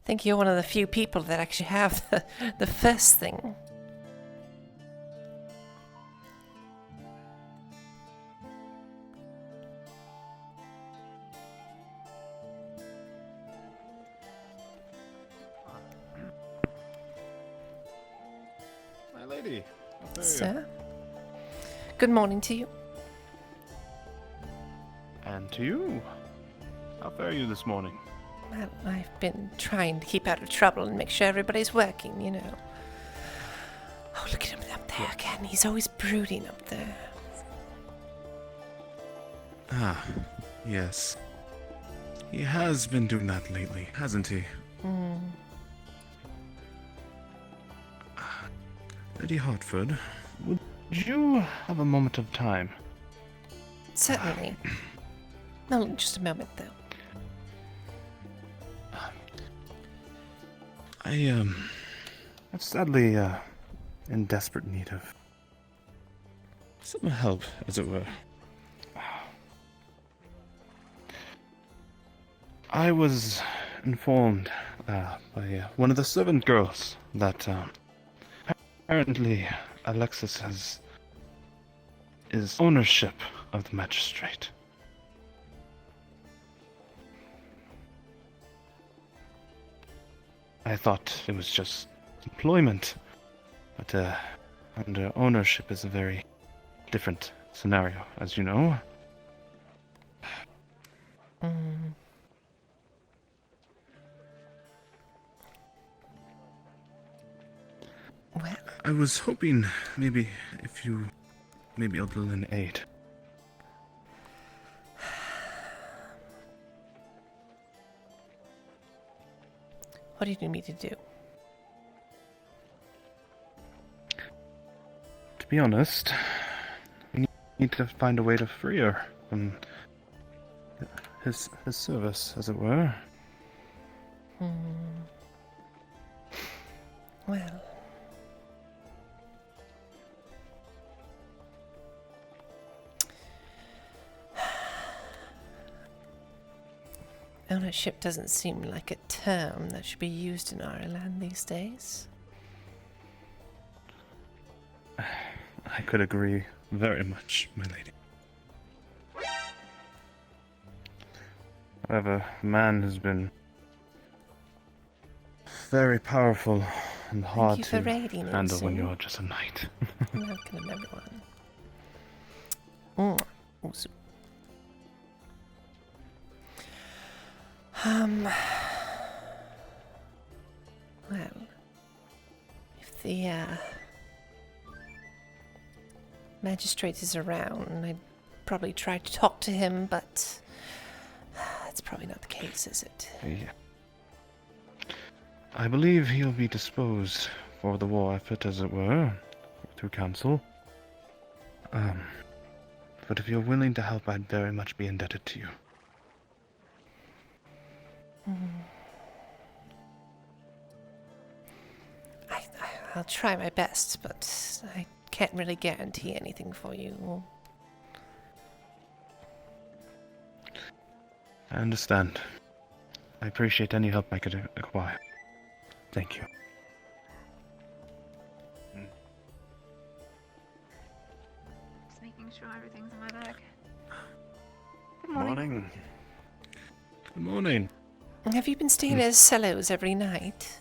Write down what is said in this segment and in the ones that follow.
think you're one of the few people that actually have the first thing. My lady, how fare you? Sir? Good morning to you. And to you. How fare you this morning? Well, I've been trying to keep out of trouble and make sure everybody's working, you know. Oh, look at him up there again. He's always brooding up there. Ah, yes. He has been doing that lately, hasn't he? Lady Hartford, would you have a moment of time? Certainly. No, just a moment, though. I'm sadly, in desperate need of some help, as it were. I was informed by one of the servant girls that apparently Alexis is ownership of the magistrate. I thought it was just employment, but under ownership is a very different scenario, as you know. Well, I was hoping maybe if you may be able to lend aid. what do you need me to do? To be honest, we need to find a way to free her from his service, as it were. Well, ownership doesn't seem like a term that should be used in our land these days. I could agree very much, my lady. However, man has been very powerful and hard you to for raiding us, handle when eh? you're just a knight. Welcome, everyone. Oh, so- well, if the magistrate is around, I'd probably try to talk to him, but that's probably not the case, is it? Yeah. I believe he'll be disposed for the war effort, as it were, through council. But if you're willing to help, I'd very much be indebted to you. I'll try my best, but I can't really guarantee anything for you. I understand. I appreciate any help I could acquire. Thank you. Just making sure everything's in my bag. Good morning. Morning. Good morning. Have you been staying at Cello's every night?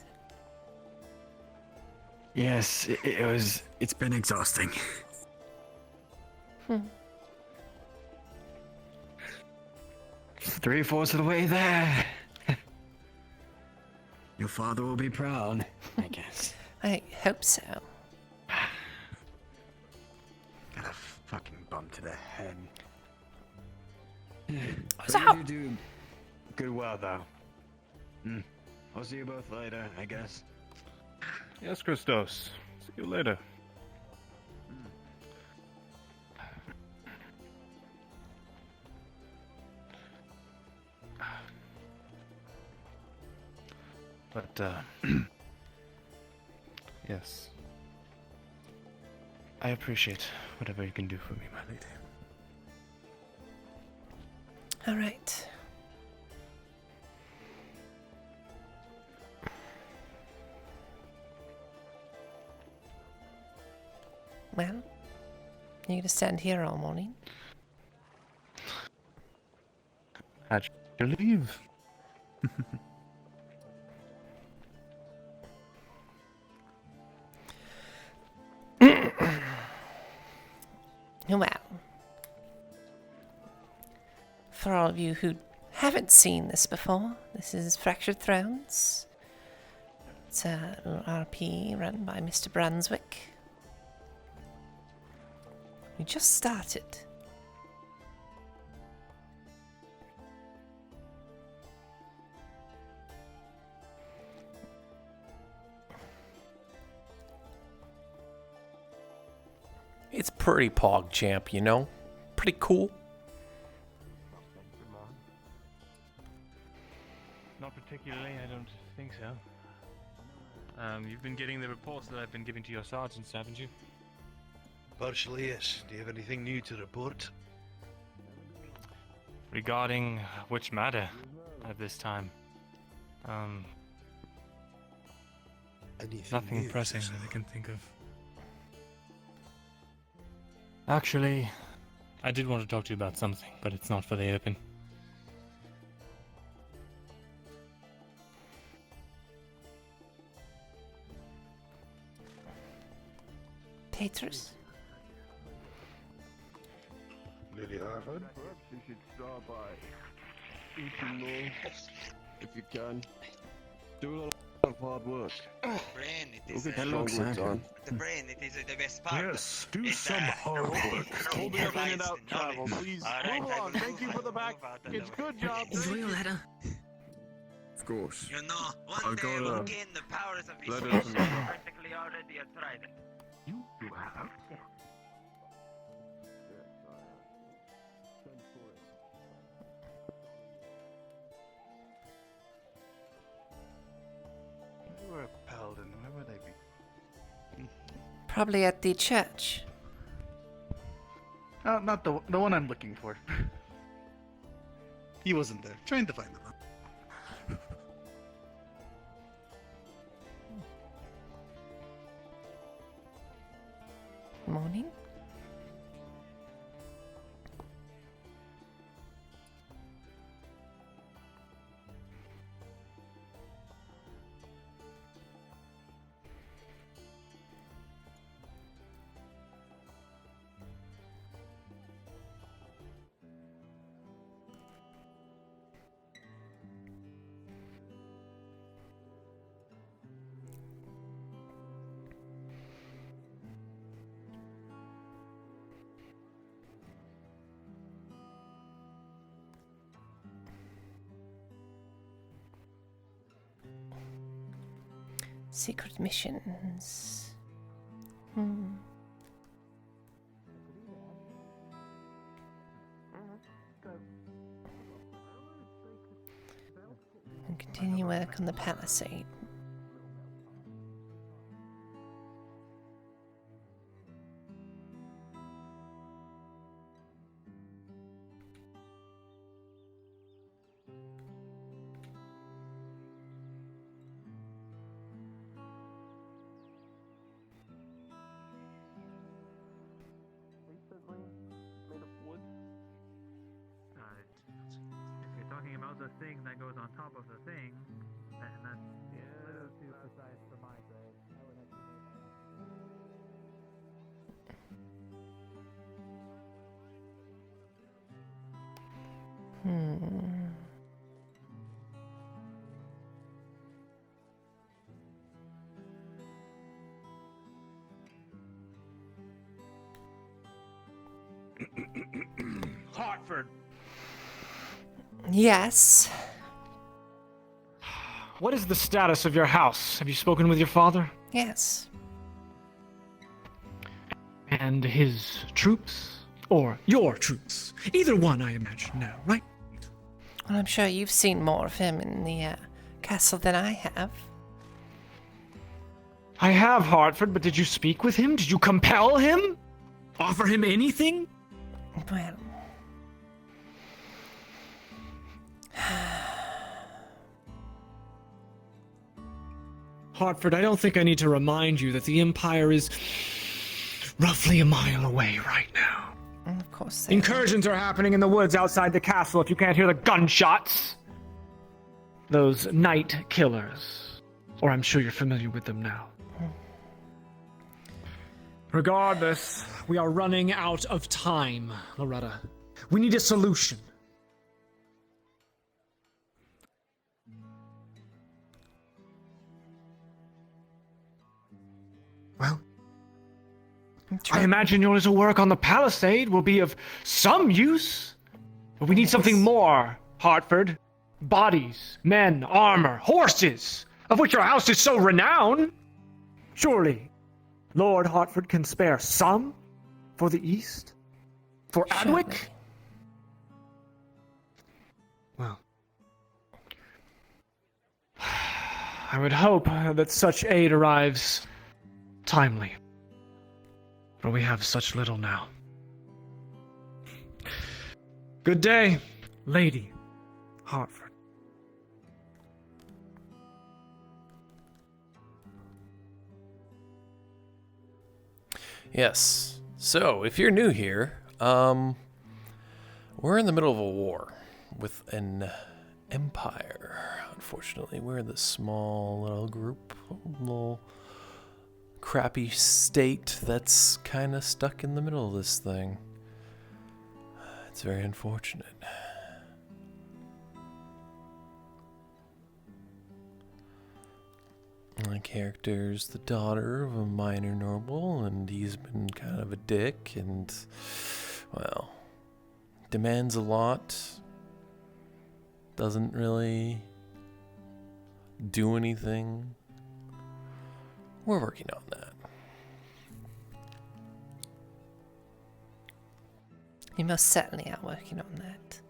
Yes, it's been exhausting. 3/4 of the way there. Your father will be proud, I guess. I hope so. Got a fucking bump to the head. So But how- you do good well, though. I'll see you both later, I guess. Yes, Christos. See you later. But, yes. I appreciate whatever you can do for me, my lady. All right. Well, you're gonna stand here all morning? How'd you leave? Well, for all of you who haven't seen this before, this is Fractured Thrones. It's a little RP run by Mr. Brunswick. We just started. It's pretty pog champ, you know? Pretty cool. Not particularly, I don't think so. You've been getting the reports that I've been giving to your sergeants, haven't you? Partially, yes. Do you have anything new to report? Regarding which matter at this time? Anything Nothing new, pressing sir? that I can think of. Actually, I did want to talk to you about something, but it's not for the open. Petrus? Lily Harvard? Perhaps you should start by eating more, if you can. Do a lot of hard work. Brain, it is You'll get Hello, stronger with Sam. time. the brain. It is the best part. Yes, do It's, some hard work. Hold it up in and provides out the travel, knowledge. please. All right, Move I on. will Thank you move for on, the back. move on, It's move good job. Enjoy your letter. Of course. You know, one I'll day go we'll to gain the powers of his letters species. and- Practically already have tried it. You have? They were repelled, and where would they be? Probably at the church. Not the one I'm looking for. He wasn't there. Trying to find him. Morning? Secret missions. And continue work on the palisade. If you're talking about the thing that goes on top of the thing, then that's a little too precise for my grade. I would have to Hartford. Yes. What is the status of your house? Have you spoken with your father? Yes. And his troops? Or your troops? Either one, I imagine, now, right? Well, I'm sure you've seen more of him in the castle than I have. I have, Hartford, but did you speak with him? Did you compel him? Offer him anything? Well, Hartford, I don't think I need to remind you that the Empire is roughly a mile away right now. Of course they are. Incursions are happening in the woods outside the castle if you can't hear the gunshots. Those night killers. Or I'm sure you're familiar with them now. Regardless, we are running out of time, Loretta. We need a solution. Well, I imagine your little work on the palisade will be of some use. But we need something more, Hartford. Bodies, men, armor, horses, of which your house is so renowned. Surely, Lord Hartford can spare some for the East? For Adwick? Surely. Well, I would hope that such aid arrives timely. For we have such little now. Good day, Lady Hartford. Yes. So, if you're new here, we're in the middle of a war with an empire. Unfortunately, we're this small little group, little crappy state that's kind of stuck in the middle of this thing. It's very unfortunate. My character's the daughter of a minor noble, and he's been kind of a dick and, well, demands a lot. Doesn't really do anything. We're working on that. You most certainly are working on that.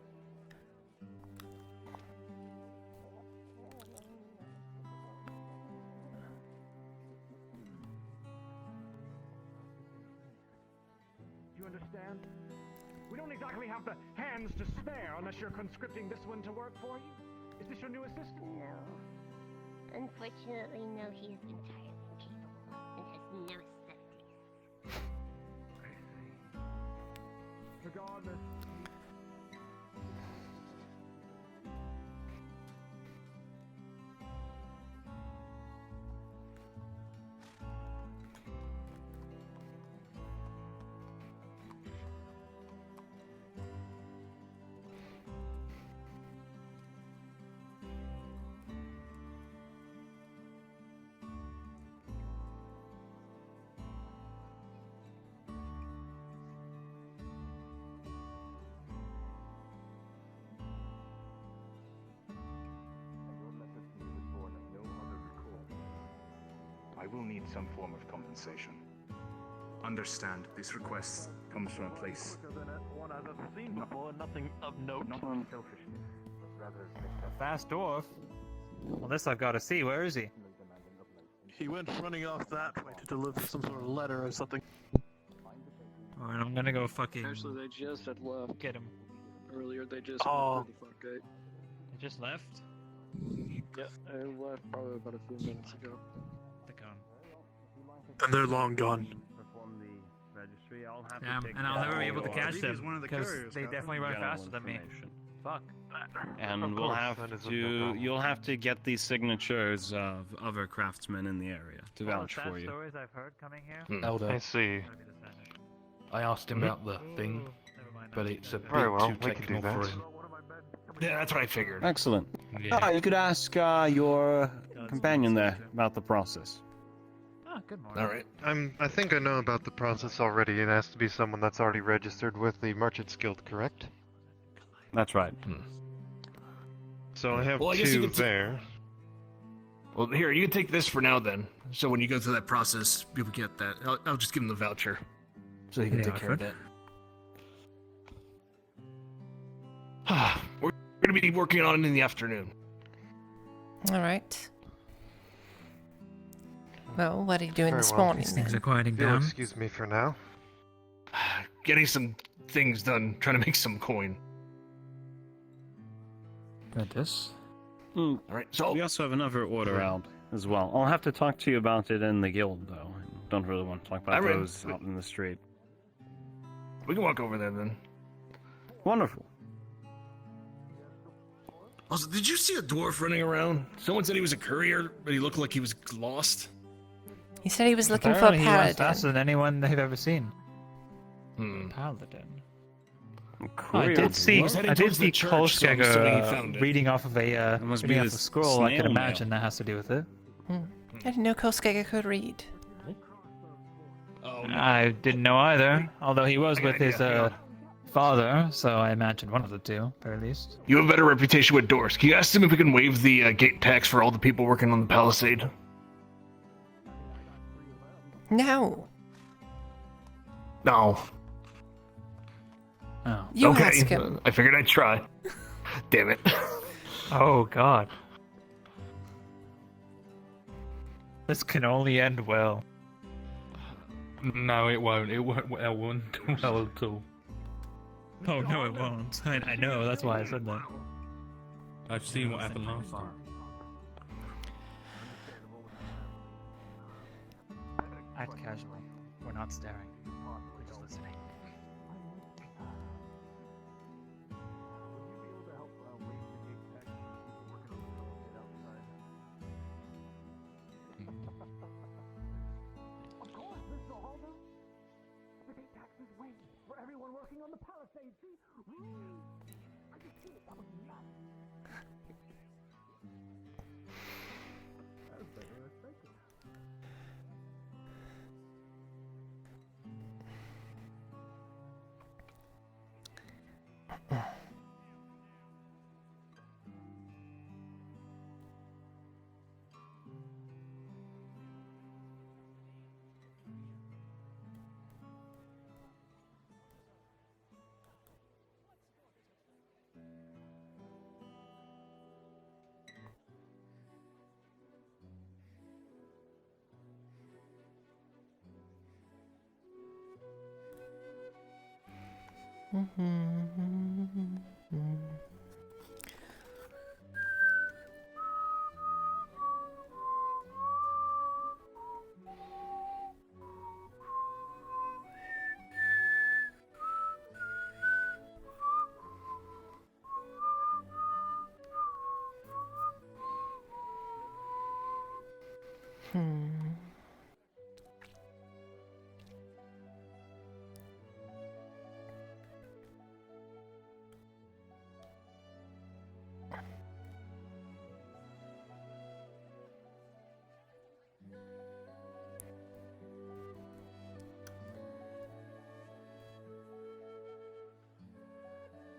You understand? We don't exactly have the hands to spare unless you're conscripting this one to work for you. Is this your new assistant? No. Unfortunately, no, he is entirely incapable and has no abilities. I see. Regardless. I will need some form of compensation. Understand, this request comes from a place. One I've ever seen before, nothing of note. Not on selfishness, rather A fast dwarf. Well, this I've got to see. Where is he? He went running off that way to deliver some sort of letter or something. Alright, I'm gonna go fucking Actually, they just had left. get him. Earlier, they just Oh. went through the front gate. They just left? Yeah, they left probably about a few minutes ago. They're gone. And they're long gone. Perform the registry. I'll have and I'll never be able to catch them because they definitely run faster than me. Fuck. And we'll have to. You'll have to get the signatures of other craftsmen in the area to vouch for you. Stories I've heard coming here. Elder. I see. I asked him about the thing, but it's a bit Very well, too we can do technical for that. him. Yeah, that's what I figured. Excellent. Yeah. Ah, you could ask your companion there about the process. Oh, good morning. All right. I think I know about the process already. It has to be someone that's already registered with the Merchants Guild, correct? That's right. So I have Well, I guess you two could t- there. Well, here, you can take this for now then. So when you go through that process, you'll get that. I'll just give him the voucher. So he can take care of that. We're going to be working on it in the afternoon. All right. Well, what are you doing Very this well. morning These things then? are quieting If you'll down. excuse me for now. Getting some things done, trying to make some coin. Got this. All right, so We also have another order out as well. I'll have to talk to you about it in the guild, though. don't really want to talk about those out in the street. We can walk over there then. Wonderful. Also, did you see a dwarf running around? Someone said he was a courier, but he looked like he was lost. He said he was looking for a Apparently he runs paladin. faster than anyone they've ever seen. Paladin. Oh, I did see Kolskegger reading off of a scroll. I can imagine that has to do with it. I didn't know Kolskegger could read. I didn't know either, although he was with his father, so I imagine one of the two, at very least. You have a better reputation with doors. Can you ask him if we can waive the gate tax for all the people working on the palisade? No. No. Oh. You okay. ask him. I figured I'd try. Damn it. Oh, God. This can only end well. No, it won't. It won't do well at all. Oh, no, it won't. I know, that's why I said that. I've seen what happened last time. Act casually. We're not staring. We're just listening. Of course, Mr. Holder. The gate tax is waived for everyone working on the palisade. See? I can see it. That was nuts. That was better than expected.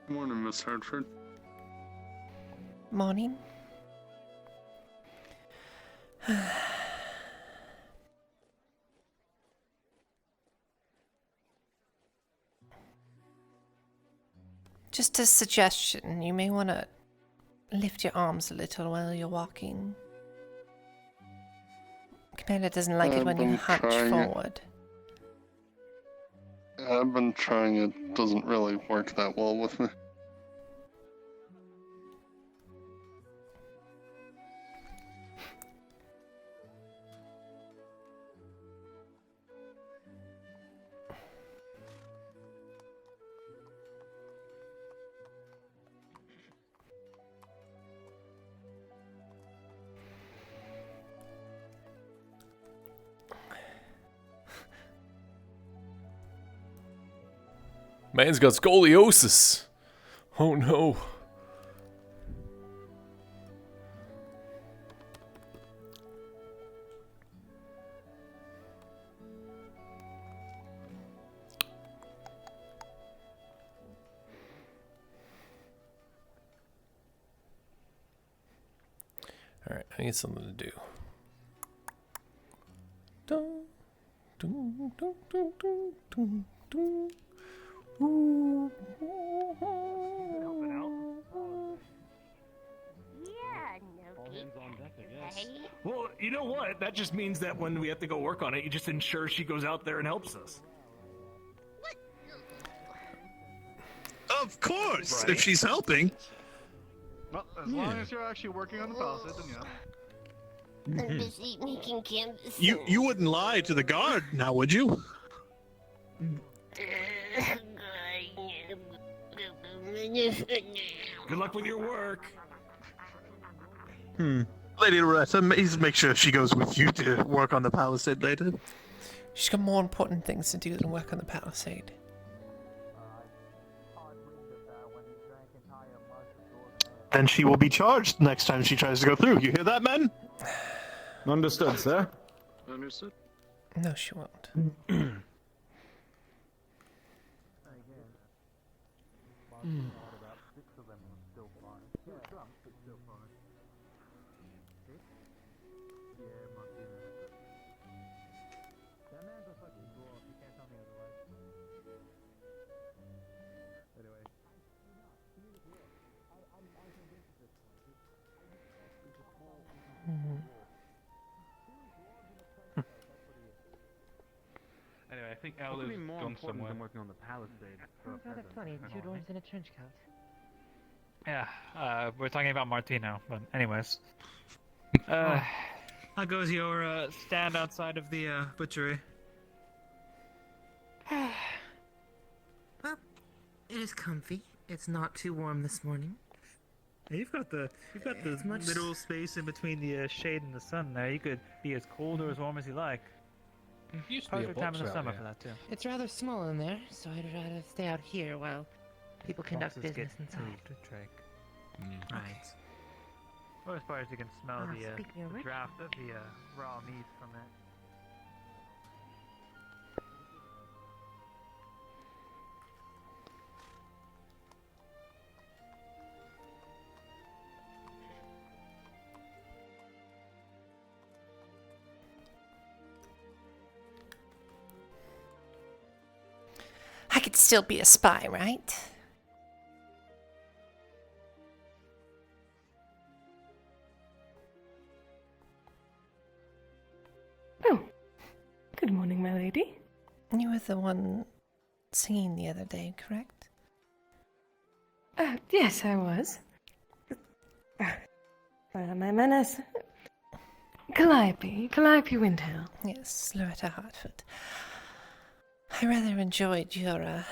Good morning, Miss Hartford. Morning. Just a suggestion, you may want to lift your arms a little while you're walking. Commander doesn't like it when you hunch forward. I've been trying. It doesn't really work that well with me. Man's got scoliosis. Oh no. Alright, I need something to do. Dun, dun, dun, dun, dun, dun, dun. Well, you know what? That just means that when we have to go work on it, you just ensure she goes out there and helps us. Of course, Right. if she's helping. Well, as long as you're actually working on the palisade, then yeah. I'm busy making canvas. You wouldn't lie to the guard, now would you? Good luck with your work. Lady Loretta, make sure she goes with you to work on the palisade later. She's got more important things to do than work on the palisade. Then she will be charged next time she tries to go through. You hear that, men? Understood, sir. Understood. No, she won't. Anyway, I think Elder's gone somewhere. Than working on the palisade. Funny, two dwarves in a trench coat. Yeah, we're talking about Martino, but anyways. Oh. How goes your stand outside of the butchery? Well, it is comfy. It's not too warm this morning. You've got the little space in between the shade and the sun there. You could be as cold or as warm as you like. Used to be a Perfect time in the box summer out for that too. It's rather small in there, so I'd rather stay out here while people conduct Boxes business get inside. moved to Drake. Right. Or as far as you can smell speaking of the which- draft of the raw meat from it. I could still be a spy, right? Oh, good morning, my lady. You were the one singing the other day, correct? Yes, I was. My manners. Calliope Windhill. Yes, Loretta Hartford. I rather enjoyed your,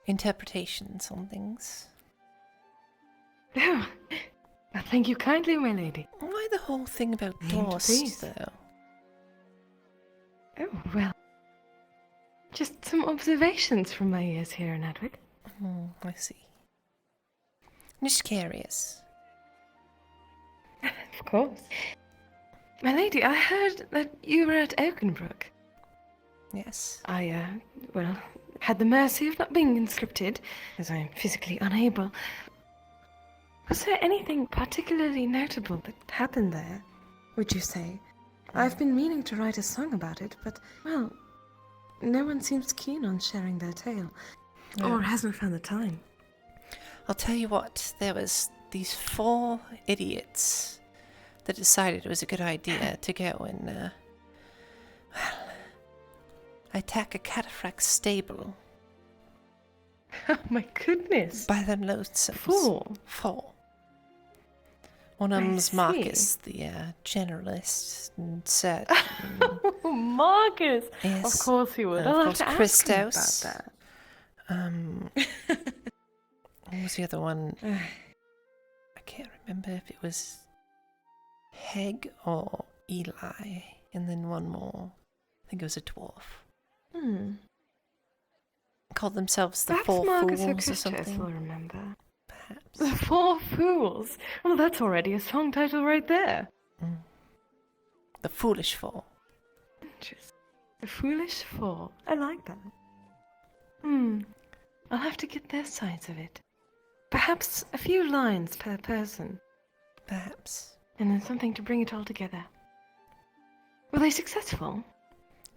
interpretations on things. Oh, well, thank you kindly, my lady. Why the whole thing about Aim to dwarves, please. though? Oh, well. Just some observations from my years here in Adwick. I see. I'm just curious. Of course. My lady, I heard that you were at Oakenbrook. Yes. I, had the mercy of not being conscripted, as I am physically unable. Was there anything particularly notable that happened there, would you say? I've been meaning to write a song about it, but, well, no one seems keen on sharing their tale. Or hasn't found the time. I'll tell you what, there was these 4 idiots that decided it was a good idea to go and, attack a cataphract stable. Oh my goodness. By them loathsomes. 4. One of I them's see. Marcus, the generalist, and said... Oh, Marcus! Yes. Of course he would. And I'll of have to course, ask him about Christos. that. What was the other one? I can't remember if it was Heg or Eli, and then one more. I think it was a dwarf. Called themselves the Perhaps 4 Marcus or Fools or Christos something. will remember. Perhaps. The 4 Fools? Well, that's already a song title right there. The Foolish 4. Interesting. The Foolish 4. I like that. I'll have to get their sides of it. Perhaps a few lines per person. Perhaps. And then something to bring it all together. Were they successful?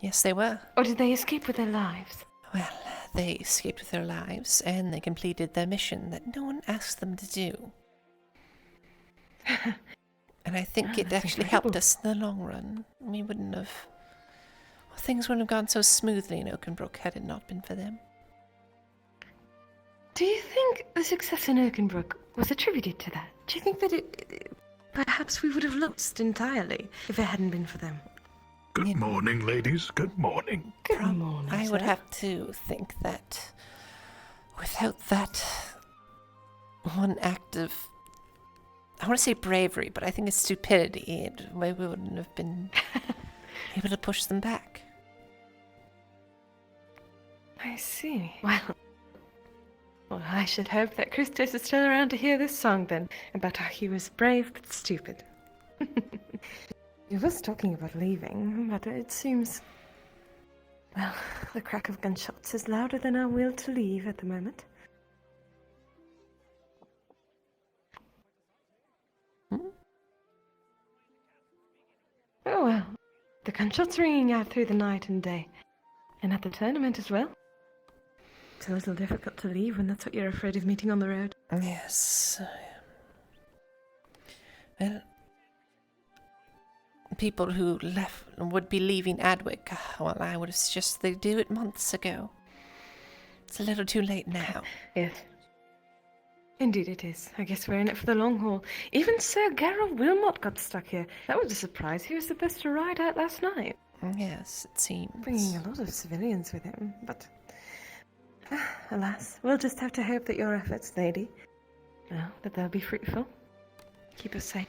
Yes, they were. Or did they escape with their lives? Well, they escaped with their lives, and they completed their mission that no one asked them to do. And I think it That's actually helped us in the long run. We wouldn't have... Well, things wouldn't have gone so smoothly in Oakenbrook had it not been for them. Do you think the success in Oakenbrook was attributed to that? Do you think that it perhaps we would have lost entirely if it hadn't been for them. Good morning, ladies. Good morning. Good morning, I would sir. have to think that without that one act of, I want to say bravery, but I think it's stupidity, we wouldn't have been able to push them back. I see. Well, I should hope that Christos is still around to hear this song then, about how he was brave but stupid. He was talking about leaving, but it seems... Well, the crack of gunshots is louder than our will to leave at the moment. Oh well, the gunshots ringing out through the night and day, and at the tournament as well. It's a little difficult to leave when that's what you're afraid of meeting on the road. Yes. Well, people who would be leaving Adwick, well, I would have suggested they do it months ago. It's a little too late now. Yes. Indeed it is. I guess we're in it for the long haul. Even Sir Geralt Wilmot got stuck here. That was a surprise. He was supposed to ride out last night. Yes, it seems. Bringing a lot of civilians with him, but... alas, we'll just have to hope that your efforts, lady, well, that they'll be fruitful. Keep us safe.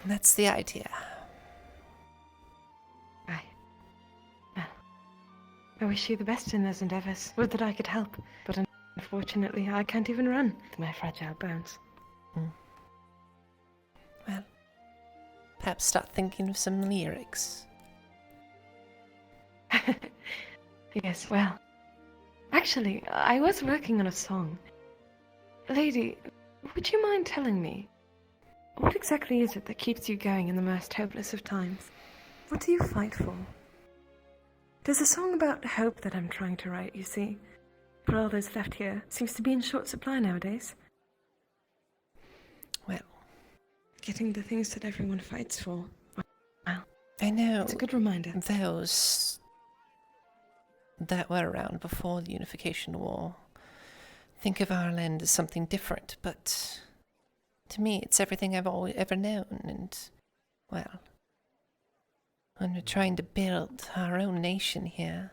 That's the idea. Aye. Well, I wish you the best in those endeavours. Would that I could help, but unfortunately I can't even run with my fragile bones. Well, perhaps start thinking of some lyrics. Yes, well, actually, I was working on a song. Lady, would you mind telling me, what exactly is it that keeps you going in the most hopeless of times? What do you fight for? There's a song about hope that I'm trying to write, you see. For all those left here seems to be in short supply nowadays. Well, getting the things that everyone fights for. Well, I know. It's a good reminder. Those that were around before the Unification War think of our land as something different, but to me it's everything I've always ever known, and, well, when we're trying to build our own nation here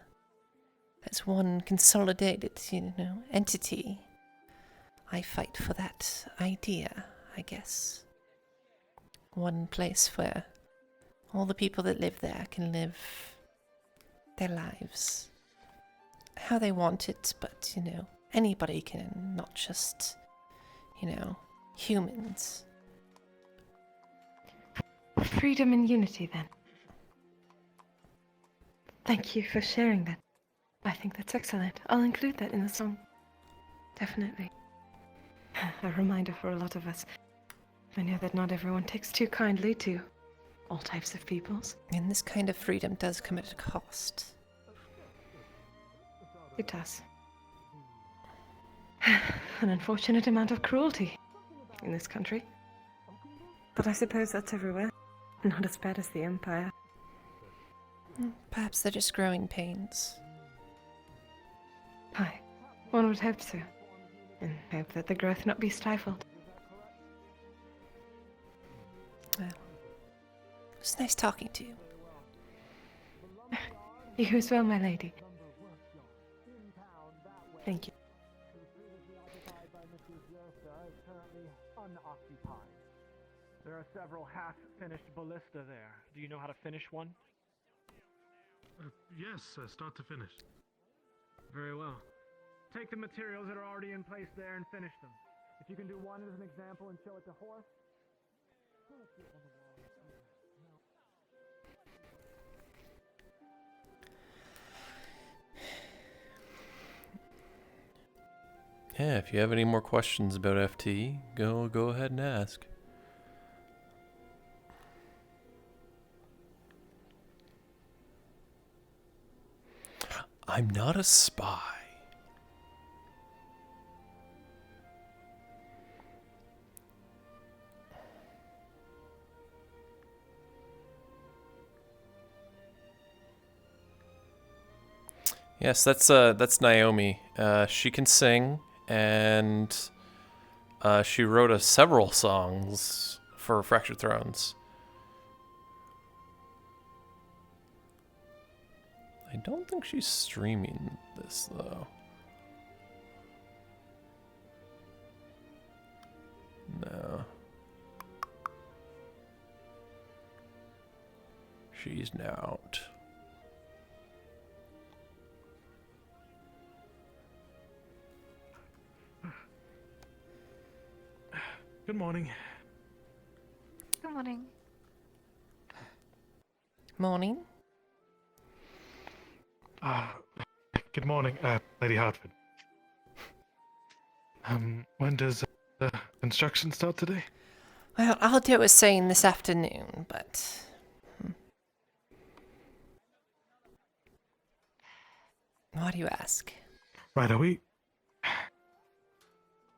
as one consolidated, entity, I fight for that idea, I guess. One place where all the people that live there can live their lives how they want it, but, anybody can, not just, humans. Freedom and unity, then. Thank you for sharing that. I think that's excellent. I'll include that in the song. Definitely. A reminder for a lot of us. I know that not everyone takes too kindly to all types of peoples. And this kind of freedom does come at a cost. It does. An unfortunate amount of cruelty in this country. But I suppose that's everywhere. Not as bad as the Empire. Perhaps they're just growing pains. Aye, one would hope so. And hope that the growth not be stifled. Well, it's nice talking to you. You as well, my lady. Thank you. There are several half-finished ballista there. Do you know how to finish one? Yes, start to finish. Very well. Take the materials that are already in place there and finish them. If you can do one as an example and show it to Horace. Yeah, if you have any more questions about FT, go ahead and ask. I'm not a spy. Yes, that's Naomi. She can sing, and she wrote several songs for Fractured Thrones. I don't think she's streaming this though. No. She's not. Good morning. Good morning. Morning. Good morning, Lady Hartford. When does construction start today? Well, Aldo was saying this afternoon, but... Why do you ask? Right, are we...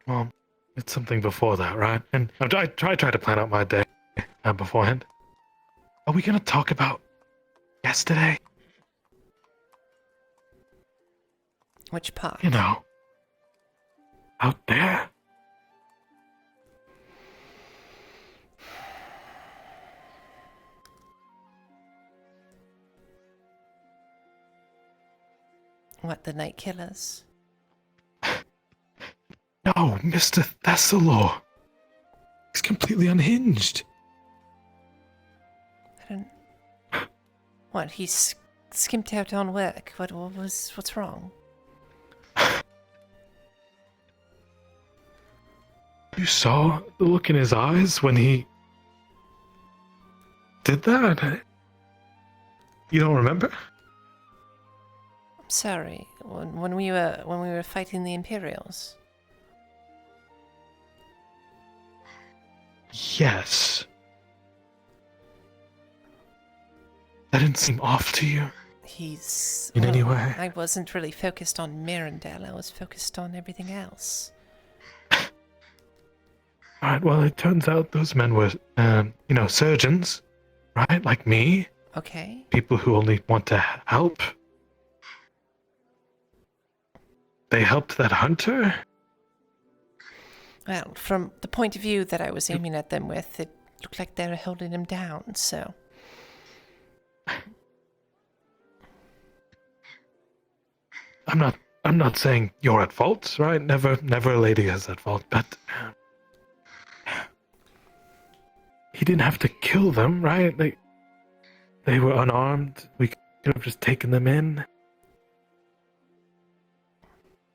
Well, it's something before that, right? And I try to plan out my day beforehand. Are we gonna talk about yesterday? Which part? You know, out there. What, the Night Killers? No, Mr. Thessalor. He's completely unhinged. I don't... What, he skimped out on work? What's wrong? You saw the look in his eyes when he did that? You don't remember? I'm sorry. When we were fighting the Imperials. Yes. That didn't seem off to you? In any way? I wasn't really focused on Mirandel. I was focused on everything else. Alright, well, it turns out those men were, surgeons, right? Like me. Okay. People who only want to help. They helped that hunter? Well, from the point of view that I was aiming at them with, it looked like they were holding him down, so... I'm not saying you're at fault, right? Never a lady is at fault, but... He didn't have to kill them, right? They were unarmed. We could have just taken them in.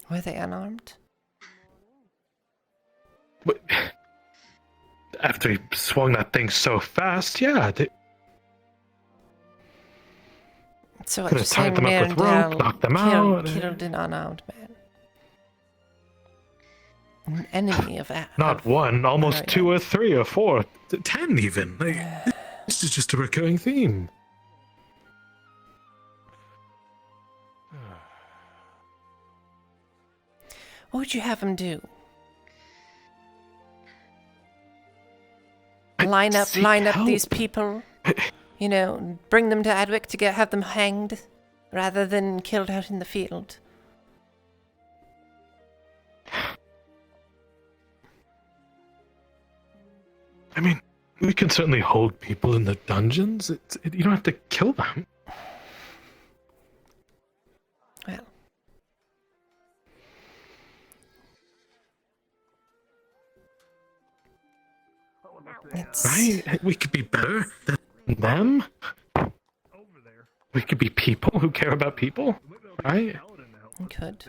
Were they unarmed? But after he swung that thing so fast, yeah. So what could you're have tied saying, them up with rope, knocked them out. Killed an unarmed man. An enemy of... Not one, almost 2 or 3 or 4. 10 even. This is just a recurring theme. What would you have him do? Line up these people, bring them to Adwick to have them hanged, rather than killed out in the field. I mean, we can certainly hold people in the dungeons. You don't have to kill them. Well. Right? We could be better than them. We could be people who care about people, right? We could.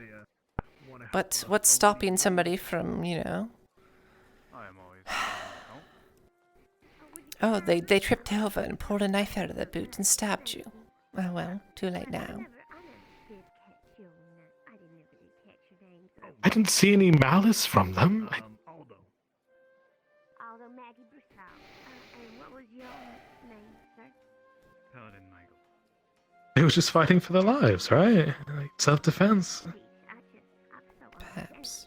But what's stopping somebody from, Oh, they tripped over and pulled a knife out of their boot and stabbed you. Oh well, too late now. I didn't see any malice from them. They were just fighting for their lives, right? Like self-defense. Perhaps.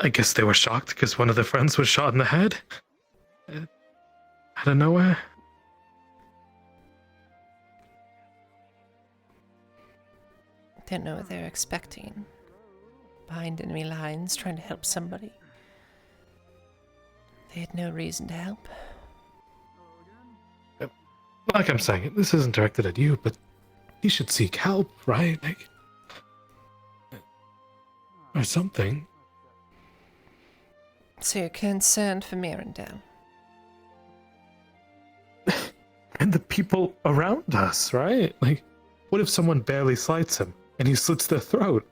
I guess they were shocked because one of their friends was shot in the head. Out of nowhere. Didn't know what they were expecting. Behind enemy lines, trying to help somebody. They had no reason to help. Like I'm saying, this isn't directed at you, but he should seek help, right? Like, or something. So you're concerned for Mirandel? And the people around us, right? Like, what if someone barely slights him and he slits their throat?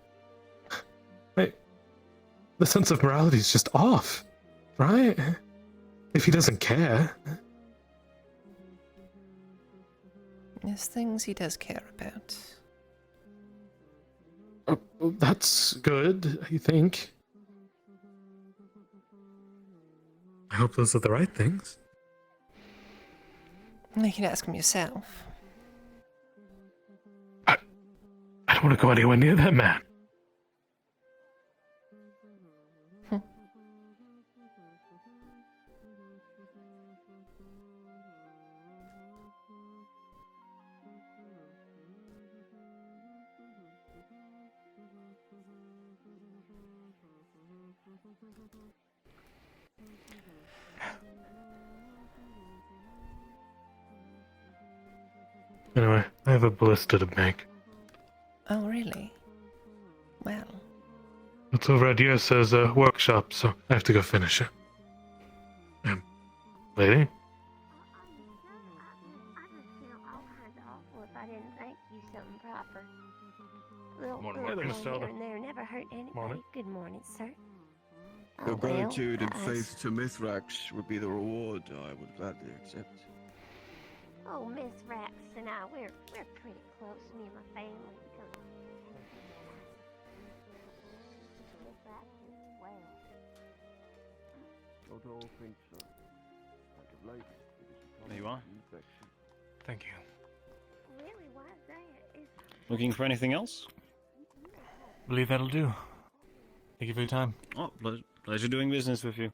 Like, the sense of morality is just off, right? If he doesn't care. There's things he does care about. That's good, I think. I hope those are the right things. You can ask him yourself. I don't want to go anywhere near that man. Anyway, I have a ballista to make. Oh, really? Well. It's over at Yersa's workshop, so I have to go finish it. Lady? I just feel all kinds of awful if I didn't thank you something proper. Little Morning, little Miss thing Felder. here and there never hurt anybody. Morning. Good morning, sir. Your Oh, gratitude and well, faith to Mithrax would be the reward I would gladly accept. Oh, Miss Rax and I, we're pretty close, me and my family. Miss Rax is well. Not all think so. Like of late, it is a There you are. infection. Thank you. Really, why is that? Looking for anything else? Believe that'll do. Thank you for your time. Oh, pleasure doing business with you.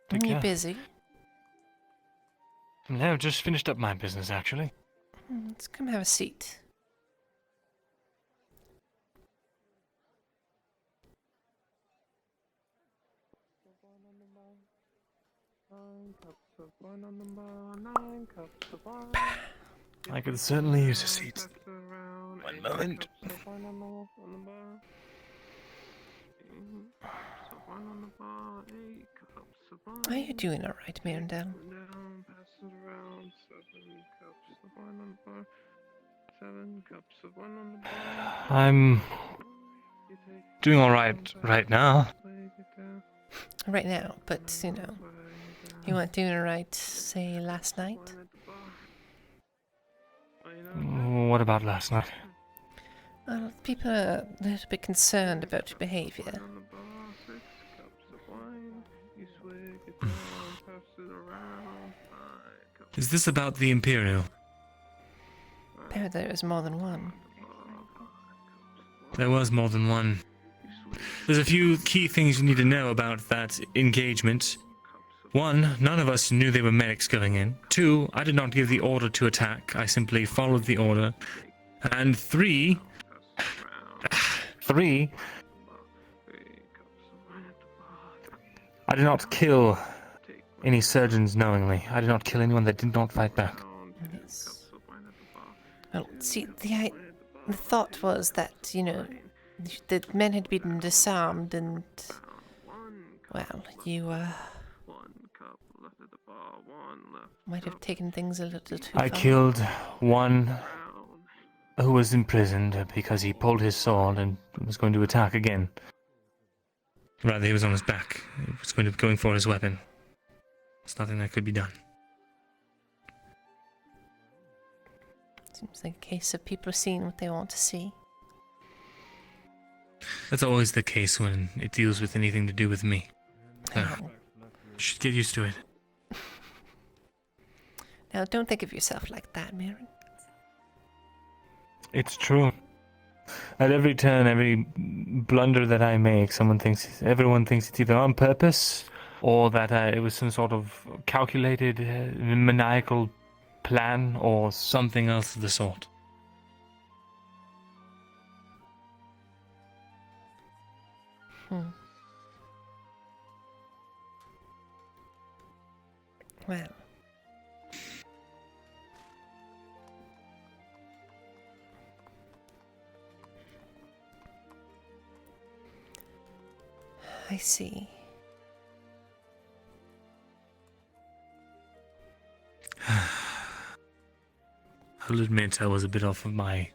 Take Are you care. busy? No, just finished up my business, actually. Let's come have a seat. I could certainly use a seat. One moment. Are you doing all right, Mirandel? I'm doing all right now. Right now, but, you know, you weren't doing it right, say, last night? What about last night? Well, people are a little bit concerned about your behavior. Is this about the Imperial? There was more than one. There was more than one. There's a few key things you need to know about that engagement. One, none of us knew they were medics going in. Two, I did not give the order to attack. I simply followed the order. And three, I did not kill any surgeons knowingly. I did not kill anyone that did not fight back. Yes. Well, see, the thought was that, you know, the men had been disarmed and, well, you, might have taken things a little too far. I killed one who was imprisoned because he pulled his sword and was going to attack again. Rather, he was on his back. He was going for his weapon. There's nothing that could be done. Seems like a case of people seeing what they want to see. That's always the case when it deals with anything to do with me. You should get used to it. Now, don't think of yourself like that, Mirren. It's true. At every turn, every blunder that I make, everyone thinks it's either on purpose or that it was some sort of calculated, maniacal plan or something else of the sort. Well. I see. I'll admit I was a bit off of my...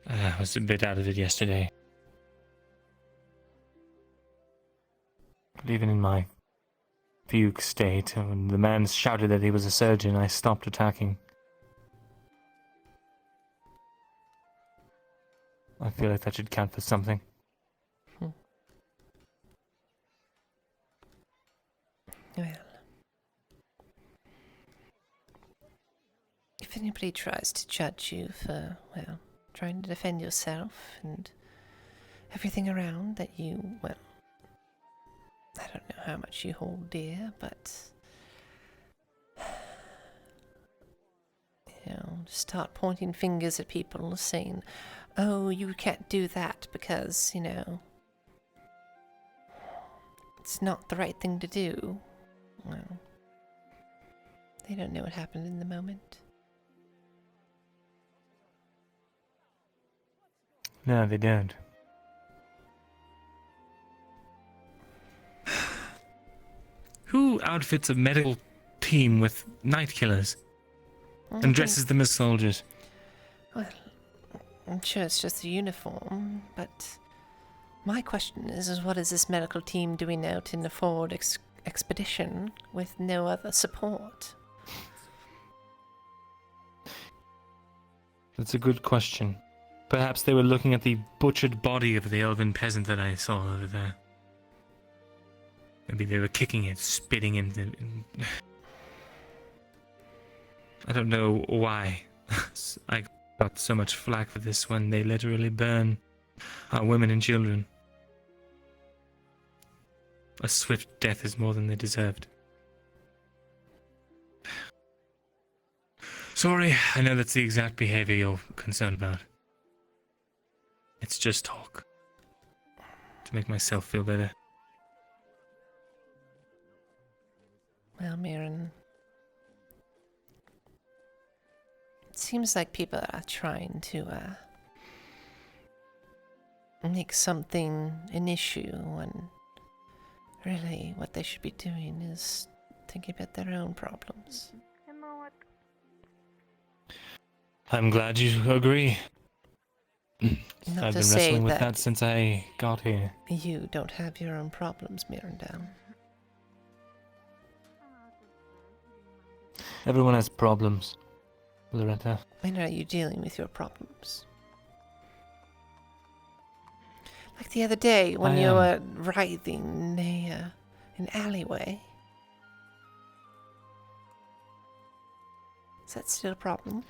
I was a bit out of it yesterday. But even in my fugue state, when the man shouted that he was a surgeon, I stopped attacking. I feel like that should count for something. Well, if anybody tries to judge you for, well, trying to defend yourself and everything around that you, well, I don't know how much you hold dear, but, just start pointing fingers at people saying, oh, you can't do that because, it's not the right thing to do. Well, they don't know what happened in the moment. No, they don't. Who outfits a medical team with night killers and dresses them as soldiers? Well, I'm sure it's just a uniform, but my question is what is this medical team doing out in the forward expedition with no other support? That's a good question. Perhaps they were looking at the butchered body of the elven peasant that I saw over there. Maybe they were kicking it, spitting in. I don't know why I got so much flack for this when they literally burn our women and children. A swift death is more than they deserved. Sorry, I know that's the exact behavior you're concerned about. It's just talk. To make myself feel better. Well, Mirren, it seems like people are trying to make something an issue when really what they should be doing is thinking about their own problems. I'm glad you agree. Not I've to been say wrestling with that that since I got here. you don't have your own problems, Mirandel. Everyone has problems, Loretta. When are you dealing with your problems? Like the other day when you were writhing in an alleyway. Is that still a problem?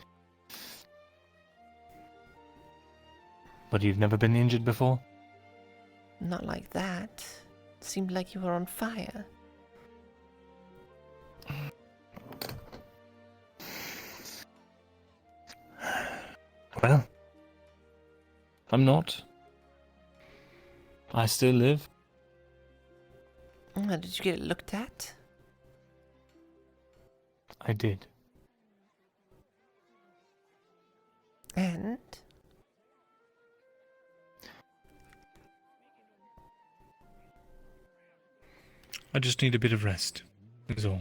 But you've never been injured before? Not like that. It seemed like you were on fire. Well, I'm not. I still live. Oh, did you get it looked at? I did. And? I just need a bit of rest. That's all.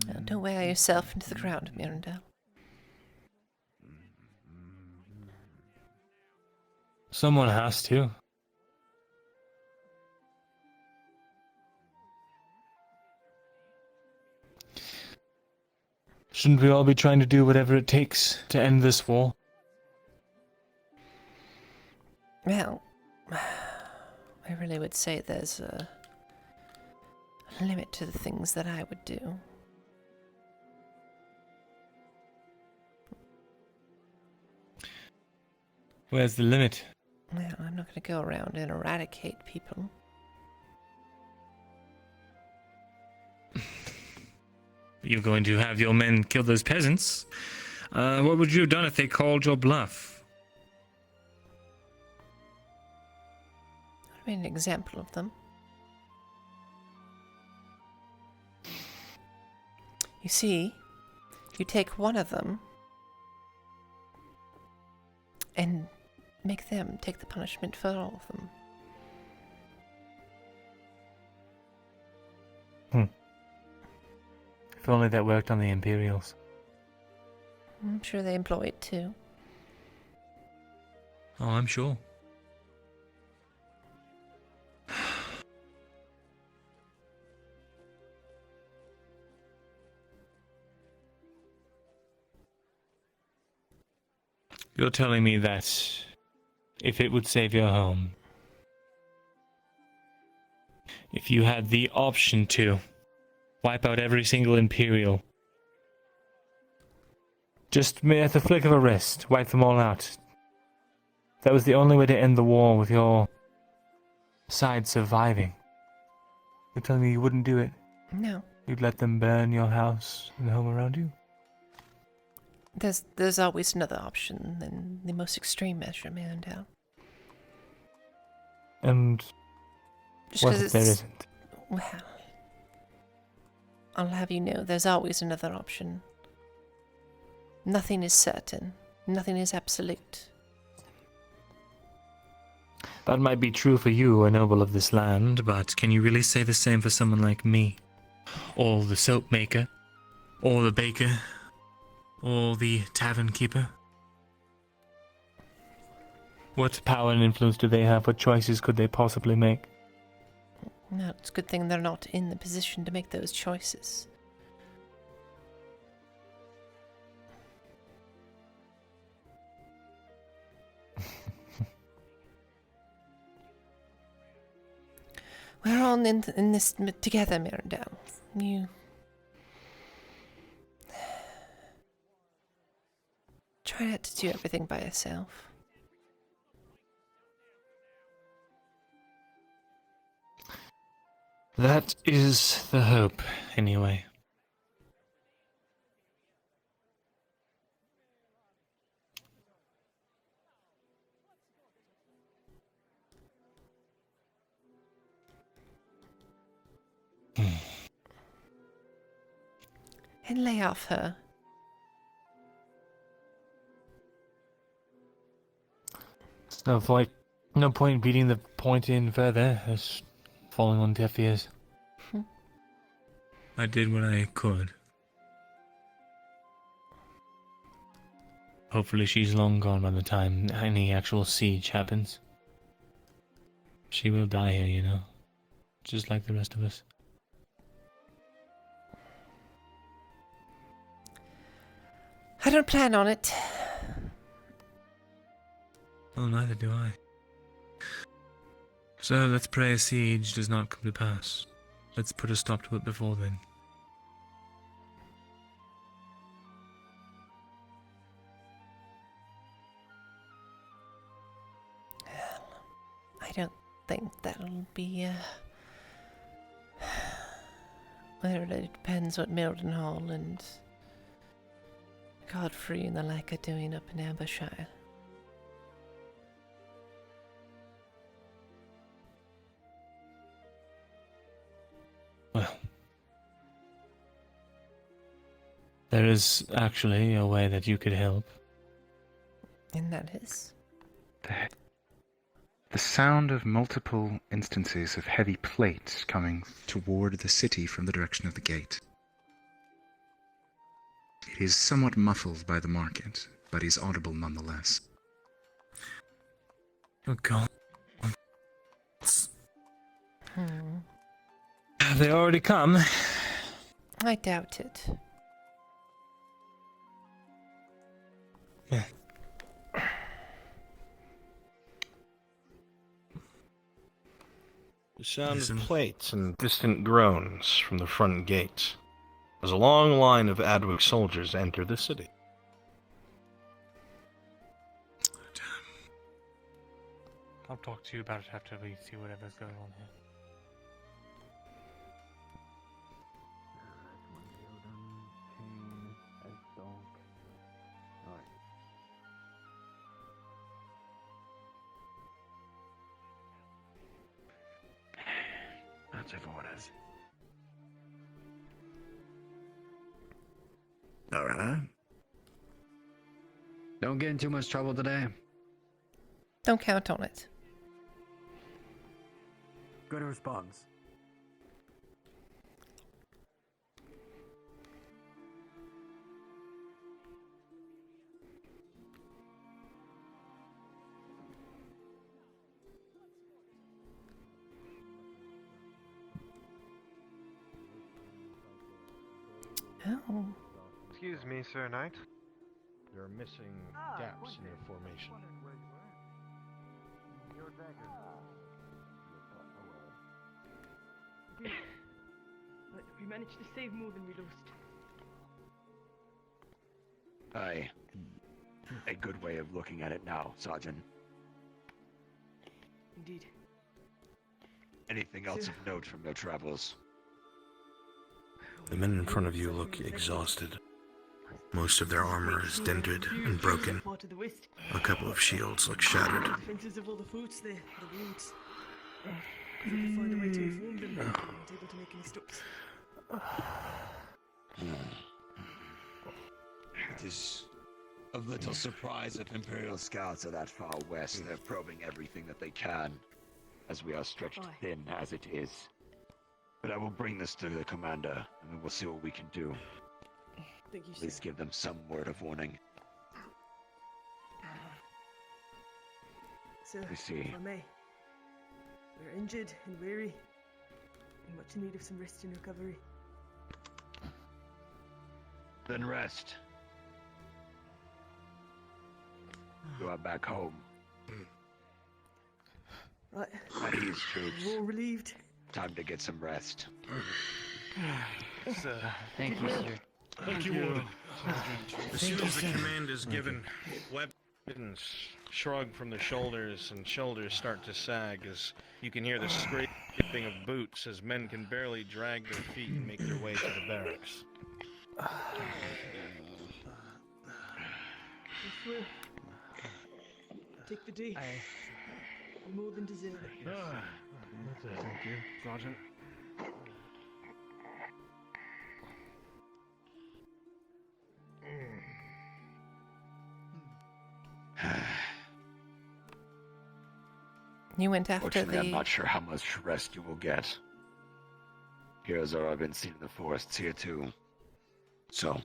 Now, don't wear yourself into the ground, Mirandel. Someone has to. Shouldn't we all be trying to do whatever it takes to end this war? Well, I really would say there's a limit to the things that I would do. Where's the limit? Well, I'm not going to go around and eradicate people. You're going to have your men kill those peasants. What would you have done if they called your bluff? I'd be an example of them. You see, you take one of them and make them take the punishment for all of them. If only that worked on the Imperials. I'm sure they employ it too. Oh, I'm sure. You're telling me that if it would save your home, if you had the option to wipe out every single Imperial, just at the flick of a wrist, wipe them all out, that was the only way to end the war with your side surviving. You're telling me you wouldn't do it? No. You'd let them burn your house and the home around you? There's always another option than the most extreme measure, Mirandel. And Just what 'cause if there it's- isn't? Well, I'll have you know, there's always another option. Nothing is certain. Nothing is absolute. That might be true for you, a noble of this land, but can you really say the same for someone like me? Or the soap maker? Or the baker? Or the tavern keeper? What power and influence do they have? What choices could they possibly make? No, it's a good thing they're not in the position to make those choices. We're all in this together, Mirandel. You try not to do everything by yourself. That is the hope, anyway. And lay off her. No point beating the point in further. It's falling on deaf ears. I did what I could. Hopefully she's long gone by the time any actual siege happens. She will die here, you know. Just like the rest of us. I don't plan on it. Oh, neither do I. So let's pray a siege does not come to pass. Let's put a stop to it before then. I don't think that'll be, well, it depends what Mildenhall and Godfrey and the like are doing up in Abershire. Well, there is actually a way that you could help. And that is? The sound of multiple instances of heavy plate coming toward the city from the direction of the gate. It is somewhat muffled by the market, but is audible nonetheless. Oh God. Hmm. Have they already come? I doubt it. Yeah. The sound Listen. of plates and distant groans from the front gate as a long line of Adwick soldiers enter the city. I'll talk to you about it after we see whatever's going on here. That's of orders. Alright. Don't get in too much trouble today. Don't count on it. Good response. Oh. Excuse me, Sir Knight. You're missing gaps in your formation. But we managed to save more than we lost. Aye. A good way of looking at it now, Sergeant. Indeed. Anything else of note from your travels? The men in front of you look exhausted. Most of their armor is dented and broken. A couple of shields look shattered. Defenses of all the forts there, the roads. If we could find a way to inform them, we weren't able to make any stops. It is of little surprise if Imperial scouts are that far west. They're probing everything that they can, as we are stretched thin as it is. But I will bring this to the commander, and then we'll see what we can do. Thank you, At least give them some word of warning. Sir, We see. if I may. We're injured and weary, and much in need of some rest and recovery. Then rest. You are back home. Right. At ease, troops. We're all relieved. Time to get some rest. Thank you, sir. Thank you, Warden. As soon as the command is given, weapons shrug from the shoulders and shoulders start to sag as you can hear the scraping of boots as men can barely drag their feet and make their way to the barracks. This will take the day. We more than deserve it. Thank you, Sergeant. You went after Fortunately, the... I'm not sure how much rest you will get. Heroes are I've been seen in the forests here too. So,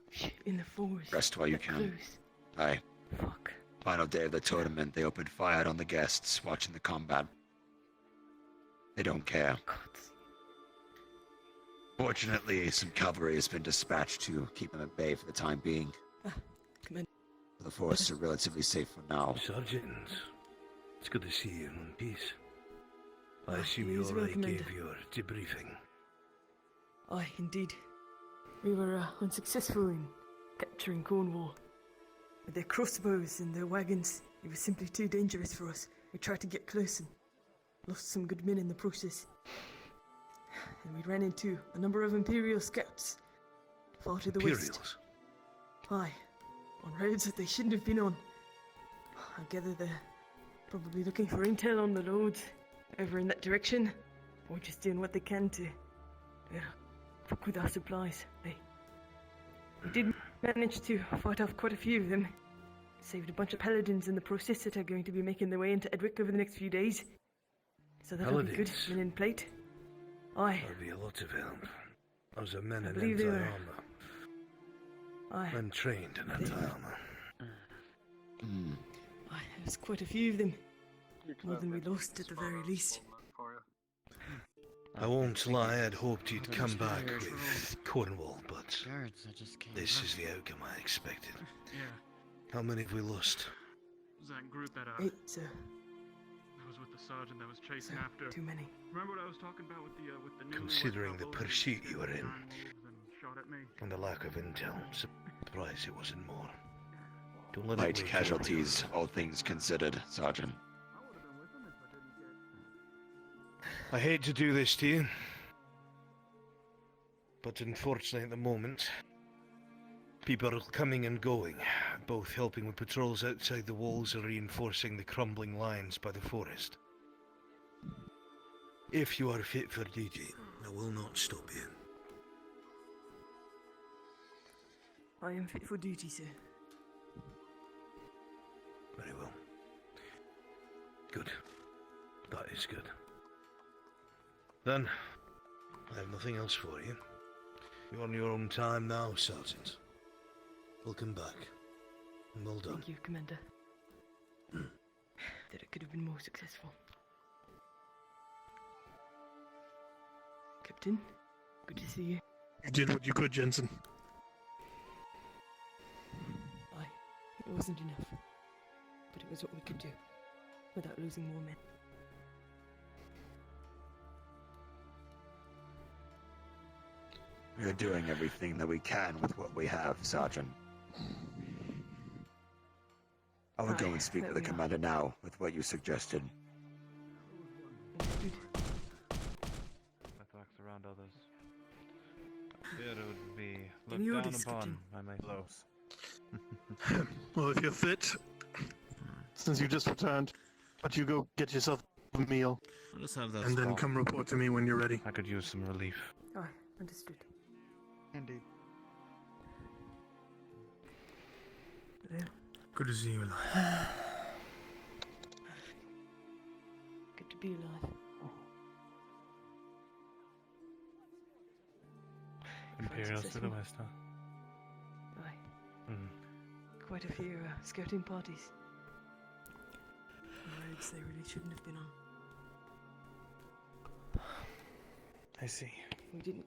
In the forest. rest while you can. Close. Aye. Fuck. Final day of the tournament, they opened fire on the guests watching the combat. They don't care. Fortunately, some cavalry has been dispatched to keep them at bay for the time being. Come in. The forests are relatively safe for now. Sergeant, it's good to see you in one piece. I assume he you is well, already gave Commander. your debriefing. Aye, indeed. We were unsuccessful in capturing Cornwall. With their crossbows and their wagons, it was simply too dangerous for us. We tried to get close and lost some good men in the process. And we ran into a number of Imperial scouts far to the west. Imperials? Aye, on roads that they shouldn't have been on. I gather they're probably looking for intel on the lords over in that direction, or just doing what they can to fuck with our supplies. We did manage to fight off quite a few of them. Saved a bunch of paladins in the process that are going to be making their way into Edric over the next few days. So that'll be good. Paladins? Linen plate. Aye. That'd be a lot of help. Those are men I in believe they were. anti-armor. Aye. Men trained in anti-armor. Aye, there's quite a few of them. More than we lost at the very least. I won't lie, I'd hoped you'd come back with Cornwall, but this is the outcome I expected. Yeah. How many have we lost? It was that group that Eight, sir. that was with the sergeant that was chasing after. Too many. Remember what I was talking about with the new Considering the pursuit you were in, shot at me. and the lack of intel, surprised it wasn't more. Don't let it Light wake casualties, all things considered, Sergeant. I hate to do this to you, but unfortunately at the moment, people are coming and going, both helping with patrols outside the walls and reinforcing the crumbling lines by the forest. If you are fit for duty, I will not stop you. I am fit for duty, sir. Very well. Good. That is good. Then, I have nothing else for you. You're on your own time now, Sergeant. Welcome back. And well done. Thank you, Commander. That it could have been more successful. Captain, good to see you. You did what you could, Jensen. Aye, it wasn't enough. But it was what we could do, without losing more men. We are doing everything that we can with what we have, Sergeant. I will go and speak with the commander now with what you suggested. Attacks around others. Fear it would be Give me looked orders, down upon Captain. by my close. Well, if you're fit, since you just returned, why don't you go get yourself a meal, Let's have that. and then come report to me when you're ready. I could use some relief. Aye, understood. Indeed. Good to see you alive. Good to be alive. Imperials to the west, huh? Aye. Quite a few scouting parties. On roads they really shouldn't have been on. I see. We didn't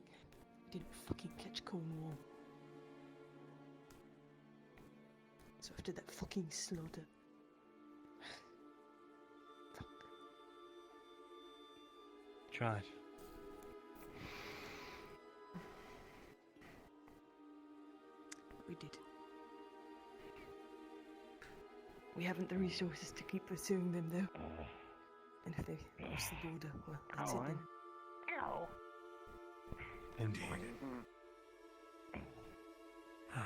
fucking catch Cornwall. So after that fucking slaughter. Tried. We did. We haven't the resources to keep pursuing them, though. And if they cross the border, well, that's it then. Ow. Indeed. How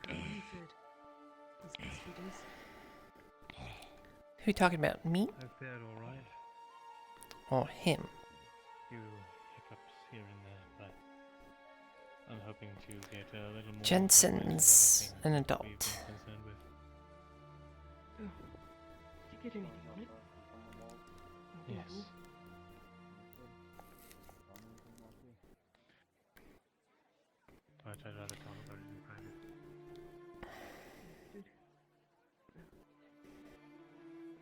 are you fared these past few days? Who you talking about? Me? I fared all right. Or him? Few hiccups here and there, but I'm hoping to get a little more. Jensen's an adult. We've been concerned with. Oh. Did you get anything on it? Yes. But I'd rather talk about it in private. Understood.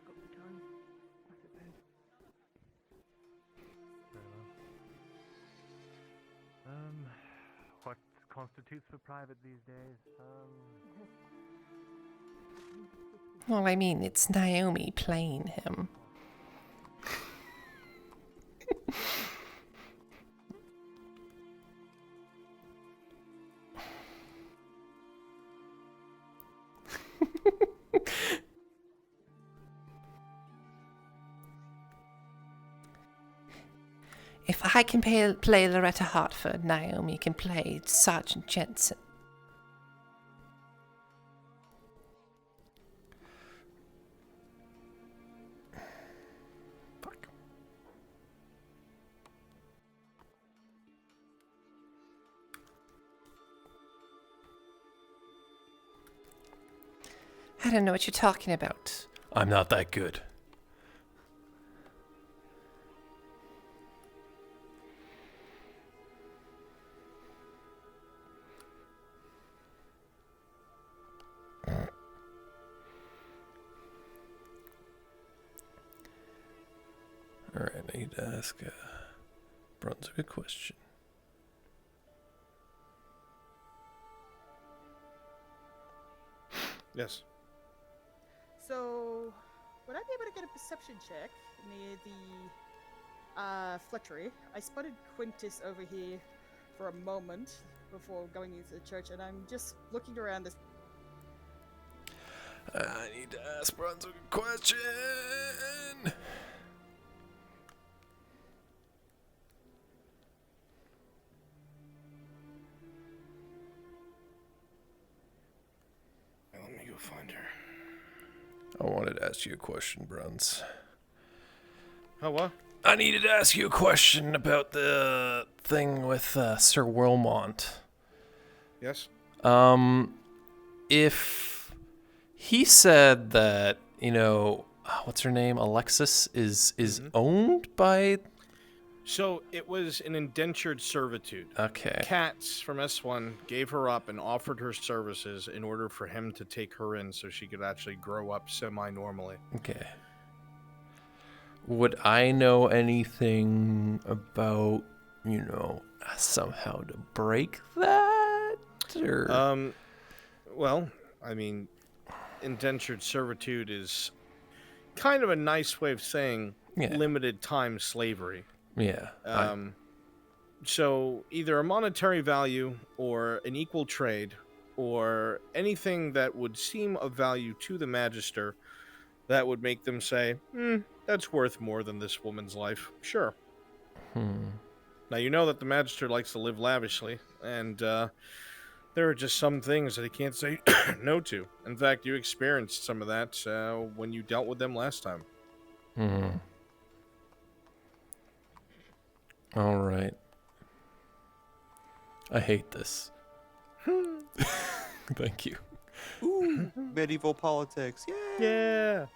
Got the time, I suppose. Very well. What constitutes for private these days? Well, I mean, it's Naomi playing him. If I can play Loretta Hartford, Naomi can play Sergeant Jensen. Fuck. I don't know what you're talking about. I'm not that good. Alright, I need to ask Brunswick a question. Yes. So, would I be able to get a perception check near the Fletchery? I spotted Quintus over here for a moment before going into the church, and I'm just looking around this. I need to ask Brunswick a question. Let me go find her. I wanted to ask you a question, Bruns. Oh, what? I needed to ask you a question about the thing with Sir Wilmont. Yes? If he said that, what's her name? Alexis is owned by... So it was an indentured servitude. Okay. Katz from S1 gave her up and offered her services in order for him to take her in so she could actually grow up semi-normally. Okay. Would I know anything about, somehow to break that? Or... Well, I mean, indentured servitude is kind of a nice way of saying limited time slavery. Yeah. So either a monetary value or an equal trade or anything that would seem of value to the Magister that would make them say, that's worth more than this woman's life. Sure. Now, you know that the Magister likes to live lavishly, and there are just some things that he can't say no to. In fact, you experienced some of that when you dealt with them last time. All right. I hate this. Thank you. Ooh, medieval politics. Yeah.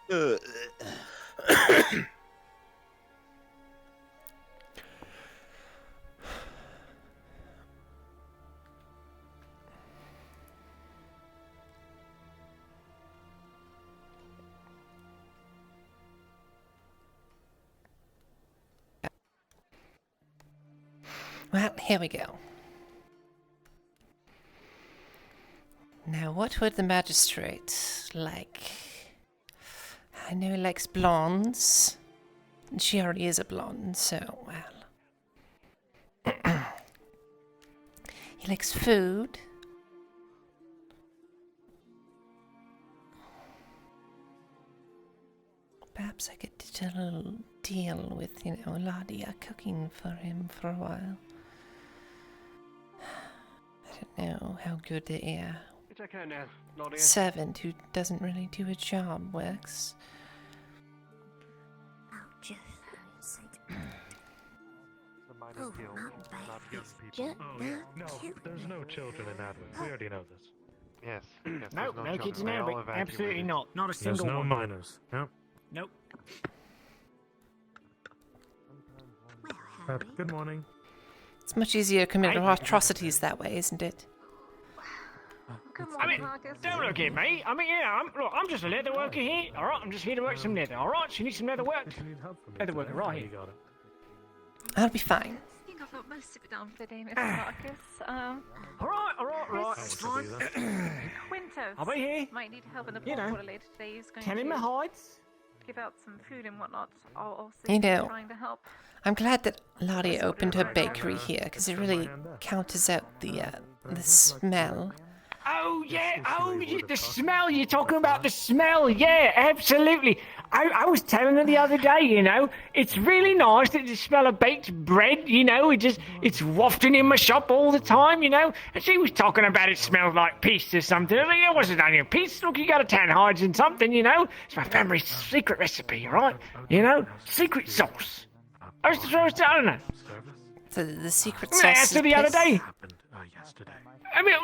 Well, here we go. Now, what would the magistrate like? I know he likes blondes. She already is a blonde, so, well. He likes food. Perhaps I could do a little deal with, Ladia cooking for him for a while. I don't know how good the It's okay now, Ladia. servant who doesn't really do a job works. No, there's no children in Advent. We already know this. Yes. No, no kids in Advent. Absolutely not. Not a There's single no one. minors. No. Nope. Good morning. It's much easier to commit atrocities that way, isn't it? I mean, don't look at me. I mean, I'm just a leather worker here. All right, I'm just here to work some leather. All right, she needs some leather work. Leather worker, right here. I'll be fine. I think I've got most of it done for the day, Mr. Marcus. All right. Chris, Quintus. I'll be here. Might need help in the You know, portfolio later today. He's going Tending my to hides. give out some food and whatnot. I'll also You be know, trying to help. I'm glad that Ladia opened her bakery here, because it really counters out the smell. Oh, yeah. The smell. You're talking about the smell. Yeah, absolutely. I was telling her the other day, it's really nice that the smell of baked bread, it's wafting in my shop all the time, and she was talking about it smells like piss or something. I mean, it wasn't only a piece. Look, you got to tan hides and something, It's my family's secret recipe, all right? Secret sauce. I don't know. The secret I sauce mean, I asked her the other day. I mean,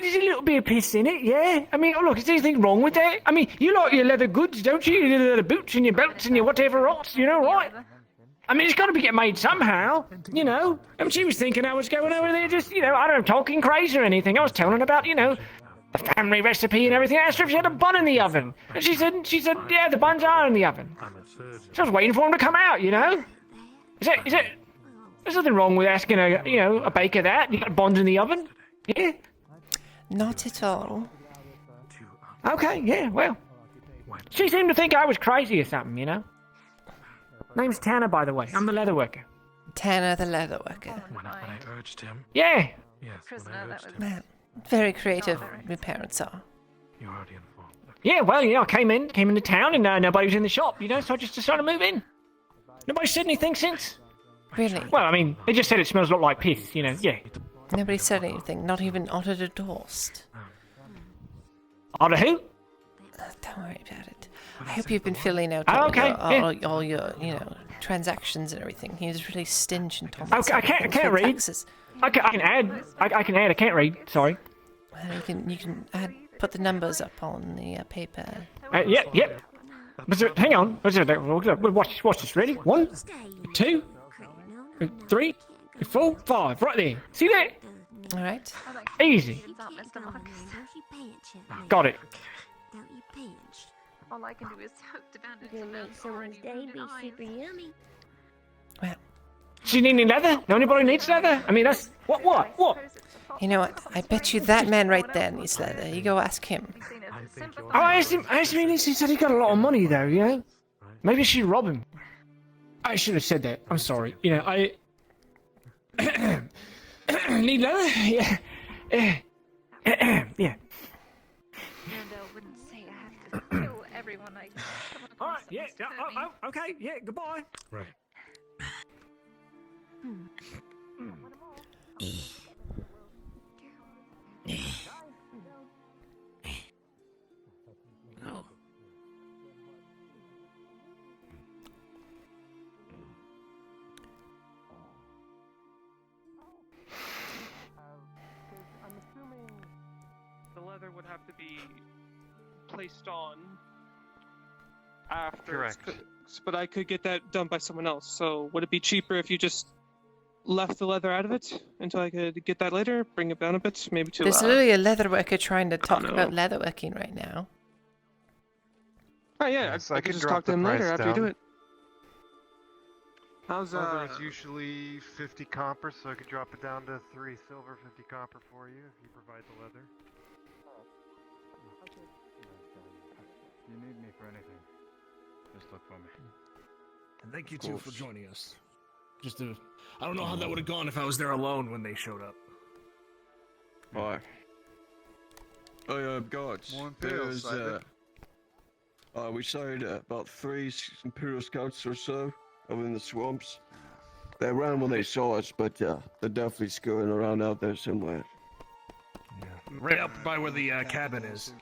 there's a little bit of piss in it, yeah. I mean, look, is there anything wrong with that? I mean, you like your leather goods, don't you? Your leather boots and your belts and your whatever else, right? I mean, it's got to be get made somehow, I mean, she was thinking I was going over there just, I don't know, talking crazy or anything. I was telling her about, the family recipe and everything. I asked her if she had a bun in the oven. And she said, yeah, the buns are in the oven. So I was waiting for them to come out, Is it? There's nothing wrong with asking a baker that. You got buns in the oven? Yeah. Not at all. Okay, yeah, well. She seemed to think I was crazy or something, Name's Tanner, by the way. I'm the leather worker. Tanner the leather worker. When I urged him. Yeah. Yes, when I urged him. Well, very creative, my parents are. You're already informed. Yeah, well, I came into town and nobody was in the shop, so I just decided to move in. Nobody said anything since. Really? Well, I mean, they just said it smells a lot like piss, yeah. Nobody said anything, not even Otter the Dorst. Otter who? Don't worry about it. I hope you've been filling out Oh, all, okay, your, all your, transactions and everything. He was really stingent on I can't read. taxes. I can add. I can add. I can't read. Sorry. Well, you can put the numbers up on the paper. Yeah. Hang on. Watch this. Ready? 1, 2, 3, 4, 5. Right there. See that? All right. Easy. Got it. All I can do is hope to bound You're gonna make someone's day be super yummy. Well. Do you need any leather? No, anybody needs leather? I mean, that's what? You know what? I bet you that man right there needs leather. You go ask him. Oh, I asked him. He said he got a lot of money though. You know, maybe I should rob him. I should have said that. I'm sorry. You know, I need leather. Yeah. Yeah. And wouldn't say I have to kill everyone I come across. Alright, yeah, okay, yeah, goodbye. Right. No. I'm assuming the leather would have to be placed on after. Correct. But I could get that done by someone else. So would it be cheaper if you just left the leather out of it until I could get that later, bring it down a bit, maybe to. There's literally a leather worker trying to talk about leatherworking right now. Oh yeah, Yes, I could just talk to him later after you do it. How's There's usually 50 copper, so I could drop it down to 3 silver, 50 copper for you if you provide the leather. If you need me for anything, just look for me. And thank you too for joining us. I don't know how that would have gone if I was there alone when they showed up. Hi. Guards. More Imperial There's, sighted. we sighted about 3 Imperial scouts or so over in the swamps. They ran when they saw us, but they're definitely scurrying around out there somewhere. Right up by where the cabin is.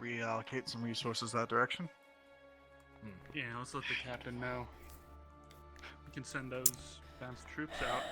Reallocate some resources that direction. Yeah, let's let the captain know. We can send those bounced troops out.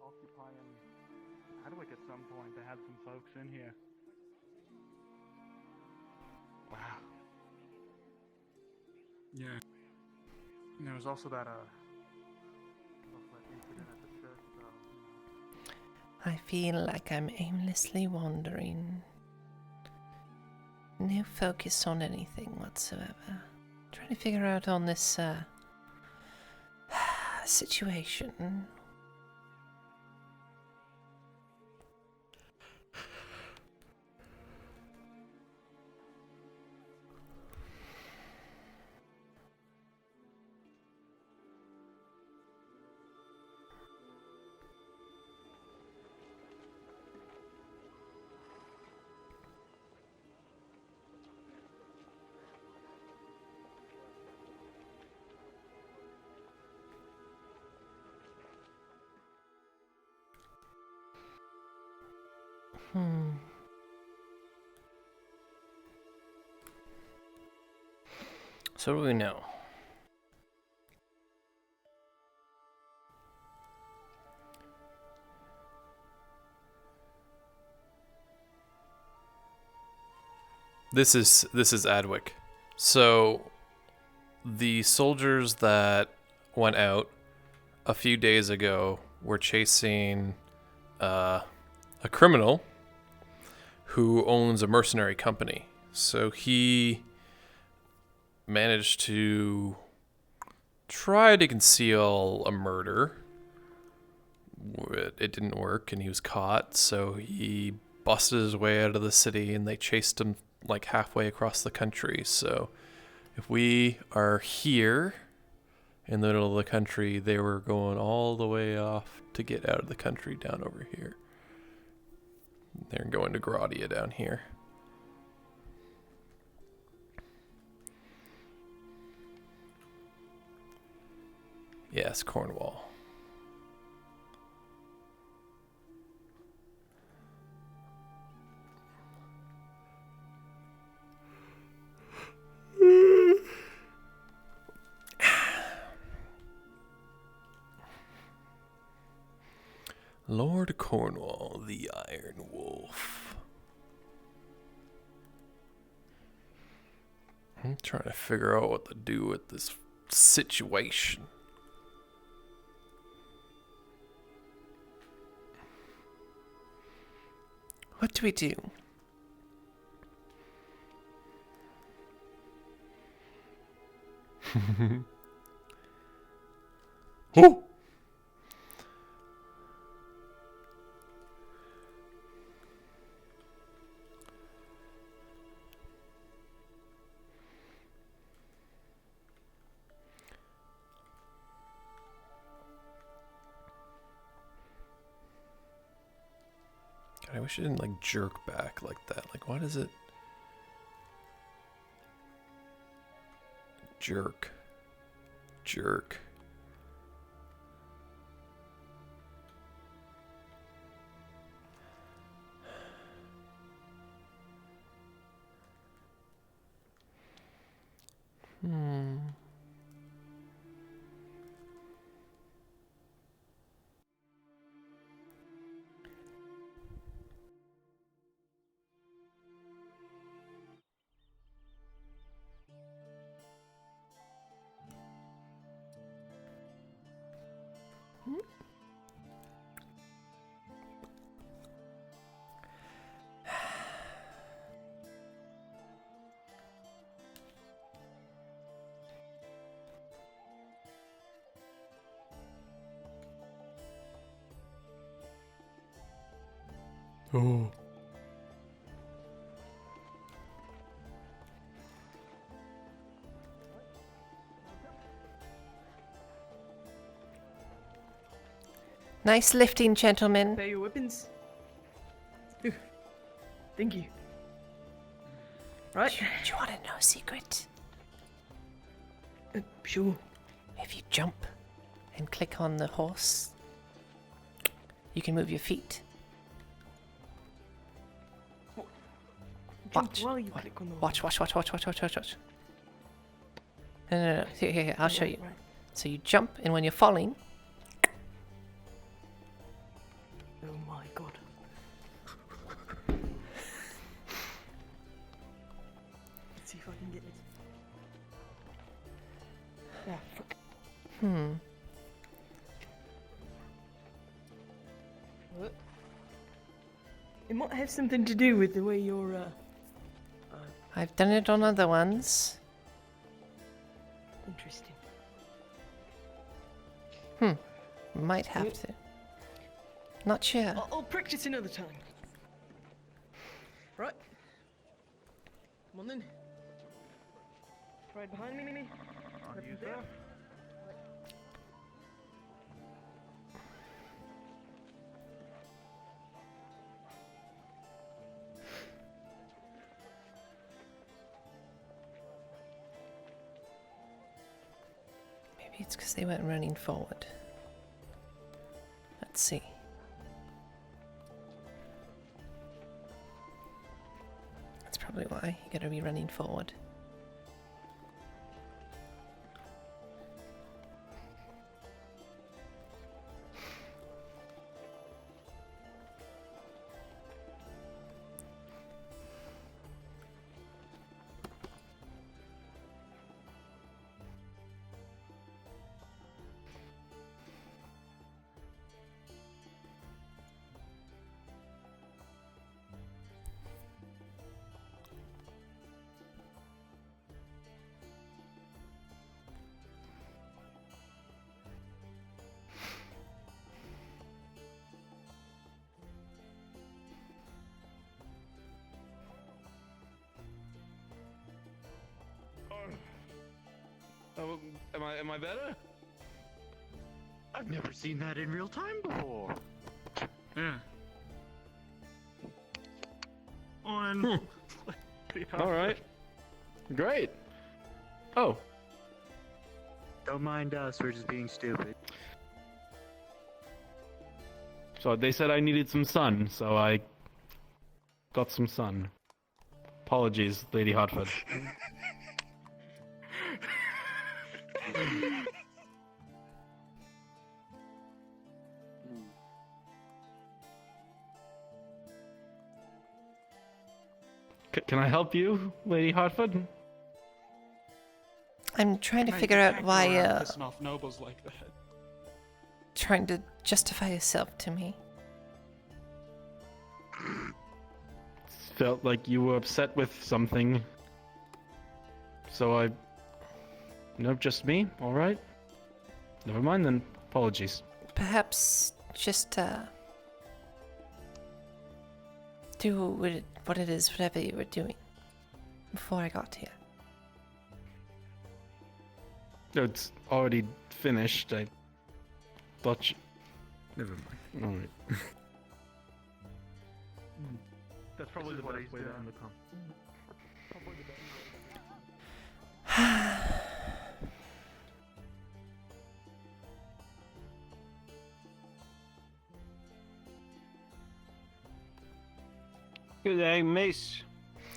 Occupying Hardwick at some point. They had some folks in here. Wow. Yeah. And there was also that incident at the church. So, I feel like I'm aimlessly wandering. No focus on anything whatsoever. Trying to figure out on this situation. So what do we know? This is Adwick. So the soldiers that went out a few days ago were chasing a criminal who owns a mercenary company. So he managed to try to conceal a murder. It didn't work and he was caught, so he busted his way out of the city and they chased him like halfway across the country. So if we are here in the middle of the country, they were going all the way off to get out of the country down over here. They're going to Gradia down here. Yes, Cornwall. Lord Cornwall, the Iron Wolf. I'm trying to figure out what to do with this situation. What do we do? Oh! God, I wish it didn't like jerk back like that. Like, why does it jerk? Jerk. Oh. Nice lifting, gentlemen. Prepare your weapons. Ooh, thank you. Right. Do you want to know a secret? Sure. If you jump and click on the horse, you can move your feet. Jump while you click on the Watch. No. Here, I'll show you. Right. So you jump, and when you're falling, Oh my god. Let's see if I can get it. Yeah, fuck. What? It might have something to do with the way you're, I've done it on other ones. interesting. Might have to. Not sure. I'll practice another time. Right. Come on then. Right behind me. Right there. Maybe it's because they weren't running forward. Let's see. That's probably why. You gotta be running forward. Oh, am I better? I've never seen that in real time before. Yeah. on. All right. Great. Oh. Don't mind us. We're just being stupid. So they said I needed some sun, so I got some sun. Apologies, Lady Hotfoot. Can I help you, Lady Hotfoot? I'm trying to figure out why pissing off nobles like that. trying to justify yourself to me. Felt like you were upset with something. So I... Nope, just me? Alright. Never mind then. Apologies. Perhaps just do what it is, whatever you were doing before I got here. No, it's already finished. I thought you... Never mind. Alright. That's probably the best way to end the con. Good day, miss.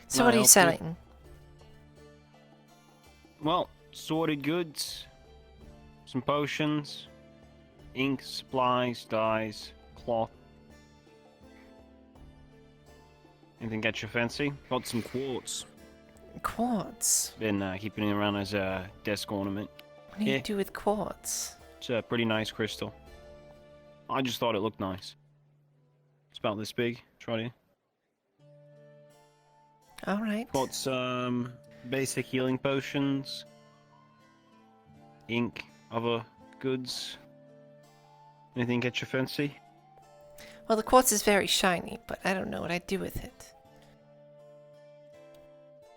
So what are you selling? Well, sorted goods, some potions, ink, supplies, dyes, cloth. Anything catch your fancy? Got some quartz. Quartz? Been keeping it around as a desk ornament. What do you do with quartz? It's a pretty nice crystal. I just thought it looked nice. It's about this big. Try it. Alright. Got some basic healing potions, ink, other goods. Anything catch your fancy? Well, the quartz is very shiny, but I don't know what I'd do with it.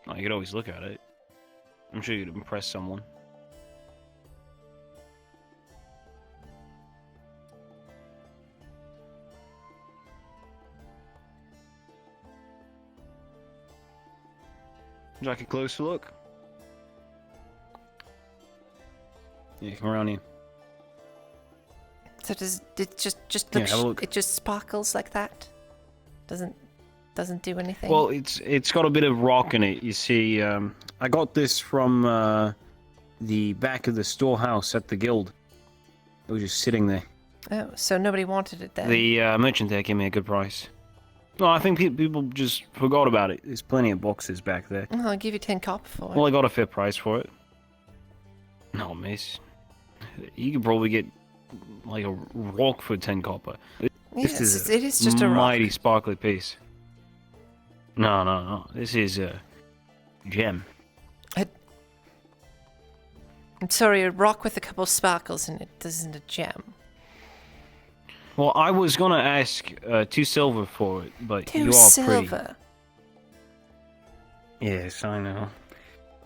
Oh, you could always look at it. I'm sure you'd impress someone. Would you like a closer look? Yeah, come around here. So does it just Yeah, look? have a look. It just sparkles like that? Doesn't do anything? Well, it's got a bit of rock in it. You see, I got this from the back of the storehouse at the guild. It was just sitting there. Oh, so nobody wanted it then? The merchant there gave me a good price. No, I think people just forgot about it. There's plenty of boxes back there. Well, I'll give you 10 copper for it. Well, I got a fair price for it. No, miss. You could probably get like a rock for 10 copper. Yes, This is it is just a rock. mighty sparkly piece. No. This is a gem. I'm sorry, a rock with a couple of sparkles in it isn't a gem. Well, I was gonna ask 2 silver for it, but you are silver? pretty. Yes, I know.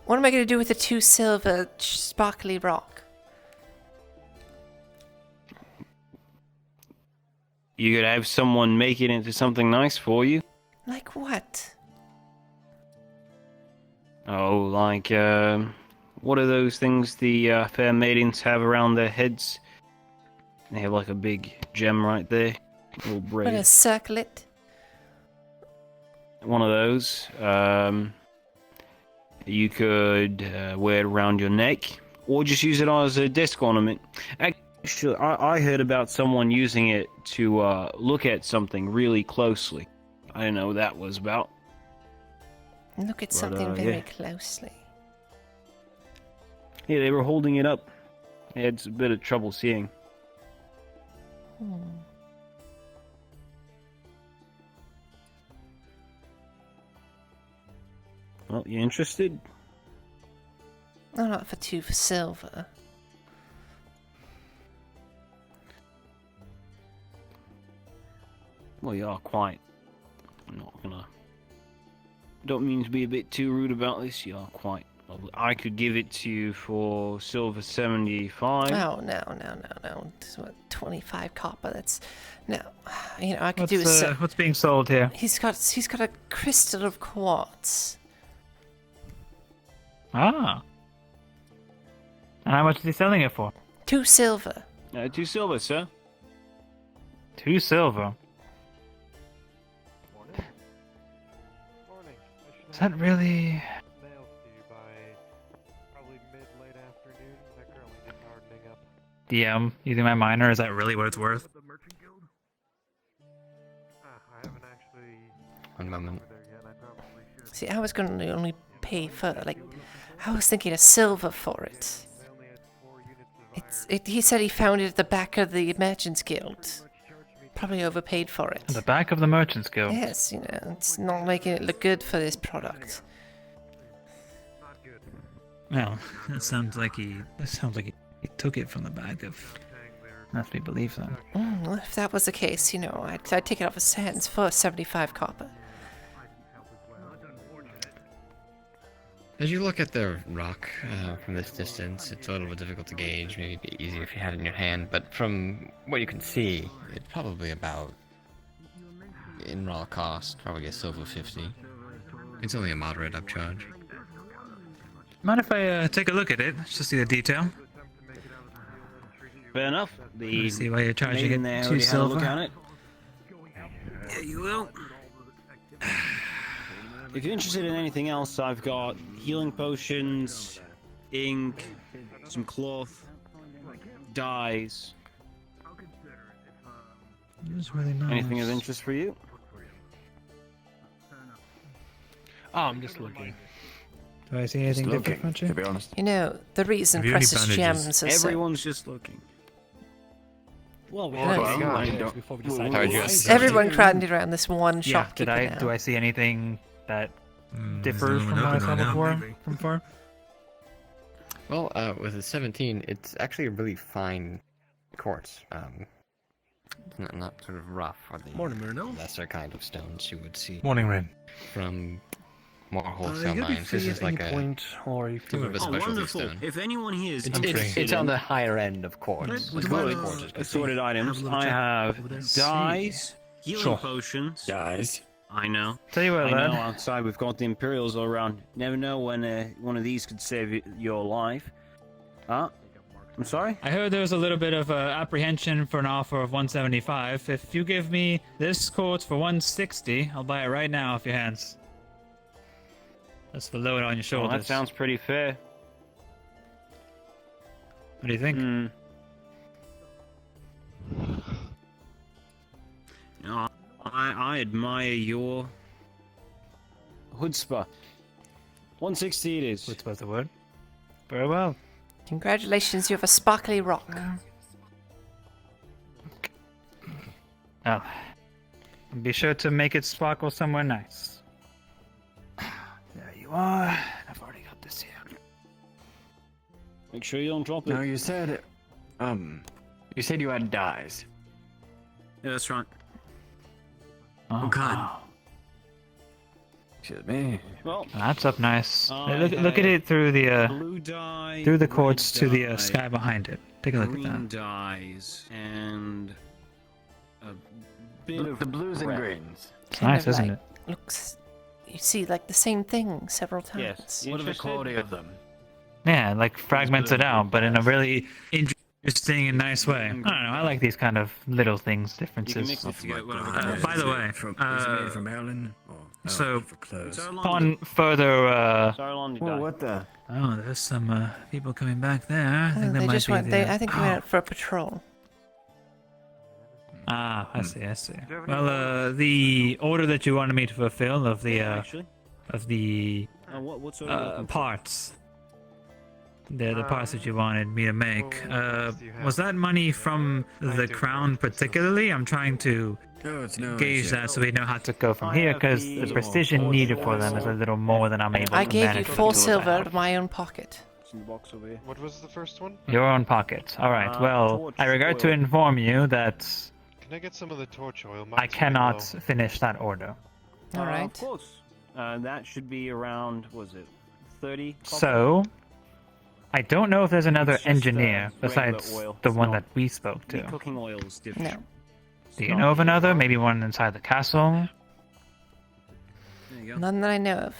What am I going to do with a 2 silver sparkly rock? You could have someone make it into something nice for you. Like what? Oh, like, what are those things the fair maidens have around their heads? They have like a big gem right there. A little braid. What, a circlet? One of those. You could wear it around your neck, or just use it as a desk ornament. Actually, I heard about someone using it to look at something really closely. I didn't know what that was about. Look at something very closely. Yeah, they were holding it up. They had a bit of trouble seeing. Well, you interested? No, not for 2 silver. Well, you are quite. I'm not gonna. Don't mean to be a bit too rude about this. You are quite I could give it to you for silver 75. Oh, no. It's what, 25 copper? That's... No. You know, I could What's being sold here? He's got a crystal of quartz. Ah. And how much is he selling it for? 2 silver. 2 silver, sir. 2 silver. Is that really... DM using my miner, is that really what it's worth? One moment. See, I was going to only pay for, like... I was thinking a silver for it. He said he found it at the back of the Merchants Guild. Probably overpaid for it. At the back of the Merchants Guild? Yes, you know, it's not making it look good for this product. Well, that sounds like he took it from the back of. That's me believe then. Well, if that was the case, you know, I'd take it off his hands for 75 copper. As you look at the rock from this distance, it's a little bit difficult to gauge. Maybe it'd be easier if you had it in your hand, but from what you can see, it's probably about, in raw cost, probably a silver 50. It's only a moderate upcharge. Mind if I take a look at it, just to see the detail? Fair enough. See why you're charging maiden there it 2 already had a look silver. at it. Yeah, you will. If you're interested in anything else, I've got healing potions, ink, some cloth, dyes. It's really nice. Anything of interest for you? Oh, I'm just looking. Do I see anything different, Fletcher? To be honest. You know, the reason Have you any precious bandages? gems are so... Everyone's just looking. Well, we Everyone crowded around this one Yeah, shopkeeper now. do I see anything that there's differs no from one what I open saw right now, before? maybe. From far? Well, with a 17, it's actually a really fine quartz. It's not sort of rough or the Morning, Myrno. lesser kind of stones you would see. Morning, Ren. From more wholesale you'll be mines. free This at is like any a point, or you sort of a specialty wonderful. stone. If anyone here is It's interested on in the higher end of quartz. Good. Quartz is good. Assorted items, I have dyes, healing Sure. potions. Dyes. I know. Tell you what, I know. lad. Outside, we've got the Imperials all around. Never know when one of these could save your life. Huh? I'm sorry? I heard there was a little bit of apprehension for an offer of 175. If you give me this quote for 160, I'll buy it right now off your hands. That's the load on your Well, shoulders. that sounds pretty fair. What do you think? You know, I admire your chutzpah. 160 it is. Chutzpah's the word. Very well. Congratulations, you have a sparkly rock. Oh. Be sure to make it sparkle somewhere nice. There you are. I've already got this here. Make sure you don't drop it. No, you said you had dyes. Yeah, that's right. Oh, God. Excuse me. Well, that's up nice. I Look at it through the blue dye, through the red quartz to the dye, sky behind it. Take a look at green that. dyes, and a bit of The blues and red. greens. It's Kind nice, of isn't like it? Looks, you see, like the same thing several times. Yes. What are the quality of them? Yeah, like fragments it out, but in a really interesting and nice way. I don't know. I like these kind of little things, differences. mix it together, whatever. By the way, is it made from Maryland? Or so for clothes? Upon further, Well, what the? Oh, there's some people coming back there. I think that They might just be went. the, I think they went out for a patrol. Ah, I see. Well, the order that you wanted me to fulfill of the Actually, what sort of parts, the parts that you wanted me to make, was that money from the crown particularly? I'm trying to gauge that so we know how to go from here, because the precision needed for them is a little more than I'm able to I manage. gave you with 4 the tools I silver have. out of my own pocket. in the box over here. What was the first one? Your own pocket. All right. Well, torch I regret to oil. inform you that Can I get some of the torch oil? I cannot finish that order. All right. Of course. That should be around, was it 30 copper. So, I don't know if there's another It's just, engineer regular besides oil. the It's one not- that we spoke The to. cooking oil's different. No. Do you know of another? Maybe one inside the castle? There you go. None that I know of.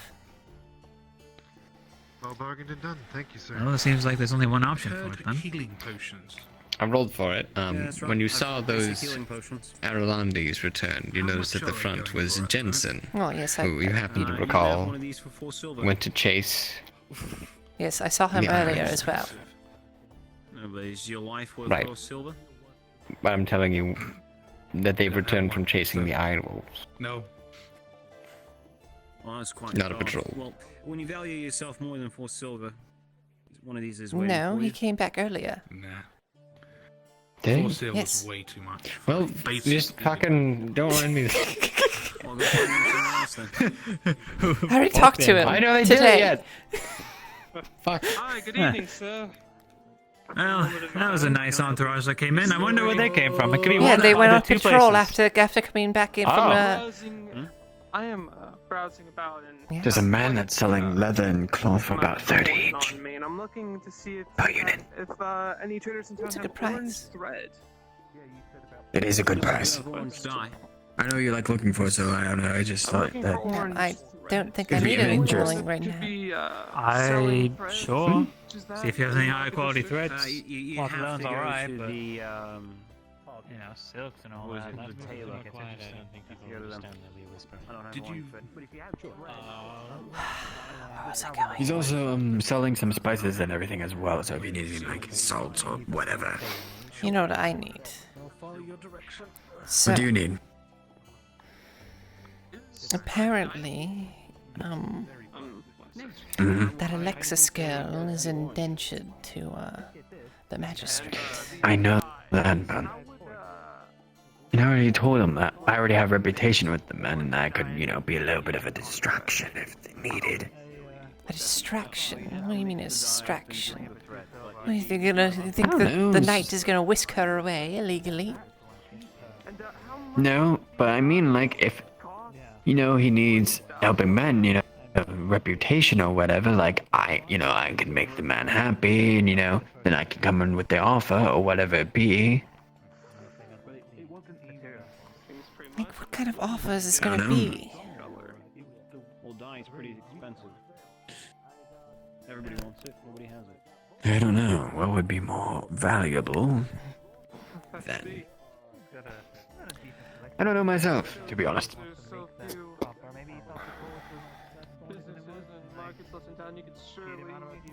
Well bargained and done. Thank you, sir. Well, it seems like there's only one option for it then. Healing potions. I rolled for it. that's right. When you I've saw tasted those healing potions. Arolandis return, you noticed at the front was Jensen, Oh, yes, I, who you happen to You have recall one of these for 4 silver. went to chase. yes, I saw him Yeah. earlier as well. No, but is your life worth Right. 4 silver? But I'm telling you that they've returned from chasing the Iron Wolves. No. Well, that's quite Not a fast. patrol. Well, when you value yourself more than 4 silver, one of these is waiting No, for he you. came back earlier. Nah. Did 4 he? silver's Yes. way too much. Well, Basic just fucking don't mind me. Well, go find something else then. I already talked to him I know they today. did it yet. Fuck. Hi, good evening, sir. Well, that was a nice entourage that came in. I wonder where they came from. It could be Yeah, one they of went the on two patrol places. after coming back in from. Browsing, I am browsing about and There's a man that's selling leather and cloth for about 30 each. on me, and I'm looking to see if Per unit. if any traders in town That's a have good price. orange thread. It is a good price. Orange dye. I know you're like looking for it, so I don't know. I just thought that. No, I don't think I If need you're any interested- tooling right now. I sure. See if you have any high quality threads. You Cloth have alone's to go alright, to but the you know, silks and all was that. it That's the tailor? gets interesting. Go to them. I don't have Did one you- thread. But if you have How's that going? He's also selling some spices and everything as well. So if you need any like salt or whatever, You know what I need? So, what do you need? apparently, Mhm. that Alexis girl is indentured to the magistrate. I know that, but I already told him that I already have reputation with the men, and that could, be a little bit of a distraction if needed. A distraction? What do you mean a distraction? What do you think? You think I don't know. the knight is gonna whisk her away illegally? No, but I mean, like, if, he needs helping men, a reputation or whatever, like, I can make the man happy, and, then I can come in with the offer or whatever it be. Like, what kind of offer is this I don't gonna know. be? Well, dye is pretty expensive. Everybody wants it. Nobody has it. I don't know. What would be more valuable than... I don't know myself, to be honest.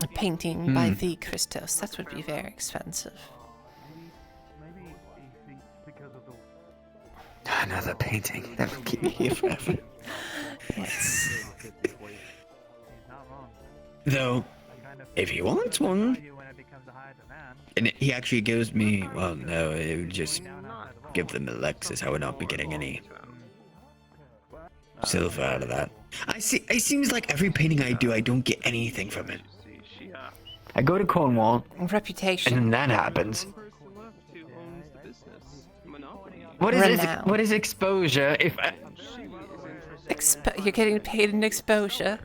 A painting by the Christos. That would be very expensive. Another painting. That would keep me here forever. Yes. Though, if he wants one, and he actually gives me, well, no, it would just give them Alexis. I would not be getting any silver out of that. I see. It seems like every painting I do, I don't get anything from it. I go to Cornwall, Reputation. and then that happens. What is Renown. what is exposure? If I... You're getting paid in exposure.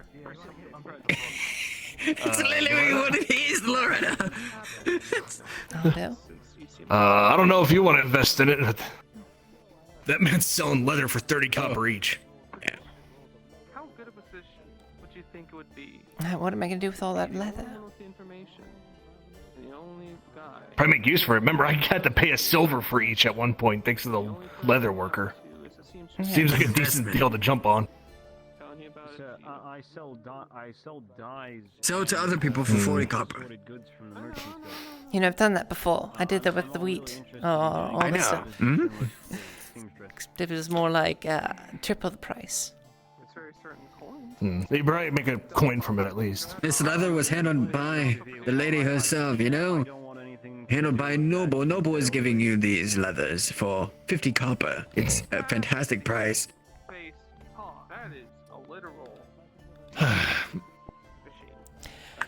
It's literally what it is, Loretta. Oh no. I don't know if you want to invest in it. That man's selling leather for 30 copper each. How good a position would you think it would be? What am I gonna do with all that leather? The information. The only guy. Probably make use for it. Remember, I had to pay a silver for each at one point thanks to the leather worker. Seems like a decent deal to jump on. Sir, I sell dyes. Sell to other people for 40 copper. Goods from the merchant store. You know, I've done that before. I did that with the wheat. All I this know. stuff. It was more like triple the price. It's very certain coins. You probably make a coin from it at least. This leather was handled by the lady herself, Handled by Noble. Noble is giving you these leathers for 50 copper. It's a fantastic price. Face talk. That is a literal.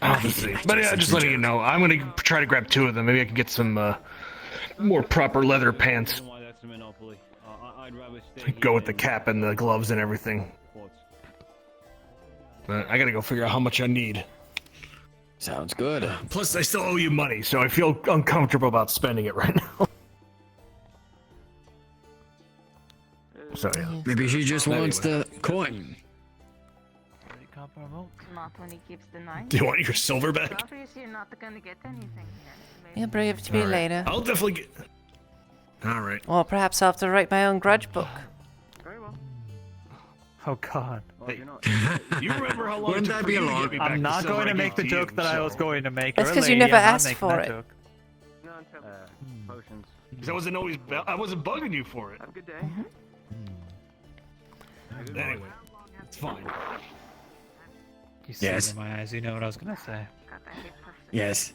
Obviously. But yeah, just letting you know, I'm gonna try to grab 2 of them. Maybe I can get some more proper leather pants. Why that's a monopoly. I'd rather stay Go with the cap and the gloves and everything. But I gotta go figure out how much I need. Sounds good. Plus, I still owe you money, so I feel uncomfortable about spending it right now. Sorry. Maybe she just wants the coin. Not when he keeps denying. Do you want your silver back? It's obvious you're not gonna get anything here. You'll bring it to me later. I'll definitely get. All right. Or perhaps I'll have to write my own grudge book. Very well. Oh God. You remember how long Wouldn't it took that for be you a to lot? get me back I'm not to going to silver make the again, joke that I was so- going to make. That's 'cause you earlier. never I'm not asked making for that it. joke. Potions. Because I wasn't always. I wasn't bugging you for it. Have a good day. Anyway, it's fine. You see Yes. it in my eyes. You know what I was gonna say. Yes.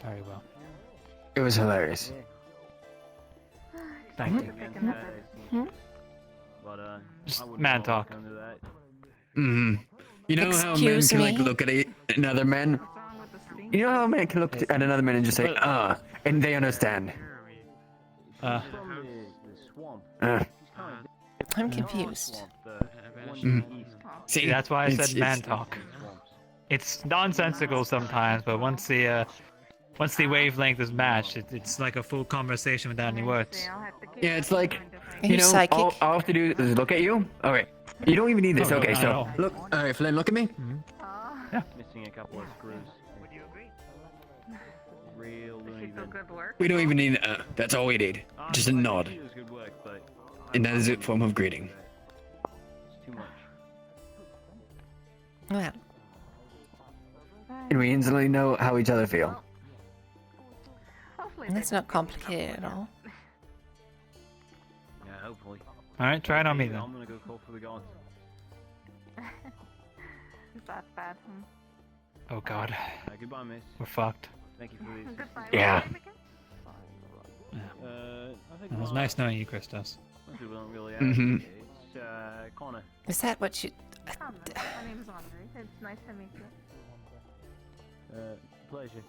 Very well. It was hilarious. Thank you. Hmm? Just man talk. Mm-hmm. You know how men Excuse can like me? look at another man? You know how a man can look at another man and just say, and they understand. I'm confused. See, that's why I it's- said man it's- talk. It's nonsensical sometimes, but once the wavelength is matched, it's like a full conversation without any words. Yeah, it's like, Are you you know, psychic? all I have to do is look at you. Okay, you don't even need this. Oh, no, Okay, not at so all. look. All right, Flynn, look at me. Missing a couple of screws. Would you agree? Real Does she feel good work? We don't even need. That's all we need. Just a nod, It was good work, but and that is a form of greeting. it's too much. Well, And we instantly know how each other feel. Hopefully that's not complicated at all. Yeah, hopefully. All right, try it on me I'm then. gonna go call for the guards. That's bad. Oh God, Goodbye, miss. we're fucked. Thank you for this. Goodbye. Yeah. I think It was nice knowing you, Christos. most people don't really ask. Mhm. It's Connor. Is that what you... My name is Andre. It's nice to meet you. Pleasure.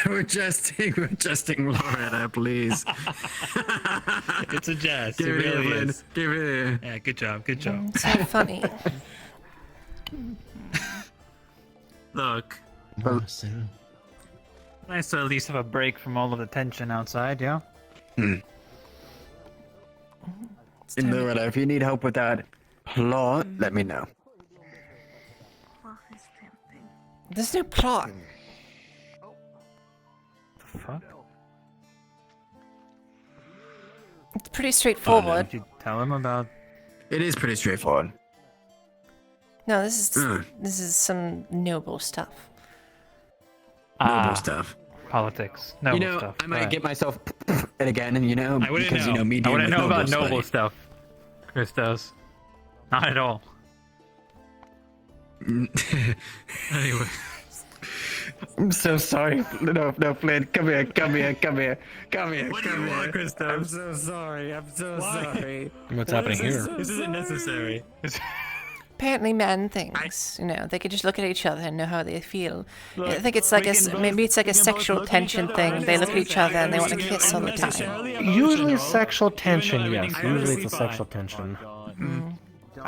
we're jesting, Loretta, please. It's a jest. Give it it here, really Flynn. is. Give it here. Yeah, good job. Good job. It's so funny. Look, Well, nice to at least have a break from all of the tension outside, yeah? and Loretta, if you need help with that plot, let me know. Oh, it's tempting. There's no plot. The fuck? It's pretty straightforward. Did you tell him about? It is pretty straightforward. No, this is some noble stuff. Noble stuff. Politics. Noble You know, stuff. I might right. get myself it again, and you know, I wouldn't because know. you know me I dealing wouldn't with know about nobles, noble buddy. stuff, Christos. Not at all. Anyway. I'm so sorry. No, Flynn, come here. What do you want, Christos? I'm so sorry. Sorry. What's happening here? This isn't necessary. Apparently, men things, you know, they could just look at each other and know how they feel. Look, I think it's like we can both- maybe it's like we a can both sexual look at each tension other thing. They look at each other and they want to unnecessarily- kiss all the time. unnecessarily Usually emotional, sexual tension, even though yes. everything's Usually it's a fine. sexual tension.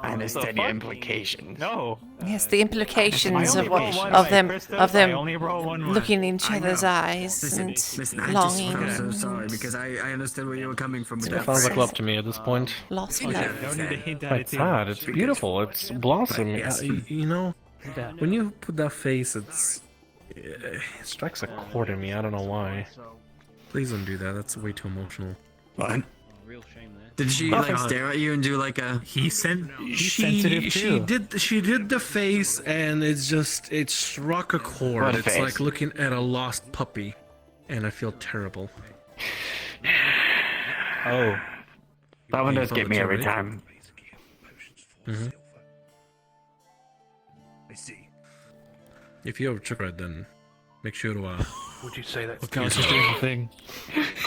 I understand your implications. No. Yes, the implications I of only what roll one of way, them Christos. of I them only roll one way. looking in each other's eyes Listen, and I longing. just felt so and sorry because I understood where you were coming from with It that. sounds like phrase. love to me at this point. Lost Okay. love. Don't need to hint at It's it not. too It's beautiful. It's blossom. Yes. You know, when you put that face, it strikes a chord in me. I don't know why. Please don't do that. That's way too emotional. What? Real shame there. Did she like stare at you and do like a? He's sensitive too. She did the face, and it struck a chord. What It's face? like looking at a lost puppy, and I feel terrible. Oh. That one does You get me found every it, time. Mhm. I see. If you ever try it, then make sure to Would you say that? look out. She's doing the thing.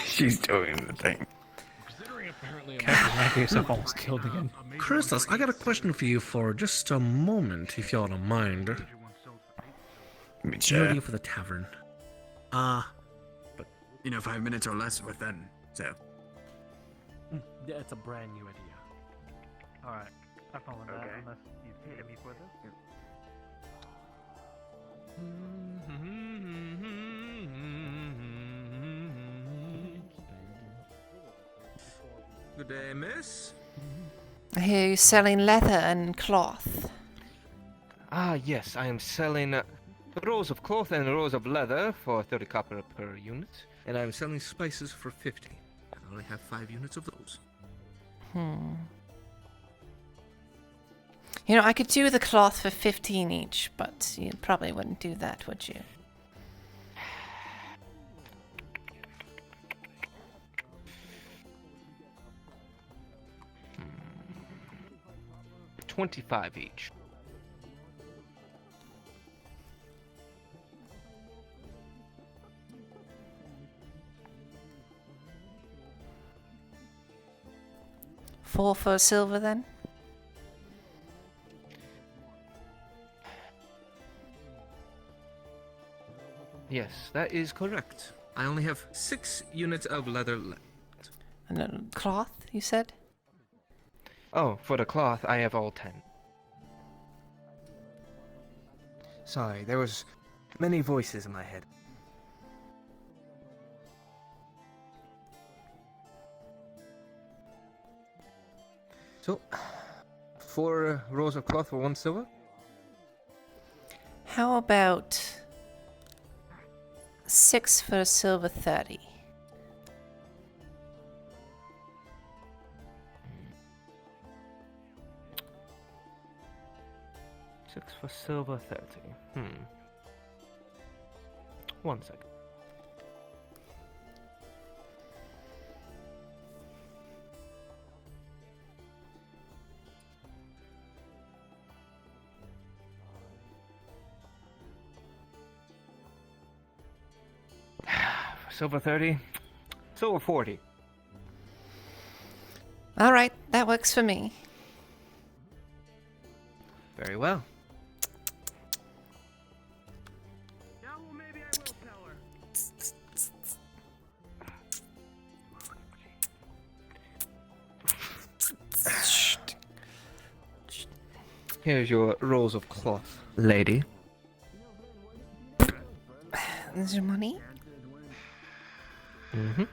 She's doing the thing. Captain yourself almost killed again. Christos, I got a question for you for just a moment, if y'all don't mind. Me You're ready for the tavern. But 5 minutes or less within. So. Yeah, it's a brand new idea. Alright. I followed that unless you hated me for this. Good day, miss. I hear you selling leather and cloth. Ah, yes, I am selling rolls of cloth and rolls of leather for 30 copper per unit. And I'm selling spices for 50. I only have 5 units of those. You know, I could do the cloth for 15 each, but you probably wouldn't do that, would you? $25 each. $4 for silver, then? Yes, that is correct. I only have 6 units of leather left. And then cloth, you said? Oh, for the cloth, I have all 10. Sorry, there was many voices in my head. So, 4 rolls of cloth for 1 silver? How about 6 for silver 30? $6 for silver 30. 1 second. Silver 30. Silver 40. All right, that works for me. Very well. Here's your rolls of cloth, lady. Is your money? Mm-hmm.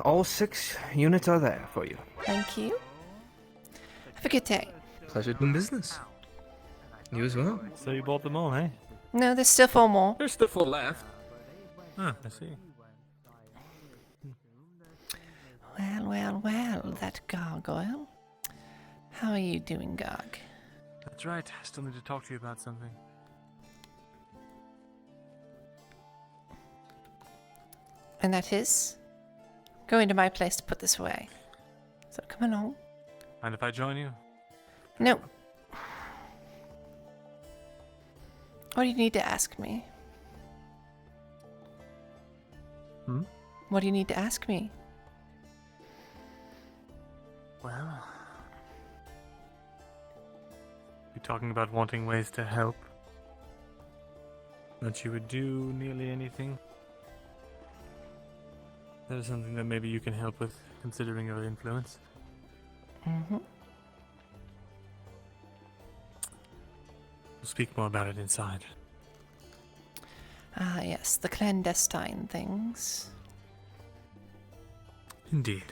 All 6 units are there for you. Thank you. Have a good day. Pleasure doing business. You as well. So you bought them all, eh? No, there's still 4 more. There's still 4 left. Ah, I see. Well, well, well, that gargoyle. How are you doing, Garg? That's right. I still need to talk to you about something. And that is? Going to my place to put this away. So come along. Mind if I join you? No. What do you need to ask me? Hmm? What do you need to ask me? Well... You're talking about wanting ways to help. That you would do nearly anything. That is something that maybe you can help with, considering your influence. Mm-hmm. We'll speak more about it inside. Ah, yes, the clandestine things. Indeed.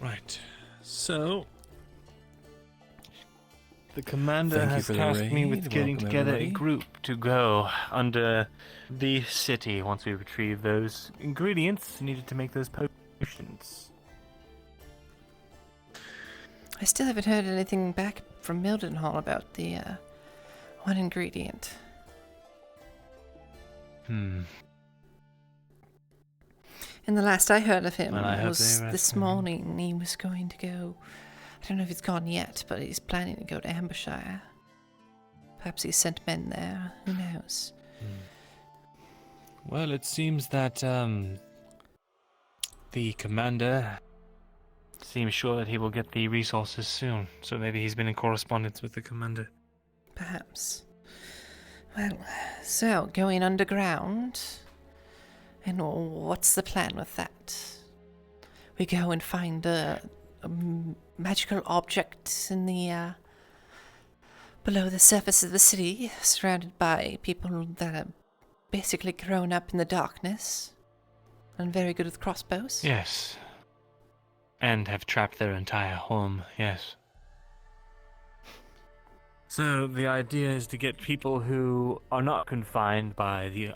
Right. So, the commander Thank you has for the tasked me raid. with getting Welcome, together everybody. a group to go under the city once we retrieve those ingredients needed to make those potions. I still haven't heard anything back from Mildenhall about the one ingredient. And the last I heard of him Well, I hope was they this morning. He was going to go. I don't know if he's gone yet, but he's planning to go to Ambershire. Perhaps he sent men there. Who knows? Well, it seems that the commander seems sure that he will get the resources soon. So maybe he's been in correspondence with the commander. Perhaps. Well, so going underground. And what's the plan with that? We go and find a magical object in the below the surface of the city, surrounded by people that are basically grown up in the darkness and very good with crossbows. Yes. And have trapped their entire home, yes. So the idea is to get people who are not confined by the,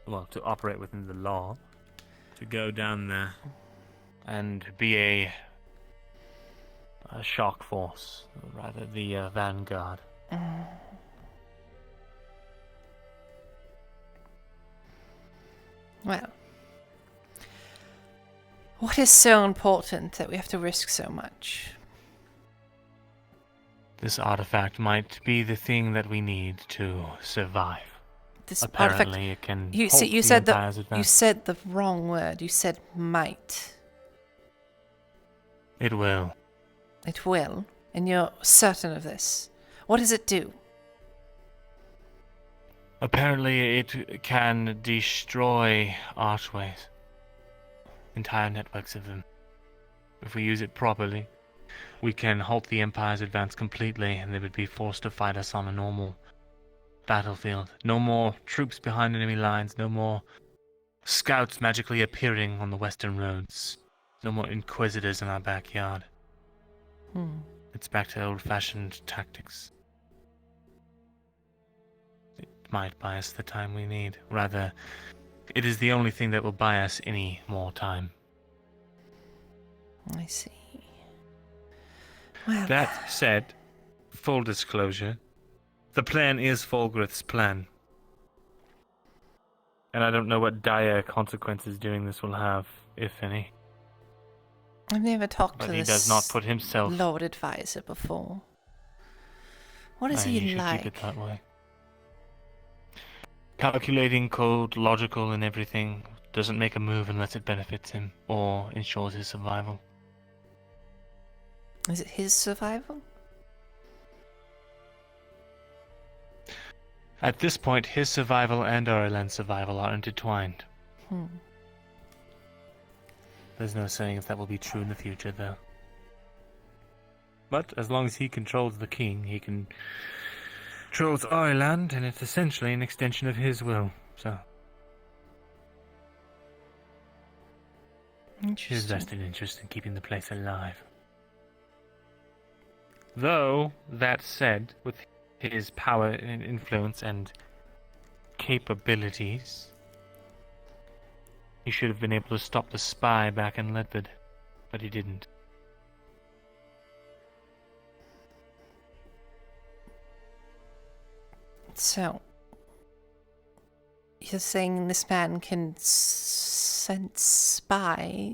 well, to operate within the law, to go down there and be a shock force, or rather the vanguard. Well, what is so important that we have to risk so much? This artifact might be the thing that we need to survive. This Apparently, artifact, it can. You halt said the Empire's advance. you said the wrong word. You said might. It will. It will, and you're certain of this. What does it do? Apparently, it can destroy archways. Entire networks of them. If we use it properly, we can halt the Empire's advance completely, and they would be forced to fight us on a normal battlefield. No more troops behind enemy lines, no more scouts magically appearing on the western roads, no more inquisitors in our backyard. It's back to old-fashioned tactics. It might buy us the time we need. Rather, it is the only thing that will buy us any more time. I see. Well, That said, full disclosure, the plan is Fulgrith's plan. And I don't know what dire consequences doing this will have, if any. I've never talked But to he this does not put himself. Lord Advisor before. What is You he should like? keep it that way. Calculating, cold, logical, and everything. Doesn't make a move unless it benefits him or ensures his survival. Is it his survival? At this point, his survival and Ireland's survival are intertwined. There's no saying if that will be true in the future, though. But as long as he controls the king, he controls Ireland, and it's essentially an extension of his will. So, his vested interest in keeping the place alive. Though, that said, with his power and influence and capabilities, he should have been able to stop the spy back in Ledford, but he didn't. So, you're saying this man can sense spy?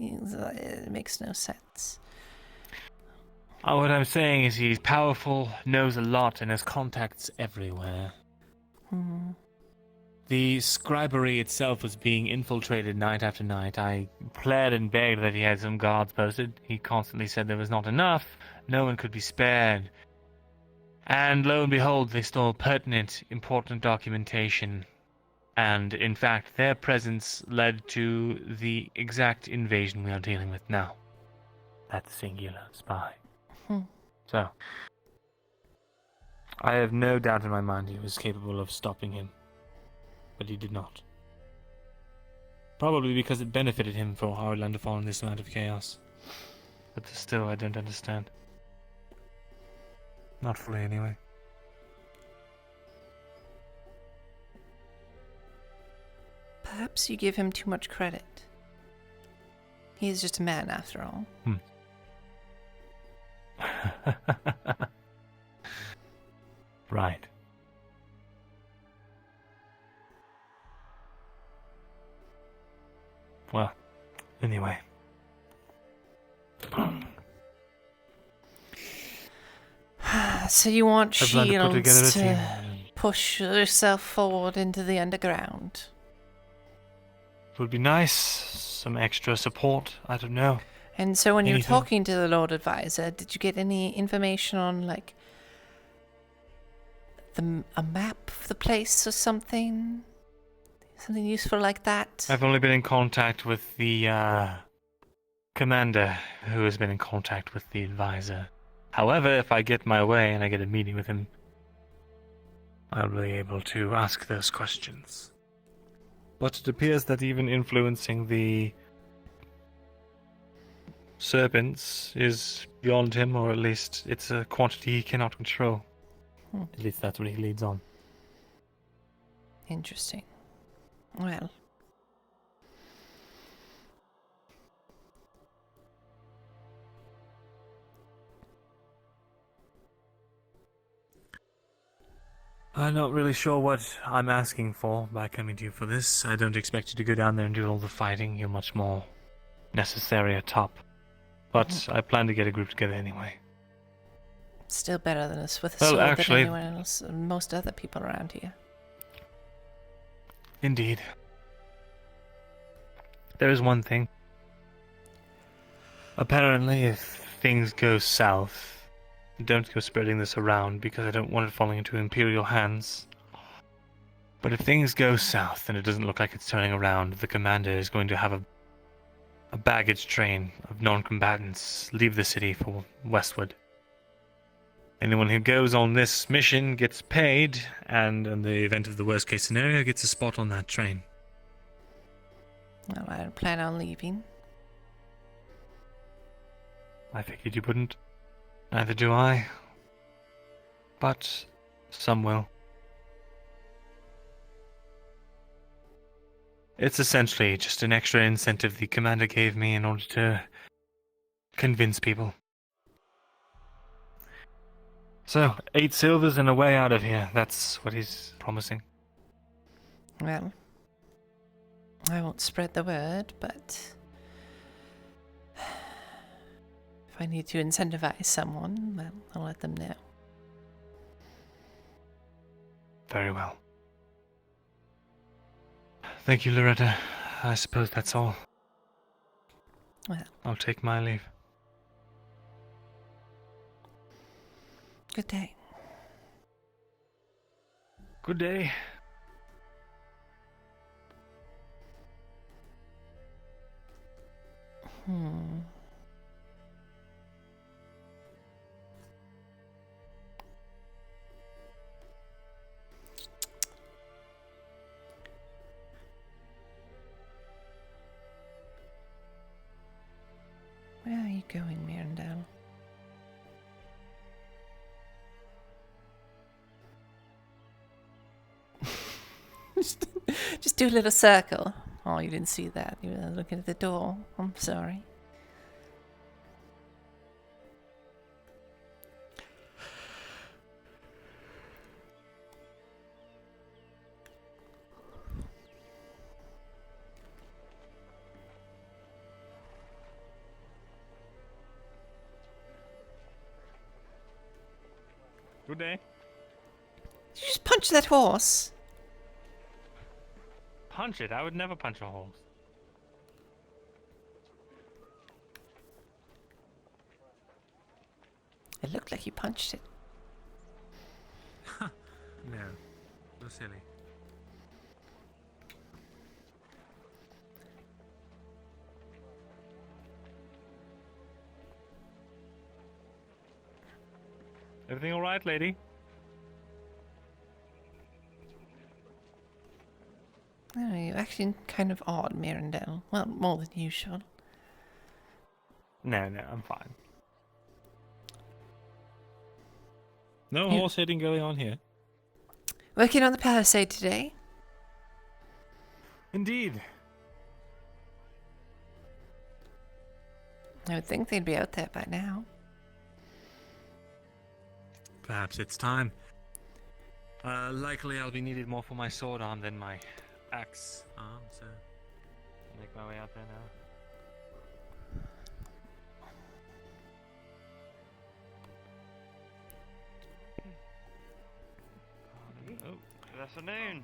It makes no sense. What I'm saying is he's powerful, knows a lot, and has contacts everywhere. The scribery itself was being infiltrated night after night. I pled and begged that he had some guards posted. He constantly said there was not enough, no one could be spared. And lo and behold, they stole pertinent, important documentation. And in fact, their presence led to the exact invasion we are dealing with now. That singular spy. So, I have no doubt in my mind he was capable of stopping him. But he did not. Probably because it benefited him for Ireland to fall in this amount of chaos. But still, I don't understand. Not fully, anyway. Perhaps you give him too much credit. He is just a man, after all. Right. Well, anyway. So you want I plan to put together a Shields team. to push yourself forward into the underground? It would be nice. Some extra support. I don't know. And so when you were Anything. talking to the Lord Advisor, did you get any information on, like, a map of the place or something? Something useful like that? I've only been in contact with the commander, who has been in contact with the advisor. However, if I get my way and I get a meeting with him, I'll be able to ask those questions. But it appears that even influencing the serpents is beyond him, or at least it's a quantity he cannot control. At least that's what he leads on. Interesting. Well. I'm not really sure what I'm asking for by coming to you for this. I don't expect you to go down there and do all the fighting. You're much more necessary at top. But I plan to get a group together anyway. Still better than us with a Well, sword actually- than anyone else, most other people around here. Indeed. There is one thing. Apparently, if things go south, don't go spreading this around because I don't want it falling into Imperial hands. But if things go south and it doesn't look like it's turning around, the commander is going to have a baggage train of non-combatants leave the city for westward. Anyone who goes on this mission gets paid, and in the event of the worst case scenario, gets a spot on that train. Well, I don't plan on leaving. I figured you wouldn't. Neither do I. But some will. It's essentially just an extra incentive the commander gave me in order to convince people. So, 8 silvers and a way out of here. That's what he's promising. Well, I won't spread the word, but if I need to incentivize someone, well, I'll let them know. Very well. Thank you, Loretta. I suppose that's all. Well, I'll take my leave. good day. Good day. Where are you going, Mirandel? Just do a little circle. Oh, you didn't see that. You were looking at the door. I'm sorry. Good day. Did you just punch that horse? Punch it? I would never punch a horse. It looked like you punched it. No. So silly. Everything alright, lady? Oh, you're acting kind of odd, Mirandel. Well, more than usual. No, I'm fine. No horse hitting going on here. Working on the palisade today? Indeed. I would think they'd be out there by now. Perhaps it's time. Likely I'll be needed more for my sword arm than my axe arm, so I'll make my way out there now. Oh, good afternoon.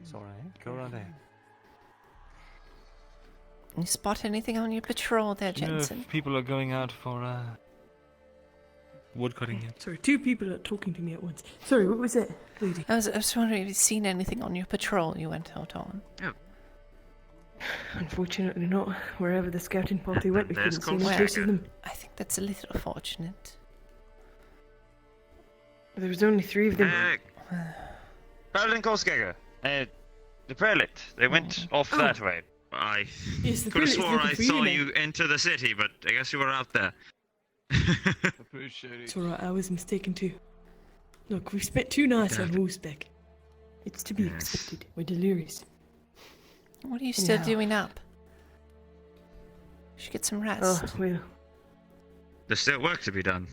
It's alright, go around there. You spot anything on your patrol there, Do you know Jensen? if people are going out for wood cutting yet. Sorry, two people are talking to me at once. Sorry, what was it, lady? I was wondering if you'd seen anything on your patrol you went out on. Oh. Unfortunately not. Wherever the scouting party went, we There's couldn't see any trace of them. I think that's a little fortunate. There was only 3 of them. Paladin Korsgegger. The prelate. They went off that way. I Yes, the could have prelate's swore looking I for saw you, you enter the city, but I guess you were out there. Appreciate it. It's alright, I was mistaken too. Look, we've spent 2 nights on horseback. It's to be expected. We're delirious. What are you still Anyhow. doing up? You should get some rest. Oh, well. There's still work to be done.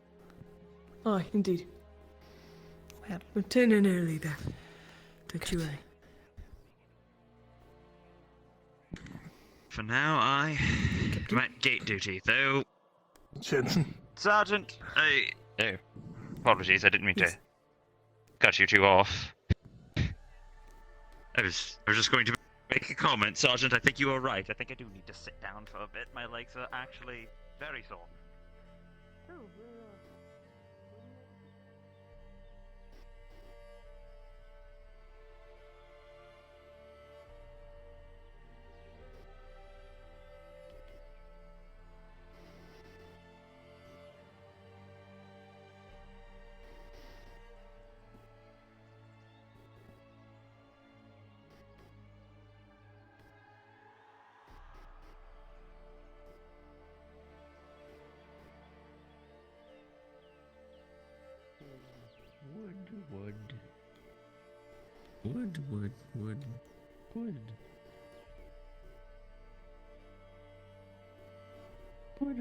Aye, indeed. Well. We'll turn in early then. Don't you worry. For now, I'm at gate duty, though. Sergeant, oh, apologies, I didn't mean to cut you two off. I was just going to make a comment, Sergeant. I think you are right. I think I do need to sit down for a bit. My legs are actually very sore.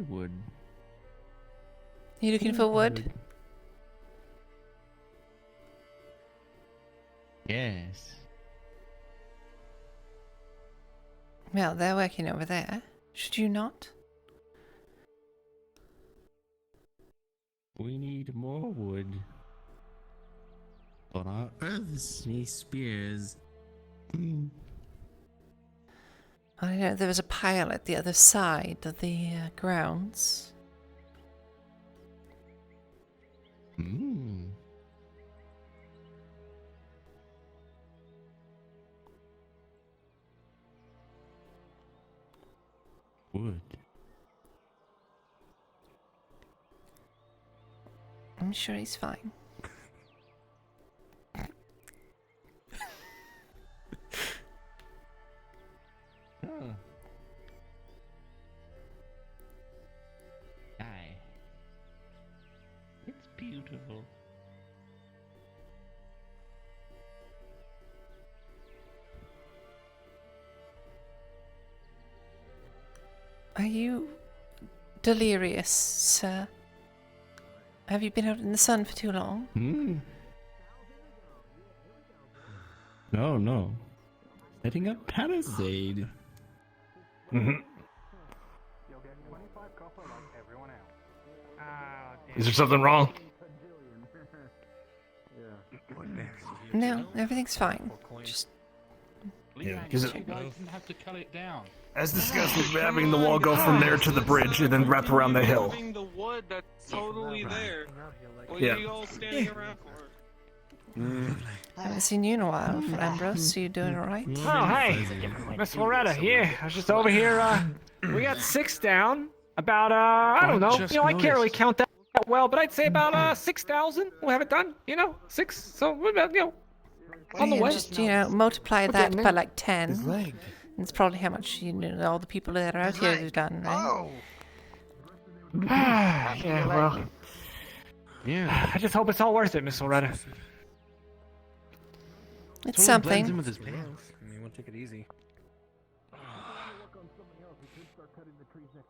Wood. You looking for wood? Yes. Well, they're working over there. Should you not? We need more wood. On our earths, me spears. I don't know, there was a pile at the other side of the grounds. Wood. I'm sure he's fine. Aye. It's beautiful. Are you delirious, sir? Have you been out in the sun for too long? No. Setting up palisade. Is there something wrong? No, everything's fine. Just Yeah, because You guys didn't have to cut it down. as discussed, we're having the wall go from there to the bridge and then wrap around the hill. Having the wood that's totally there. What Yeah. are you all standing around for? haven't seen you in a while, Ambrose. Are you doing alright? Oh, hey, Miss Loretta. Yeah, I was just over here. We got 6 down. About I don't know. just I can't really noticed. count that well, but I'd say about 6,000. We'll have it done. 6. So we're about on the Yeah, way. just, multiply We're that getting by there. like 10. It's probably how much all the people that are out here have done, right? Yeah, well. Yeah. I just hope it's all worth it, Miss Loretta. It's Totally blends in something. with his pants. I mean, we'll take it easy.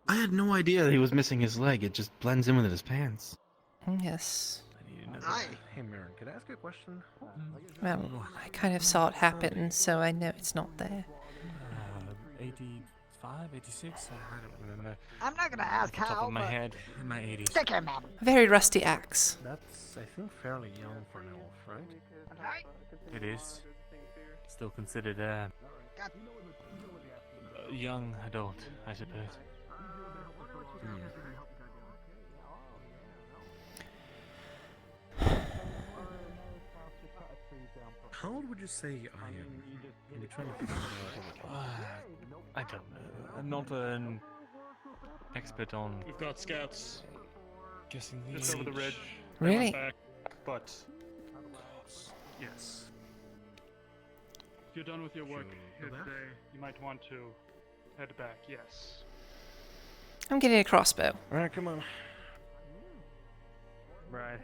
I had no idea that he was missing his leg. It just blends in with his pants. Yes. Hey, Marin, could I ask you a question? Well, I kind of saw it happen, so I know it's not there. 85, 86? I don't remember. I'm not gonna ask Off the top how, of my but head, in my 80s. take care, madam. A very rusty axe. That's, I think, fairly young for an elf, right? It is. Still considered a young adult, I suppose. How old would you say I am? I'm trying to figure out. I don't know. I'm not an expert on. We've got scouts Guessing just over the ridge. They Really? went back, but yes. If you're done with your work here today, you might want to head back. Yes. I'm getting a crossbow. Alright, come on. Right.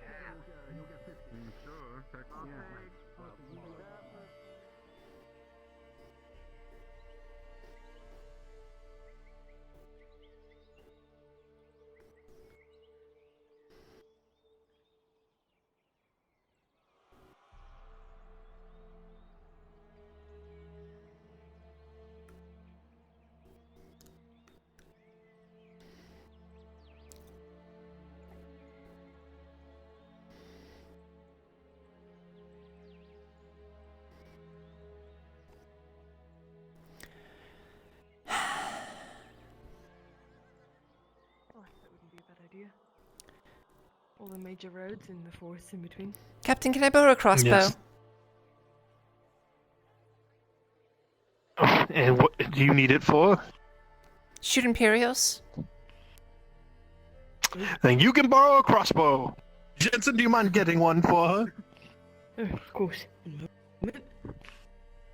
Idea. All the major roads and the forests in between. Captain, can I borrow a crossbow? Yes. And what do you need it for? Shoot Imperials? Then you can borrow a crossbow. Jensen, do you mind getting one for her? Of course.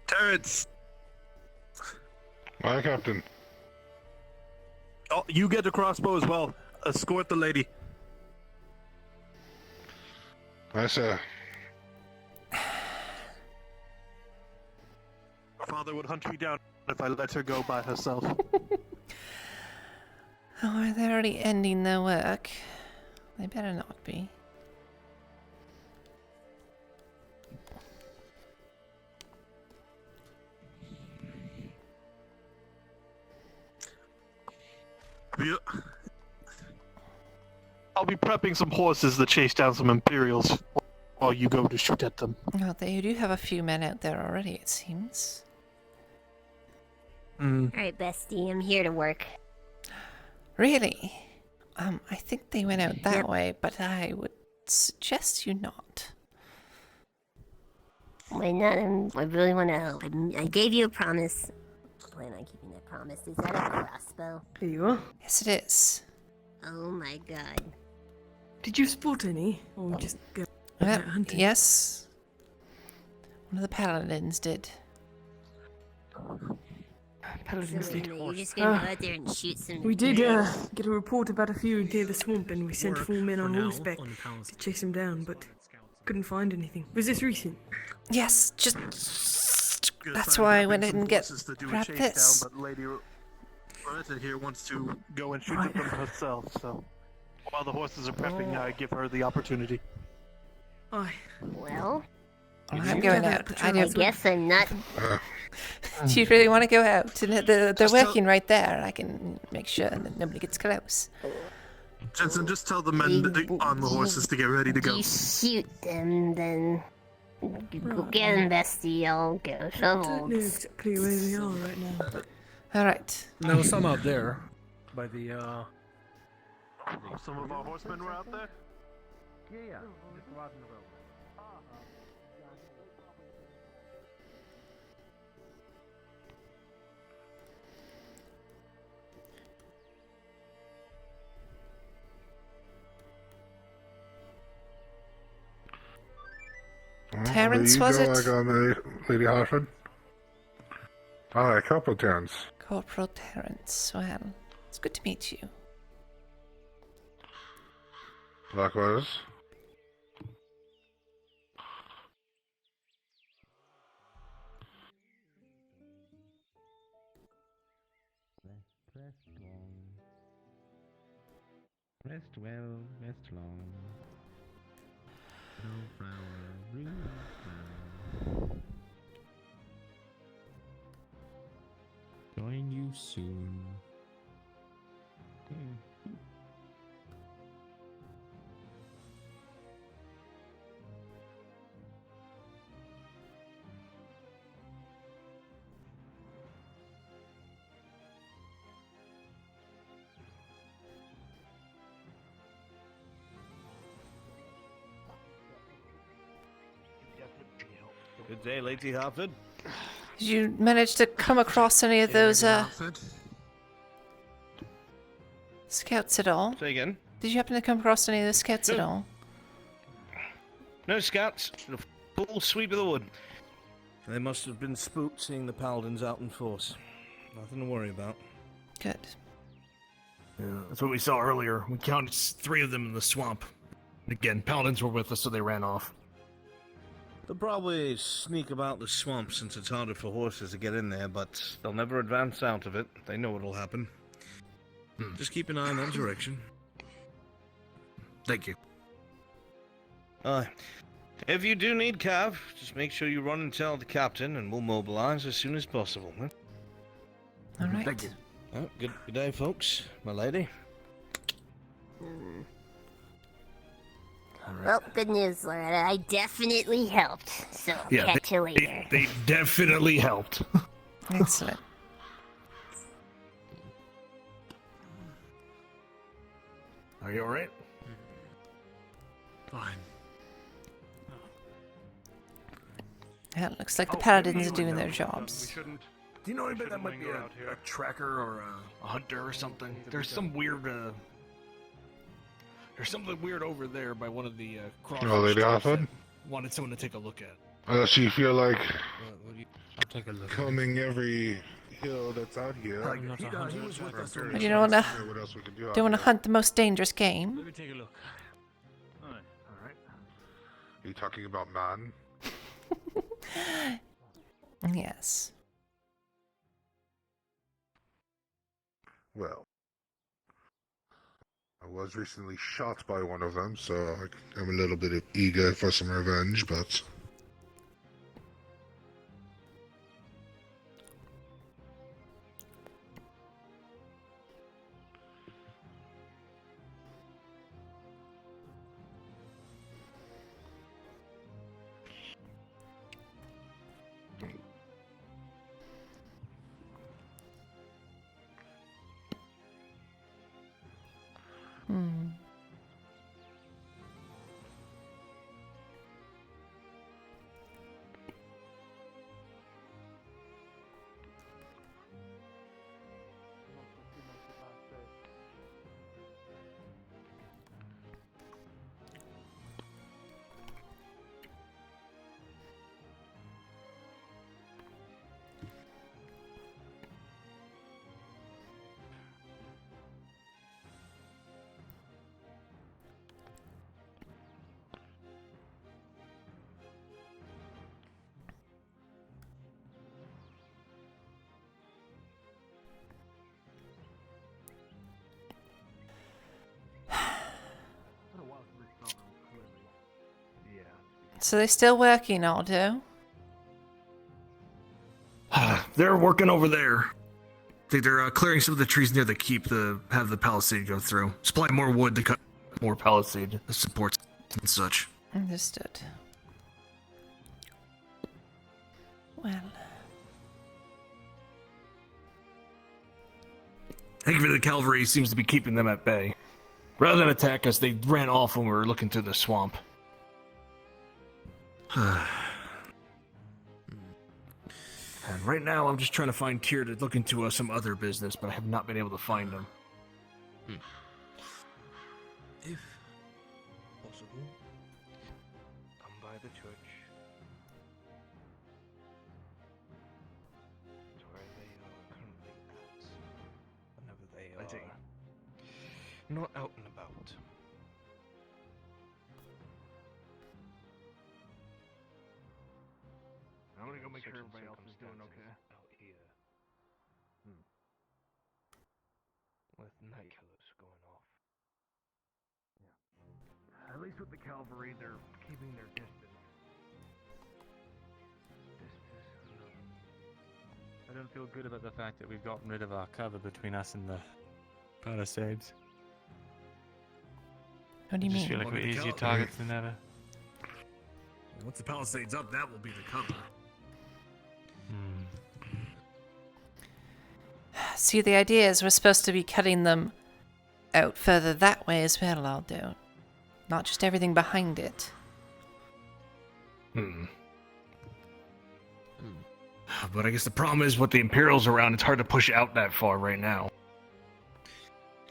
Terrence. Aye, Captain. Oh, you get a crossbow as well. Escort the lady. Aye, sir. Father would hunt me down if I let her go by herself. Oh, they're already ending their work. They better not be. Yeah. I'll be prepping some horses to chase down some Imperials while you go to shoot at them. Oh, they do have a few men out there already, it seems. Alright, bestie, I'm here to work. Really? I think they went out that way, but I would suggest you not. Why not? I really want to help. I gave you a promise. I plan on keeping that promise. Is that a crossbow? Here you are. Yes, it is. Oh my god. Did you spot any? Or just go Well, out hunting? yes. One of the paladins did. Paladins did. You're just gonna go out there and shoot some. We did get a report about a few near the swamp, and we sent 4 men on horseback to chase them down, but couldn't find anything. Was this recent? Yes, just... That's why I went in and grabbed this. But Lady Loretta here wants to go and shoot at them herself, so while the horses are prepping, I give her the opportunity. Well, I'm going out. I guess I'm not. Do you really want to go out? They're working right there. I can make sure that nobody gets close. Jensen, just tell the men on the horses to get ready to go. You shoot them, then go get them, bestie. I'll go I don't know shovels. exactly where we are right now. But Alright. There was some out there by the Some of our horsemen were out there? Yeah. Just go out in the road. Terrence, was it? Like on the Lady Hartford? Aye, Corporal Terrence. Corporal Terrence. Well, it's good to meet you. Likewise. Rest well, rest long. No flower, green flower. Join you soon. Good day, Lady Hartford. Did you manage to come across any of those scouts at all? Say again? Did you happen to come across any of those scouts at all? No scouts. A full sweep of the wood. They must have been spooked seeing the paladins out in force. Nothing to worry about. Good. Yeah, that's what we saw earlier. We counted 3 of them in the swamp. Again, paladins were with us, so they ran off. They'll probably sneak about the swamp since it's harder for horses to get in there, but they'll never advance out of it. They know what'll happen. Just keep an eye in that direction. Thank you. If you do need Cav, just make sure you run and tell the captain, and we'll mobilize as soon as possible. Huh? All right. Thank you. Good day, folks. My lady. Well, good news, Loretta. I definitely helped. So, Yeah, catch you later. they definitely helped. Excellent. Are you alright? Fine. Yeah, it looks like the paladins are doing their jobs. Do you know anybody that might be a tracker or a hunter or something? There's some weird, there's something weird over there by one of the Lady Hartford? Wanted someone to take a look at. Unless you feel like I'll take a look. combing every hill that's out here. But you don't want to hunt the most dangerous game. Let me take a look. Alright. Are you talking about man? Yes. Well, I was recently shot by one of them, so I'm a little bit eager for some revenge, but... So they're still working, Aldo? They're working over there. I think they're clearing some of the trees near the keep to have the palisade go through. Supply more wood to cut more palisade supports and such. Understood. Well. Thankfully, the cavalry seems to be keeping them at bay. Rather than attack us, they ran off when we were looking through the swamp. And right now, I'm just trying to find Tyr to look into some other business, but I have not been able to find him. If possible, come by the church. It's where they are currently at. Whenever they are not out and about. I'm gonna go make sure everybody else is doing okay. Out here. With night killers going off. At least with the cavalry, they're keeping their distance. I don't feel good about the fact that we've gotten rid of our cover between us and the palisades. What do you I mean? just feel like we're easier targets than ever. Once the palisade's up, that will be the cover. See, the idea is we're supposed to be cutting them out further that way as well, Aldo. Not just everything behind it. But I guess the problem is with the Imperials around, it's hard to push out that far right now.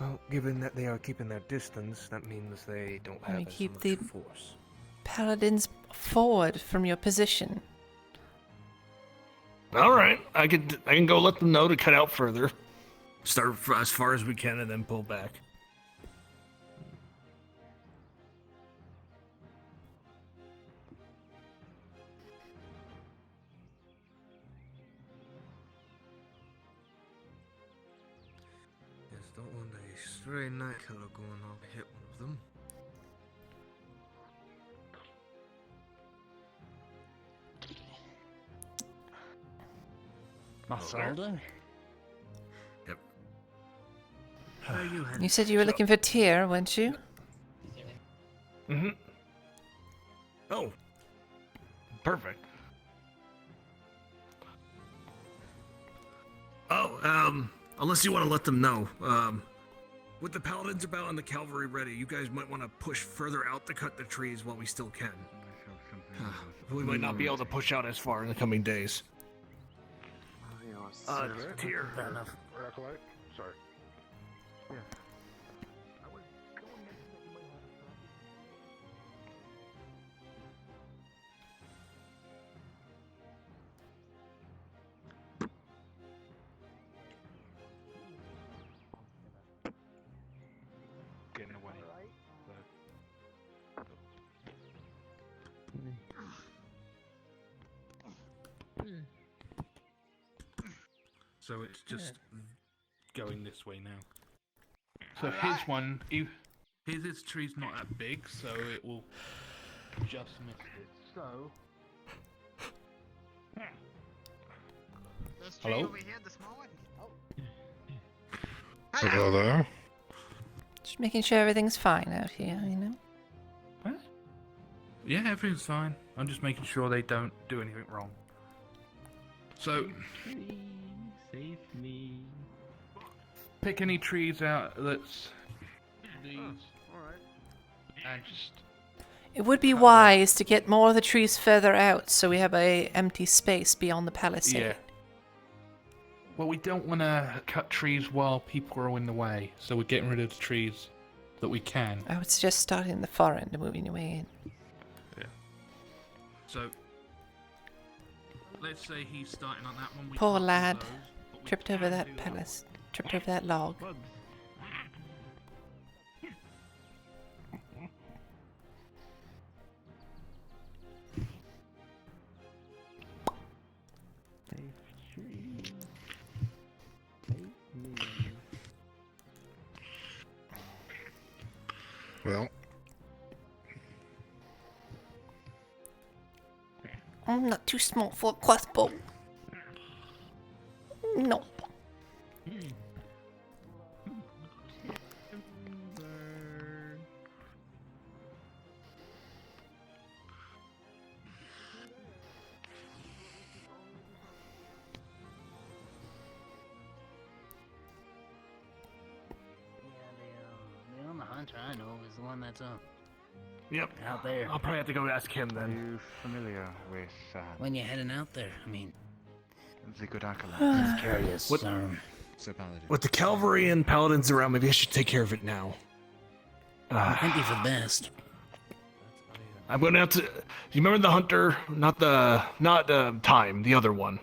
Well, given that they are keeping their distance, that means they don't Let me have as keep much the force. paladins forward from your position. All right, I can go let them know to cut out further. Start as far as we can and then pull back. Just don't want a stray night killer going on to hit one of them. Masalda? Yep. You said you were looking for Tyr, weren't you? Mm-hmm. Oh. Perfect. Oh, unless you want to let them know. With the paladins about and the cavalry ready, you guys might want to push further out to cut the trees while we still can. We might not be able to push out as far in the coming days. Tyr. Fair enough. Sorry. Yeah. Getting away. So it's just going this way now. So his one, His tree's not that big, so it will just miss it. So. Hello? Hello there. Just making sure everything's fine out here, you know? Yeah, everything's fine. I'm just making sure they don't do anything wrong. So, Save me. pick any trees out that's these. And just It would be wise to get more of the trees further out so we have a empty space beyond the palisade. yeah. Well, we don't want to cut trees while people are in the way, so we're getting rid of the trees that we can. I would suggest starting in the far end and moving your way in. Yeah. So, let's say he's starting on that one. We Poor can't do lad. those, but we Tripped over can that do palace. Tripped over that log. Well, I'm not too small for a crossbow. No. The only hunter I know is the one that's Yep. out there. I'll probably have to go ask him Are then. you familiar with When you're heading out there, I mean, the good acolyte? I'm curious. What- Paladin. With the cavalry and paladins around, maybe I should take care of it now. might be for the best. I'm going to have to. Do you remember the hunter? Not Time, the other one.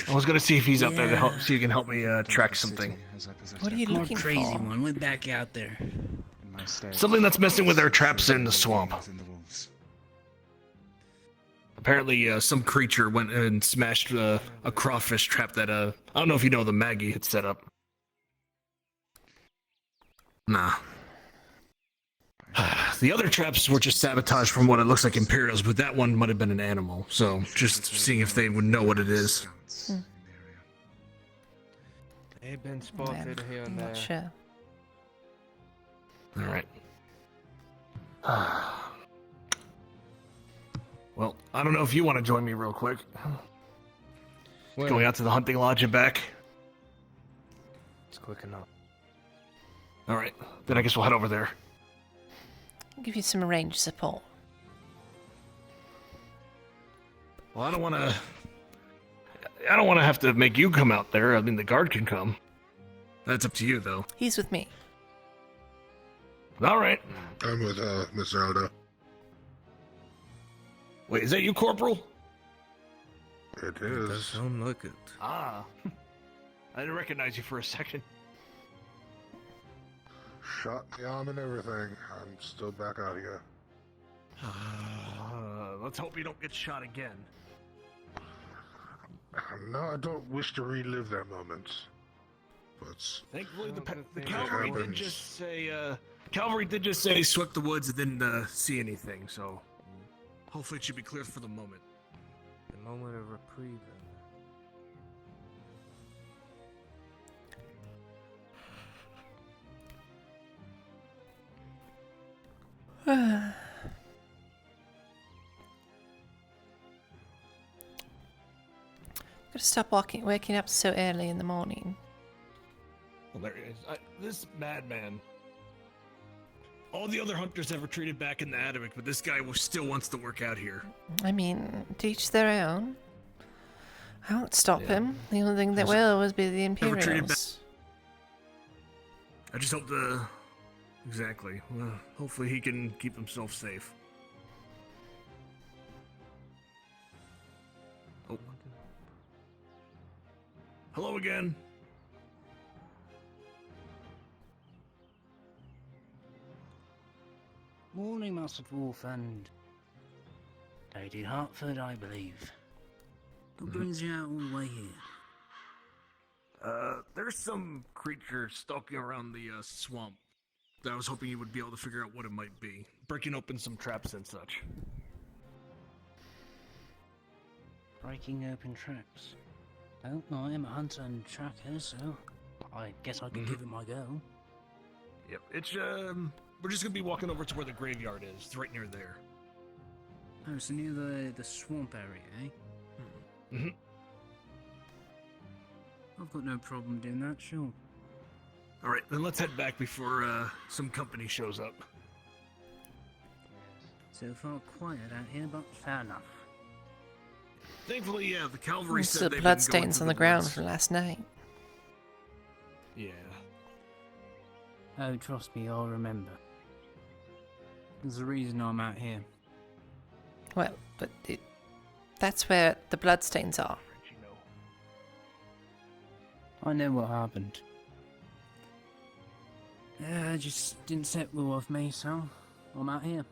I was going to see if he's out there to help. See if he can help me track something. What are you More looking crazy for? one. We're back out there. Something that's messing with our traps in the swamp. Apparently, some creature went and smashed a crawfish trap that I don't know if you know the Maggie had set up. Nah. The other traps were just sabotaged from what it looks like Imperials, but that one might have been an animal. So just seeing if they would know what it is. They've been spotted here and there. Not sure. All right. Well, I don't know if you want to join me real quick. Where? Going out to the hunting lodge and back. It's quick enough. All right. Then I guess we'll head over there. I'll give you some range support. Well, I don't want to I don't want to have to make you come out there. I mean, the guard can come. That's up to you, though. He's with me. All right. I'm with Miss Alda. Wait, is that you, Corporal? It Does is. sound like it. Ah. I didn't recognize you for a second. Shot in the arm and everything. I'm still back out here. Let's hope you don't get shot again. No, I don't wish to relive that moment. But Thankfully, the it cavalry did happens. just say swept the woods and didn't see anything. So hopefully it should be clear for the moment. The moment of reprieve. Gotta stop waking up so early in the morning. Well, there it is. This madman. All the other hunters have retreated back in the attic, but this guy still wants to work out here. I mean, to each their own. I won't stop him. The only thing that will always be the Imperials. I just hope Exactly. Well, hopefully he can keep himself safe. Oh. Hello again. Morning, Master Dwarf and Lady Hartford, I believe. What brings you out all the way here? There's some creature stalking around the swamp that I was hoping you would be able to figure out what it might be. Breaking open some traps and such. Breaking open traps. Well, I am a hunter and tracker, so I guess I could give it my go. Yep, it's we're just gonna be walking over to where the graveyard is. It's right near there. Oh, so near the swamp area, eh? Mm-hmm. I've got no problem doing that, sure. Alright, then let's head back before some company shows up. So far quiet out here, but fair enough. Thankfully, yeah, the cavalry There's said still they've bloodstains been on going the through ground woods. from last night. Yeah. Oh, trust me, I'll remember. There's a reason I'm out here. Well, but that's where the bloodstains are. I know what happened. It just didn't sit well with me, so I'm out here.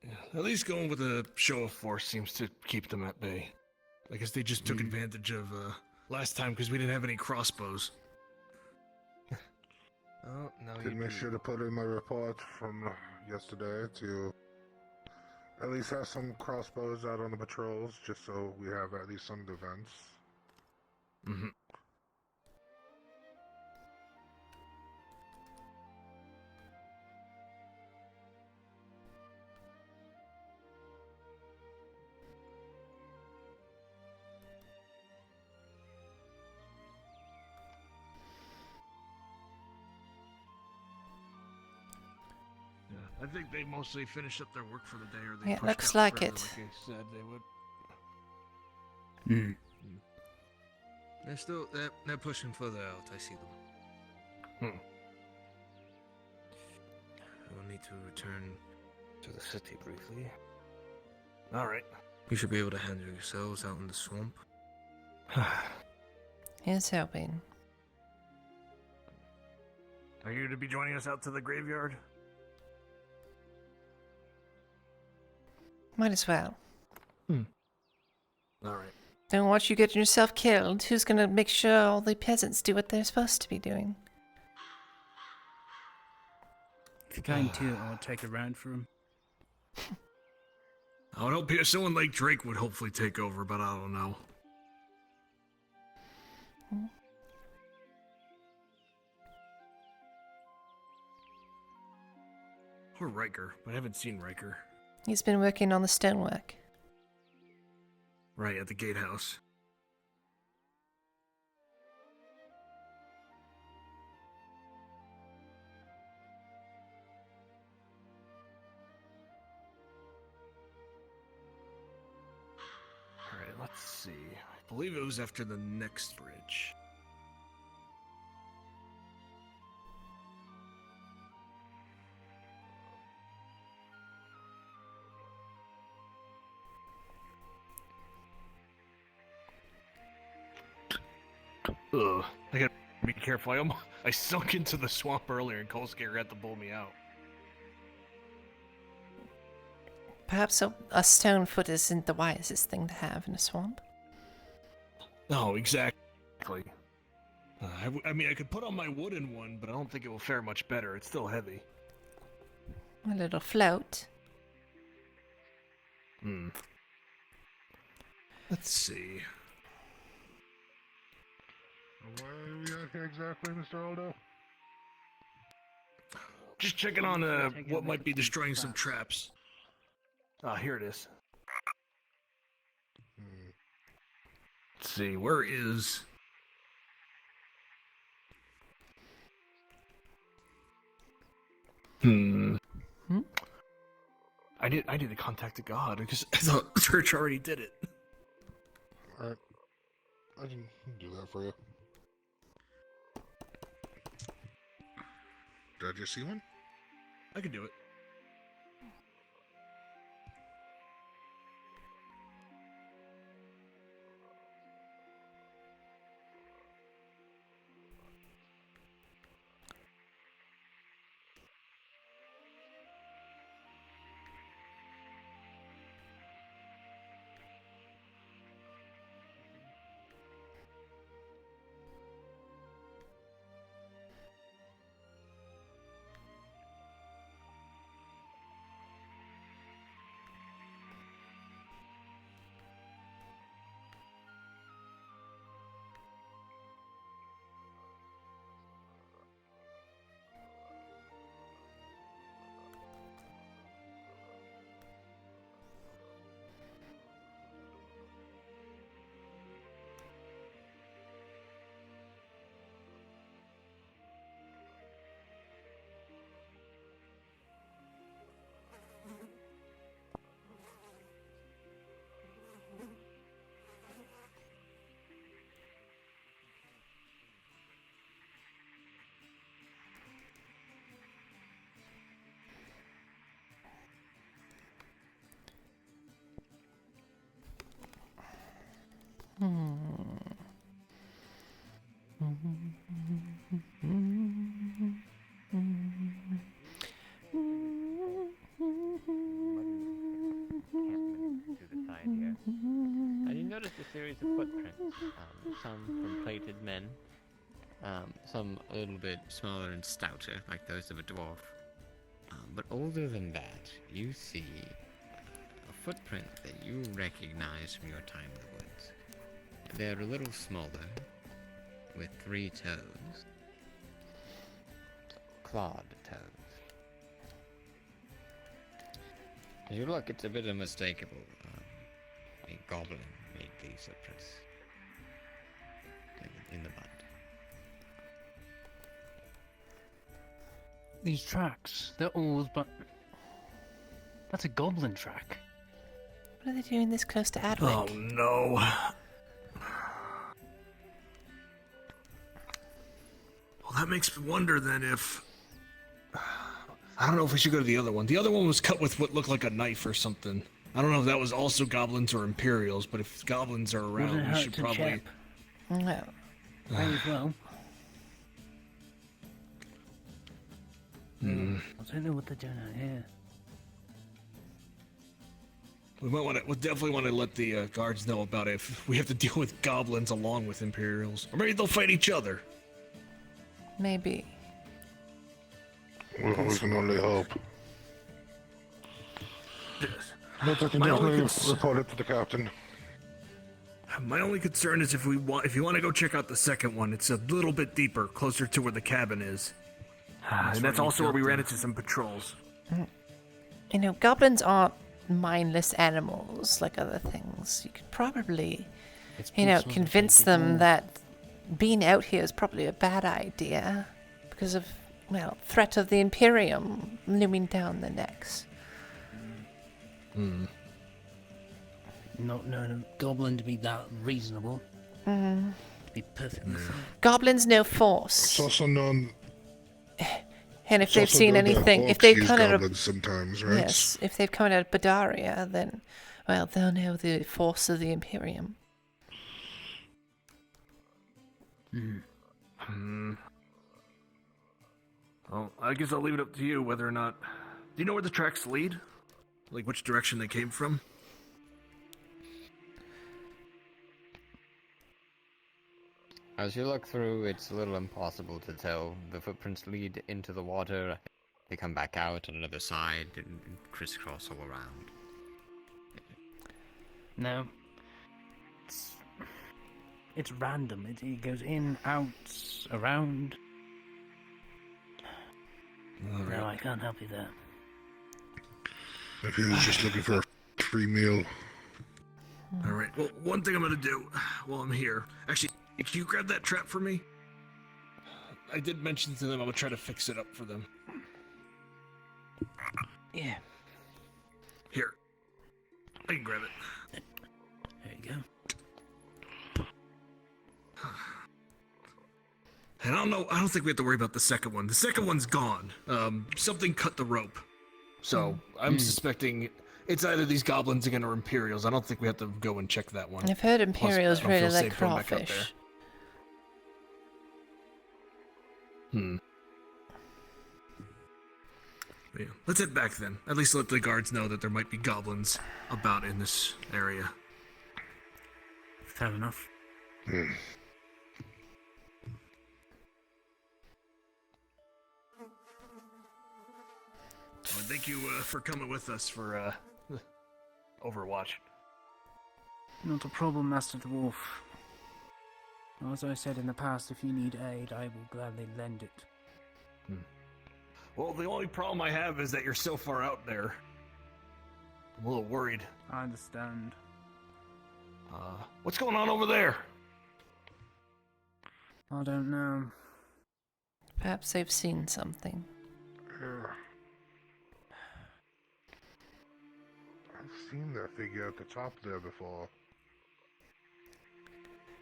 Yeah, at least going with a show of force seems to keep them at bay. I guess they just took advantage of last time because we didn't have any crossbows. Oh, no, Did make sure to put in my report from yesterday to at least have some crossbows out on the patrols, just so we have at least some defense. Mm-hmm. I think they mostly finished up their work for the day, or they Yeah, it pushed looks out like further, it. Like they said they would. They're pushing further out. I see them. We'll need to return to the city briefly. All right. You should be able to handle yourselves out in the swamp. Here's hoping. Are you to be joining us out to the graveyard? Might as well. All right. Don't want you getting yourself killed. Who's gonna make sure all the peasants do what they're supposed to be doing? If you're going to, I'll take a round for him. I would hope someone like Drake would hopefully take over, but I don't know. Or Riker, but I haven't seen Riker. He's been working on the stonework. Right, at the gatehouse. Alright, let's see. I believe it was after the next bridge. Ugh. I gotta be careful. I sunk into the swamp earlier and Kolskir had to pull me out. Perhaps a stone foot isn't the wisest thing to have in a swamp. No, exactly. I mean, I could put on my wooden one, but I don't think it will fare much better. It's still heavy. A little float. Let's see. Where are we at here exactly, Mr. Aldo? Just checking on what might be destroying some traps. Ah, here it is. Let's see, where is... I need to contact the god because I thought the church already did it. Alright. I can do that for you. Did I just see one? I can do it. And you notice a series of footprints, some from plated men, some a little bit smaller and stouter, like those of a dwarf. But older than that, you see a footprint that you recognize from your time in the woods. They're a little smaller, with 3 toes, clawed toes. As you look, it's a bit unmistakable. A goblin made these footprints in the mud. These tracks, they're all but... That's a goblin track. What are they doing this close to Adwick? Oh no. Well, that makes me wonder then if... I don't know if we should go to the other one. The other one was cut with what looked like a knife or something. I don't know if that was also goblins or Imperials, but if goblins are around, we should probably... Check. No. May as well. I don't know what they're doing out here. We'll definitely want to let the guards know about it if we have to deal with goblins along with Imperials. Or maybe they'll fight each other. Maybe. We can only hope. Yes. But I can definitely report it to the captain. My only concern is if you want to go check out the second one, it's a little bit deeper, closer to where the cabin is. And that's also where we ran into some patrols. You know, goblins aren't mindless animals like other things. You could probably, convince them that being out here is probably a bad idea because of, threat of the Imperium looming down their necks. Not known a goblin to be that reasonable. Mm. To be perfectly fair. Goblins know force. It's also known. And if it's they've also seen known that anything, if orcs they've use come out of goblins sometimes, right? yes, if they've come out of Badaria, then they'll know the force of the Imperium. Well, I guess I'll leave it up to you whether or not. Do you know where the tracks lead? Like which direction they came from? As you look through, it's a little impossible to tell. The footprints lead into the water, they come back out on another side and crisscross all around. No. It's random. It goes in, out, around. No, I can't help you there. If he was just looking for a free meal. Alright, well, one thing I'm gonna do while I'm here. Actually, can you grab that trap for me? I did mention to them I'm gonna try to fix it up for them. Yeah. Here. I can grab it. There you go. And I don't think we have to worry about the second one. The second one's gone. Something cut the rope. So, I'm suspecting it's either these goblins again or Imperials. I don't think we have to go and check that one. I've heard Imperials Plus, I don't really feel like safe going back out crawfish. there. Yeah. Let's head back then. At least let the guards know that there might be goblins about in this area. Fair enough. Well, thank you for coming with us for Overwatch. Not a problem, Master Dwarf. As I said in the past, if you need aid, I will gladly lend it. Well, the only problem I have is that you're so far out there. I'm a little worried. I understand. What's going on over there? I don't know. Perhaps they've seen something. I've seen that figure at the top there before.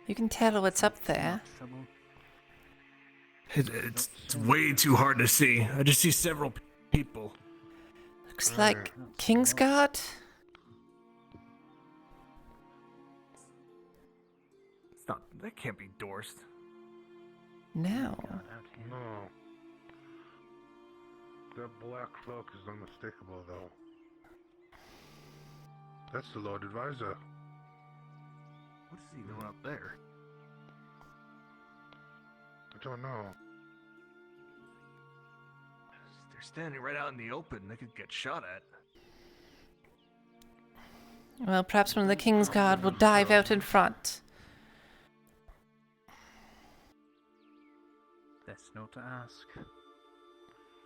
You can tell what's up there. It's way too hard to see. I just see several people. Looks like Kingsguard. It's not. That can't be Dorst. No. No. That black cloak is unmistakable, though. That's the Lord Advisor. What is he doing up there? I don't know. They're standing right out in the open. They could get shot at. Well, perhaps one of the Kingsguard will dive out in front. That's not to ask.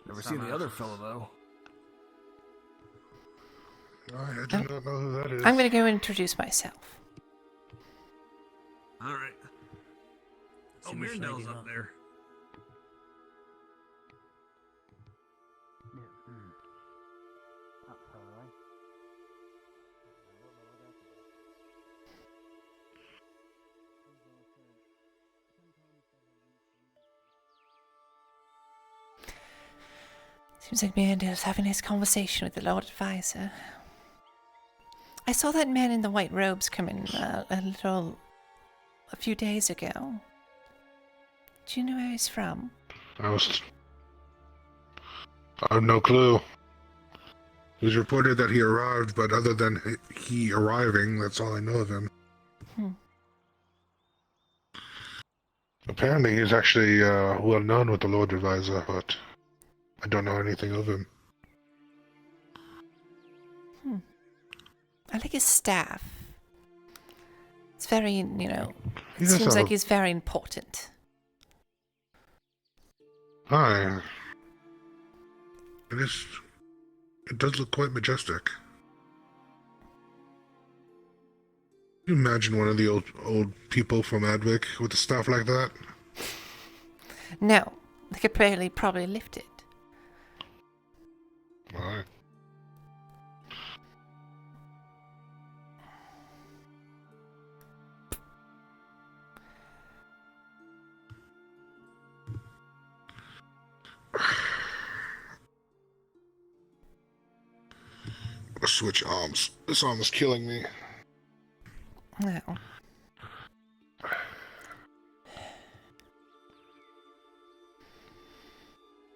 Never seen the other fellow, though. I do not know who that is. I'm going to go introduce myself. Alright. Oh, Mirandel's up there. Seems like Mirandel's having his conversation with the Lord Advisor. I saw that man in the white robes come in a few days ago. Do you know where he's from? I have no clue. It was reported that he arrived, but other than he arriving, that's all I know of him. Apparently he's actually well known with the Lord Advisor, but I don't know anything of him. I like his staff. It's very, it does seems have like a- he's very important. Hi. It is It does look quite majestic. Can you imagine one of the old people from Adwick with a staff like that? No, they could probably lift it. Why? Switch arms. This arm is killing me. No.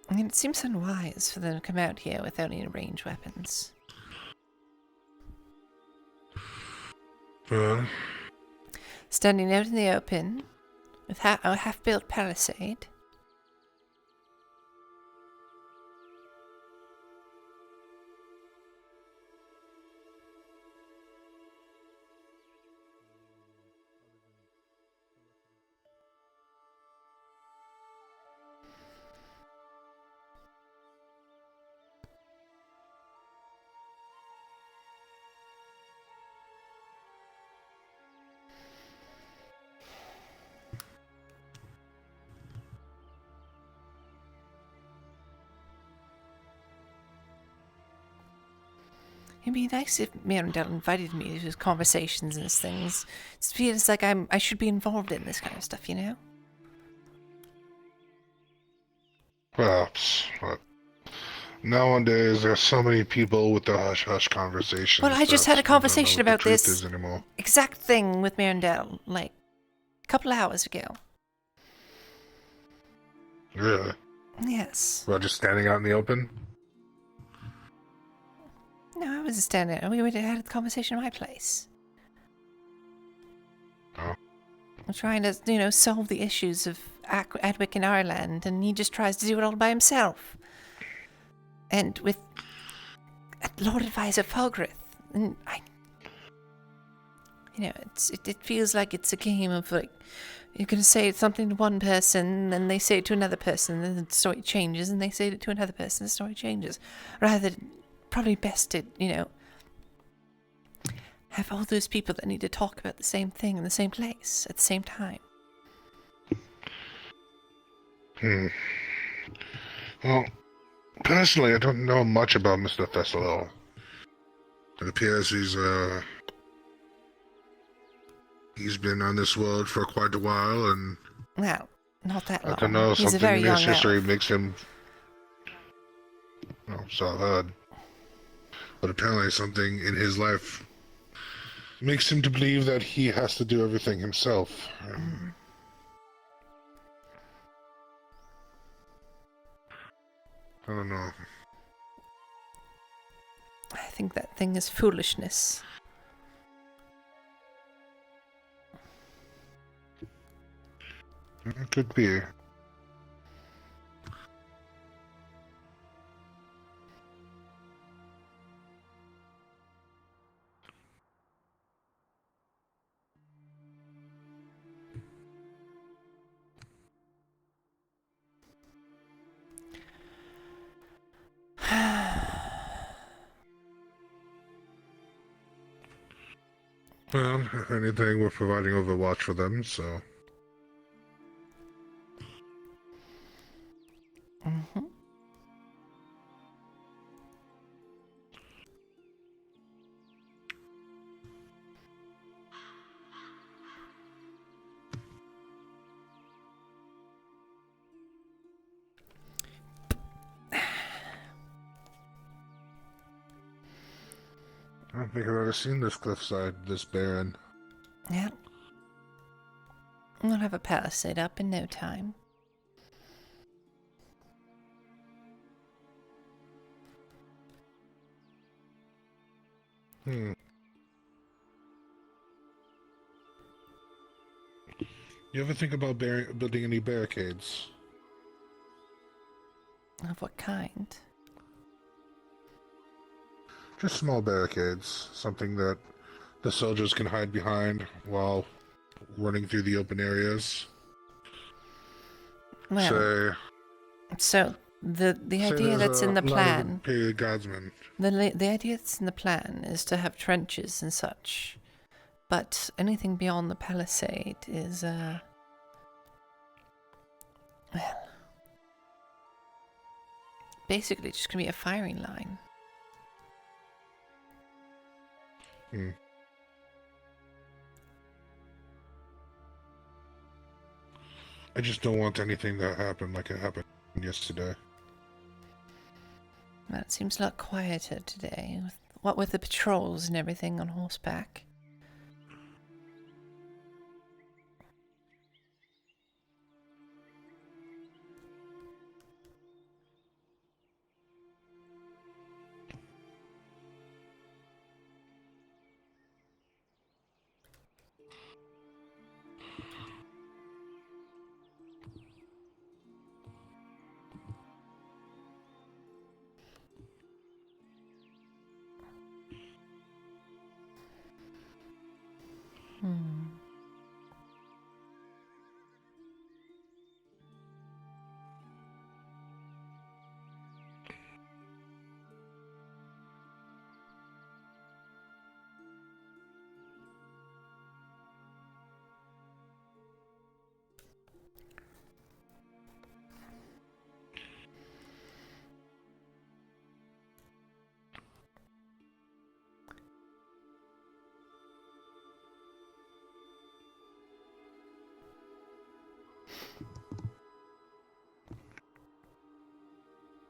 I mean, it seems unwise for them to come out here without any ranged weapons. Standing out in the open with a half-built palisade. It'd be nice if Mirandel invited me to his conversations and his things. It feels like I should be involved in this kind of stuff, you know? Perhaps, but nowadays there's so many people with the hush-hush conversations. Well, I just had a conversation about this anymore. exact thing with Mirandel, like, a couple hours ago. Really? Yes. Well, just standing out in the open? No, I wasn't standing. We had a conversation at my place. Oh. We're trying to, solve the issues of Adwick and Ireland, and he just tries to do it all by himself. And with Lord Advisor Fulgrith, and it feels like it's a game of, like, you're going to say something to one person, then they say it to another person, and the story changes, and they say it to another person, the story changes. Rather than, probably best to, have all those people that need to talk about the same thing in the same place at the same time. Well, personally, I don't know much about Mr. Thessalel. It appears he's been on this world for quite a while, and well, not that long. I don't know, He's something a very in young his history elf. makes him. Oh, so I've heard. But apparently, something in his life makes him to believe that he has to do everything himself. I don't know. I think that thing is foolishness. It could be. Well, if anything, we're providing Overwatch for them, so. Mm-hmm. I don't think I've ever seen this cliffside this barren. Yeah. We'll have a palisade up in no time. You ever think about building any barricades? Of what kind? Just small barricades, something that the soldiers can hide behind while running through the open areas. Well, so The Say idea there's that's in a the lot of plan. Imperial Guardsmen. The idea that's in the plan is to have trenches and such, but anything beyond the palisade is well, basically just gonna be a firing line. Hmm. I just don't want anything that happened like it happened yesterday. Well, it seems a lot quieter today. What with the patrols and everything on horseback. Hmm.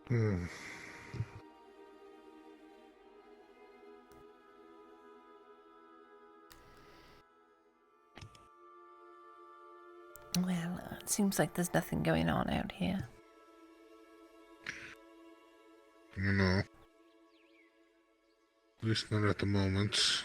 Hmm. Well, it seems like there's nothing going on out here. No. At least not at the moment.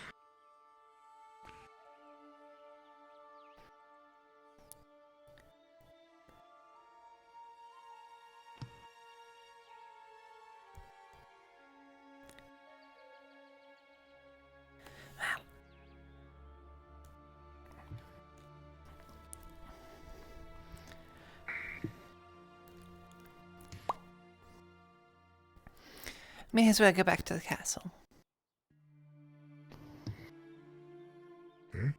May as well go back to the castle. Hmm?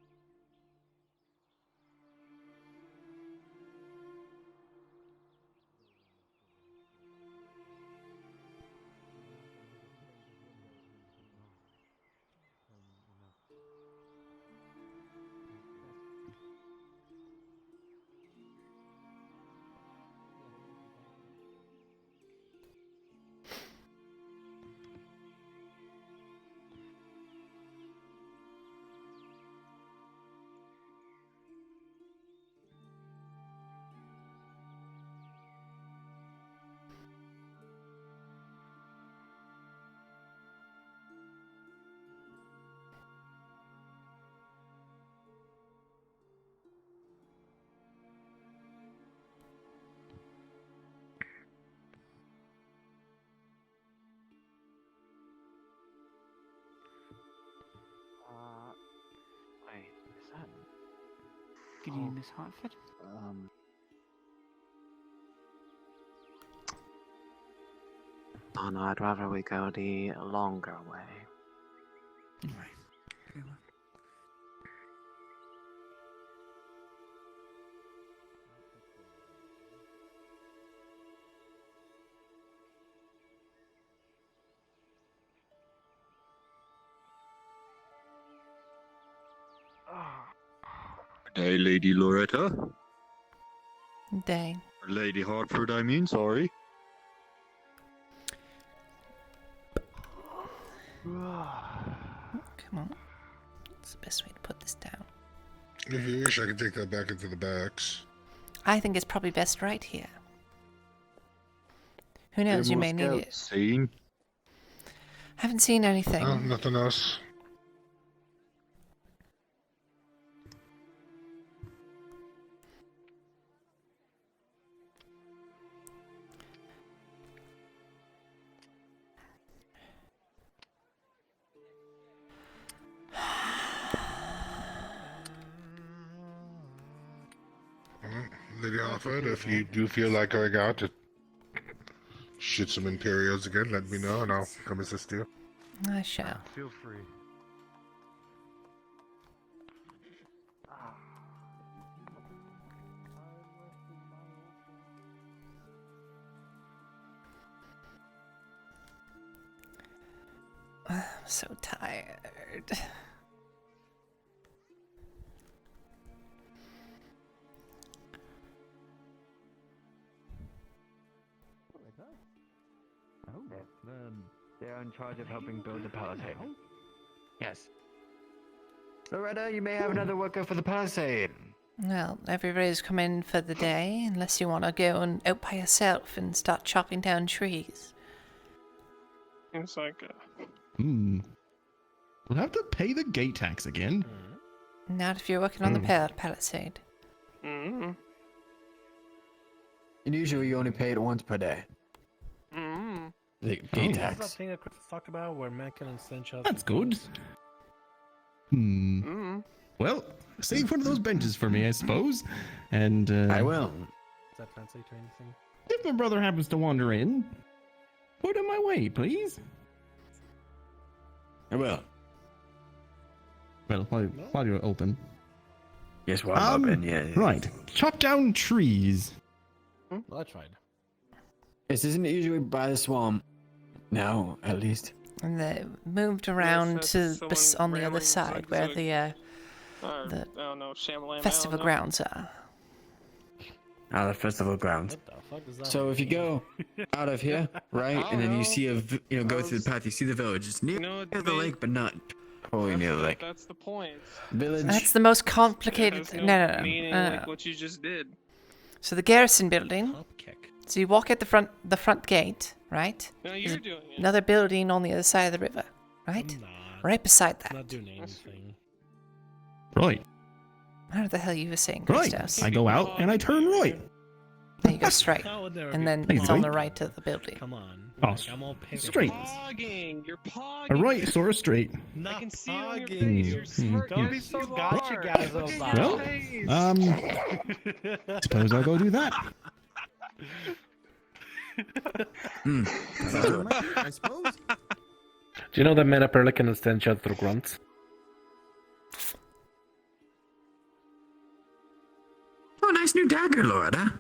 Wait, is that? Gideon, Miss Hartford? Oh no, I'd rather we go the longer way. Day, Lady Loretta. Day. Or Lady Hartford, I mean, sorry. Come on. It's the best way to put this down. If you wish, I could take that back into the barracks. I think it's probably best right here. Who knows, you may need it. Seen? Haven't seen anything. No, nothing else. Lady Hartford, if you do feel like going out, shoot some interiors again, let me know and I'll come assist you. I shall. Feel free. I'm so tired. They're in charge of helping build the palisade. Yes. Loretta, you may have another worker for the palisade. Well, everybody's come in for the day, unless you want to go and out by yourself and start chopping down trees. It's like, We'll have to pay the gate tax again. Not if you're working on the palisade. Mm-hmm. And usually you only pay it once per day. Mm-hmm. The Is gate that tax. thing that Chris talked about where man can cinch up? That's good. Well, save one of those benches for me, I suppose. And I will. Does that translate to anything? If my brother happens to wander in, put him my way, please. I will. Well, while you're open. Yes, while I'm open, yeah. Right. Chop down trees. Well, I tried. This isn't usually by the swamp. Now, at least. And they moved around to on the other side where the I don't know, Shyamalan, festival grounds are. Ah, the festival grounds. So if you go out of here, right, and then you see go through the path, you see the village. It's near the lake, but not totally near the lake. That's the point. Village. That's the most complicated. It has No. meaning like what you just did. So the garrison building. So you walk at the front gate, right? No, There's you're doing it. another building on the other side of the river, right? Right beside that. Not doing anything. Right. I don't know what the hell you were saying, Right. Christos. I go out and I turn right. Then you go straight, and then it's on the right of the building. Come on. Oh, I'm all pissed. straight. Pogging. You're pogging. A right, sort of straight. I can see it on your face. You're smart. Don't be so gotcha, guys. Well, suppose I'll go do that. I suppose. Do you know that men apparently can stand shot through grunts? Oh, nice new dagger, Loretta.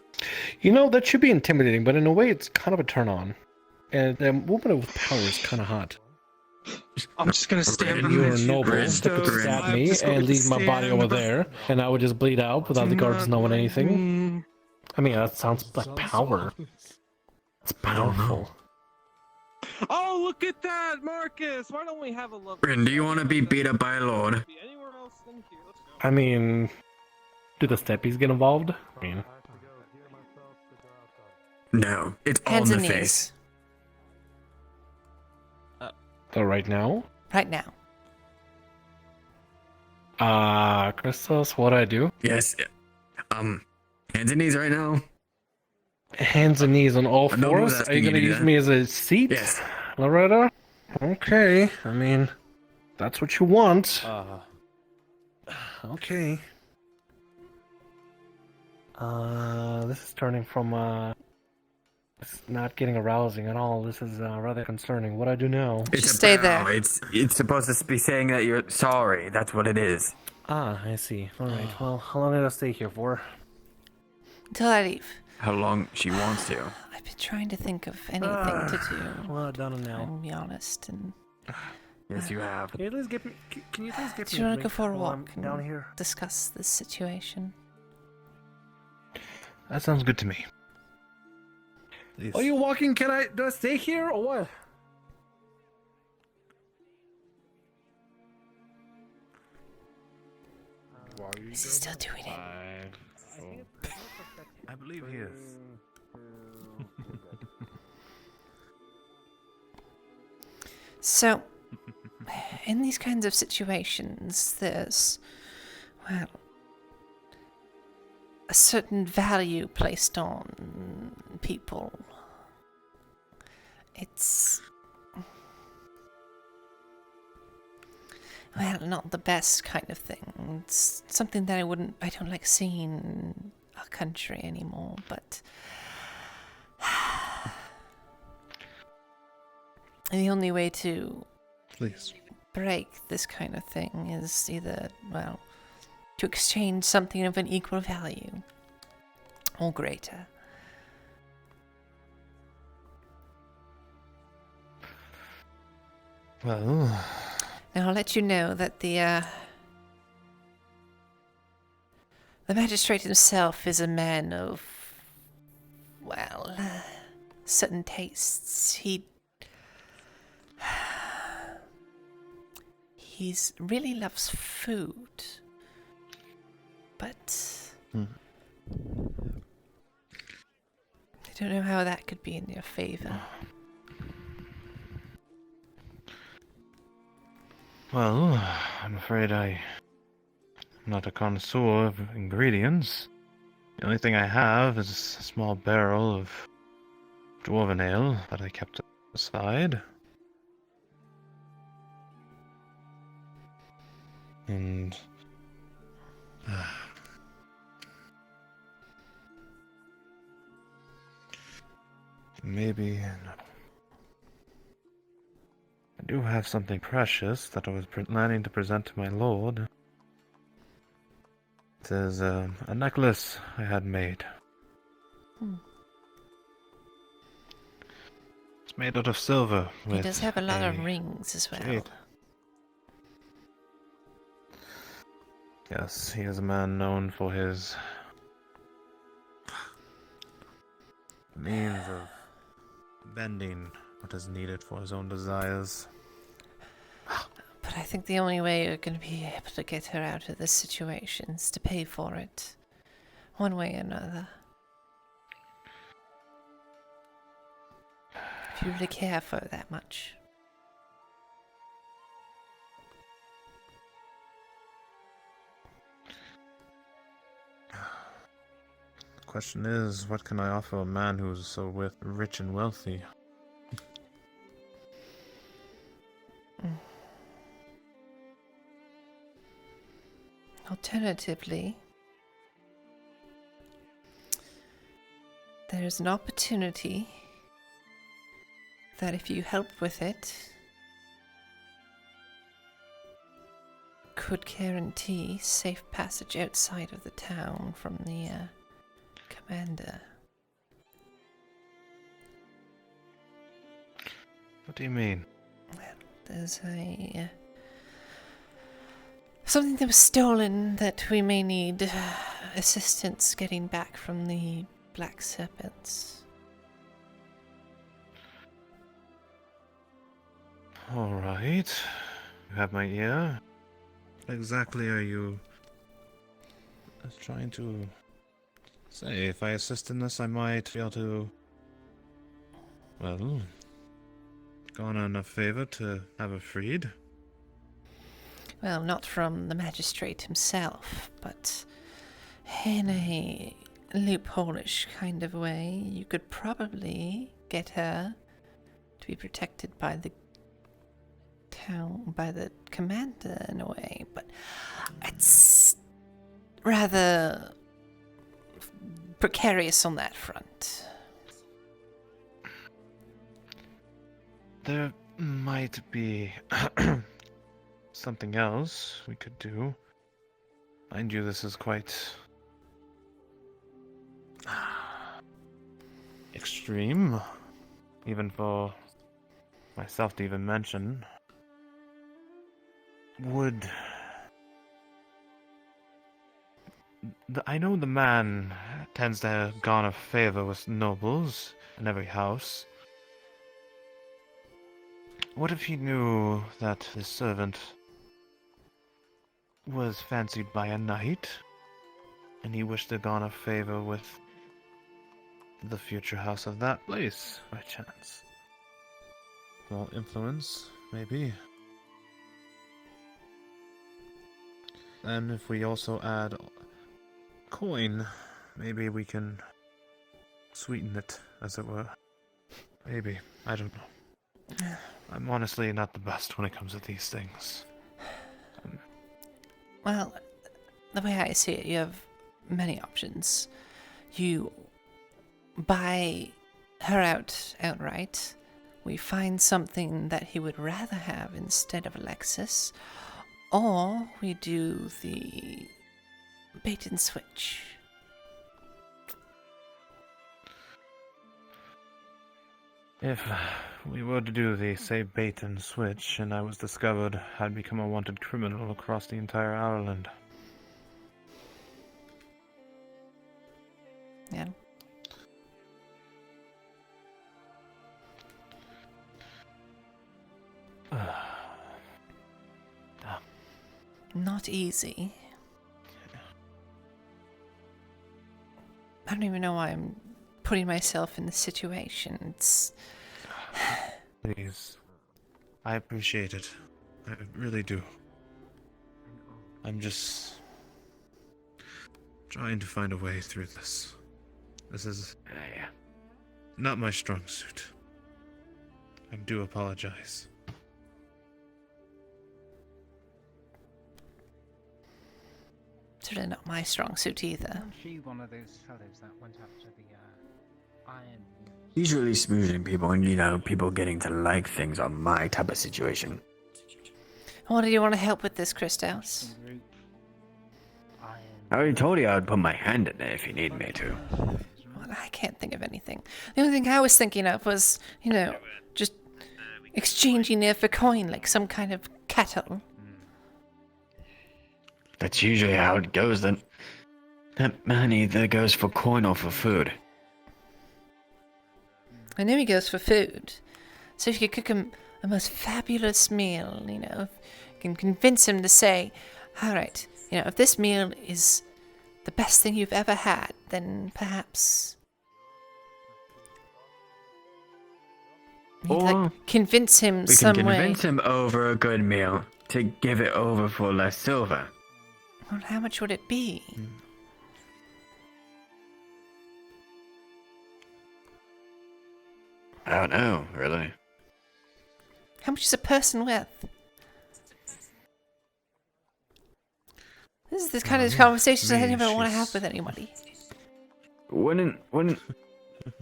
You know, that should be intimidating, but in a way it's kind of a turn on. And the movement of power is kind of hot. I'm just gonna stand You're a behind you. noble that could stab me and leave my body over there, and I would just bleed out without the guards knowing anything. I mean, that sounds like power. It's powerful. Oh, look at that, Marcus! Why don't we have a love? Bryn, do you want to be beat up by a lord? Anywhere else than here? Let's go. I mean, do the steppies get involved? I mean, No, it's all Hands in and the knees. face. so right now? Right now. Christos, what do I do? Yes. Hands and knees right now. Hands and knees on all No one was fours? Are asking you you gonna to do use that. me as a seat? Yes. Loretta? Okay, I mean, that's what you want. Okay. This is turning from, it's not getting arousing at all. This is rather concerning. What do I do now? It's Just stay bow. there. It's supposed to be saying that you're sorry. That's what it is. Ah, I see. Alright, well, how long did I stay here for? Until I leave. How long she wants to. I've been trying to think of anything to do. Well, done now. I'll be honest. And Yes, you have. Can you please get me, can you please get do me you a want to go drink for a while I'm walk and down here? discuss this situation? That sounds good to me. Are you walking? Do I stay here or what? Is he still doing it? I believe he is. So, in these kinds of situations, there's, well, a certain value placed on people. It's, well, not the best kind of thing. It's something that I don't like seeing in our country anymore, but And the only way to Please. break this kind of thing is either, well, to exchange something of an equal value or greater. Well, Now I'll let you know that the magistrate himself is a man of, well, certain tastes. He's really loves food, but I don't know how that could be in your favor. well, I'm afraid I'm not a connoisseur of ingredients. The only thing I have is a small barrel of dwarven ale that I kept aside. And maybe I do have something precious that I was planning to present to my lord. It is a necklace I had made. It's made out of silver. He does have a lot of rings as well. jade. Yes, he is a man known for his means of bending what is needed for his own desires. But I think the only way you're going to be able to get her out of this situation is to pay for it, one way or another. If you really care for her that much. The question is, what can I offer a man who's so rich and wealthy? Alternatively, there's an opportunity that if you help with it, could guarantee safe passage outside of the town from the commander. What do you mean? Well, there's something that was stolen that we may need assistance getting back from the Black Serpents. Alright. You have my ear. What exactly are you trying to say? If I assist in this, I might be able to, well, garner enough favor to have her freed. Well, not from the magistrate himself, but in a loophole-ish kind of way, you could probably get her to be protected by the town, by the commander in a way, but it's rather precarious on that front. There might be something else we could do. Mind you, this is quite extreme, even for myself to even mention. I know the man tends to garner favor with nobles in every house. What if he knew that his servant was fancied by a knight, and he wished to garner favor with the future house of that place, by chance? Well, influence, maybe. And if we also add coin, maybe we can sweeten it, as it were. Maybe. I don't know. I'm honestly not the best when it comes to these things. Well, the way I see it, you have many options. You buy her outright we find something that he would rather have instead of Alexis, or we do the bait and switch. If we were to do the, say, bait and switch, and I was discovered, I'd become a wanted criminal across the entire island. Yeah. Not easy. I don't even know why I'm putting myself in this situation. It's... Please. I appreciate it. I really do. I'm just trying to find a way through this. This is not my strong suit. I do apologize. Certainly not my strong suit either. Wasn't she one of those fellows that went after the iron? Usually smooching people and, you know, people getting to like things are my type of situation. What do you want to help with this, Christos? I already told you I would put my hand in it if you need me to. Well, I can't think of anything. The only thing I was thinking of was, you know, just exchanging it for coin, like some kind of cattle. That's usually how it goes then. That man either goes for coin or for food. I know he goes for food. So if you could cook him a most fabulous meal, you know, if you can convince him to say, all right, you know, if this meal is the best thing you've ever had, then perhaps you'd, like, convince him we some can way. convince him over a good meal to give it over for less silver. Well, how much would it be? I don't know, really. How much is a person worth? This is the kind of conversations I never want to have with anybody. Wouldn't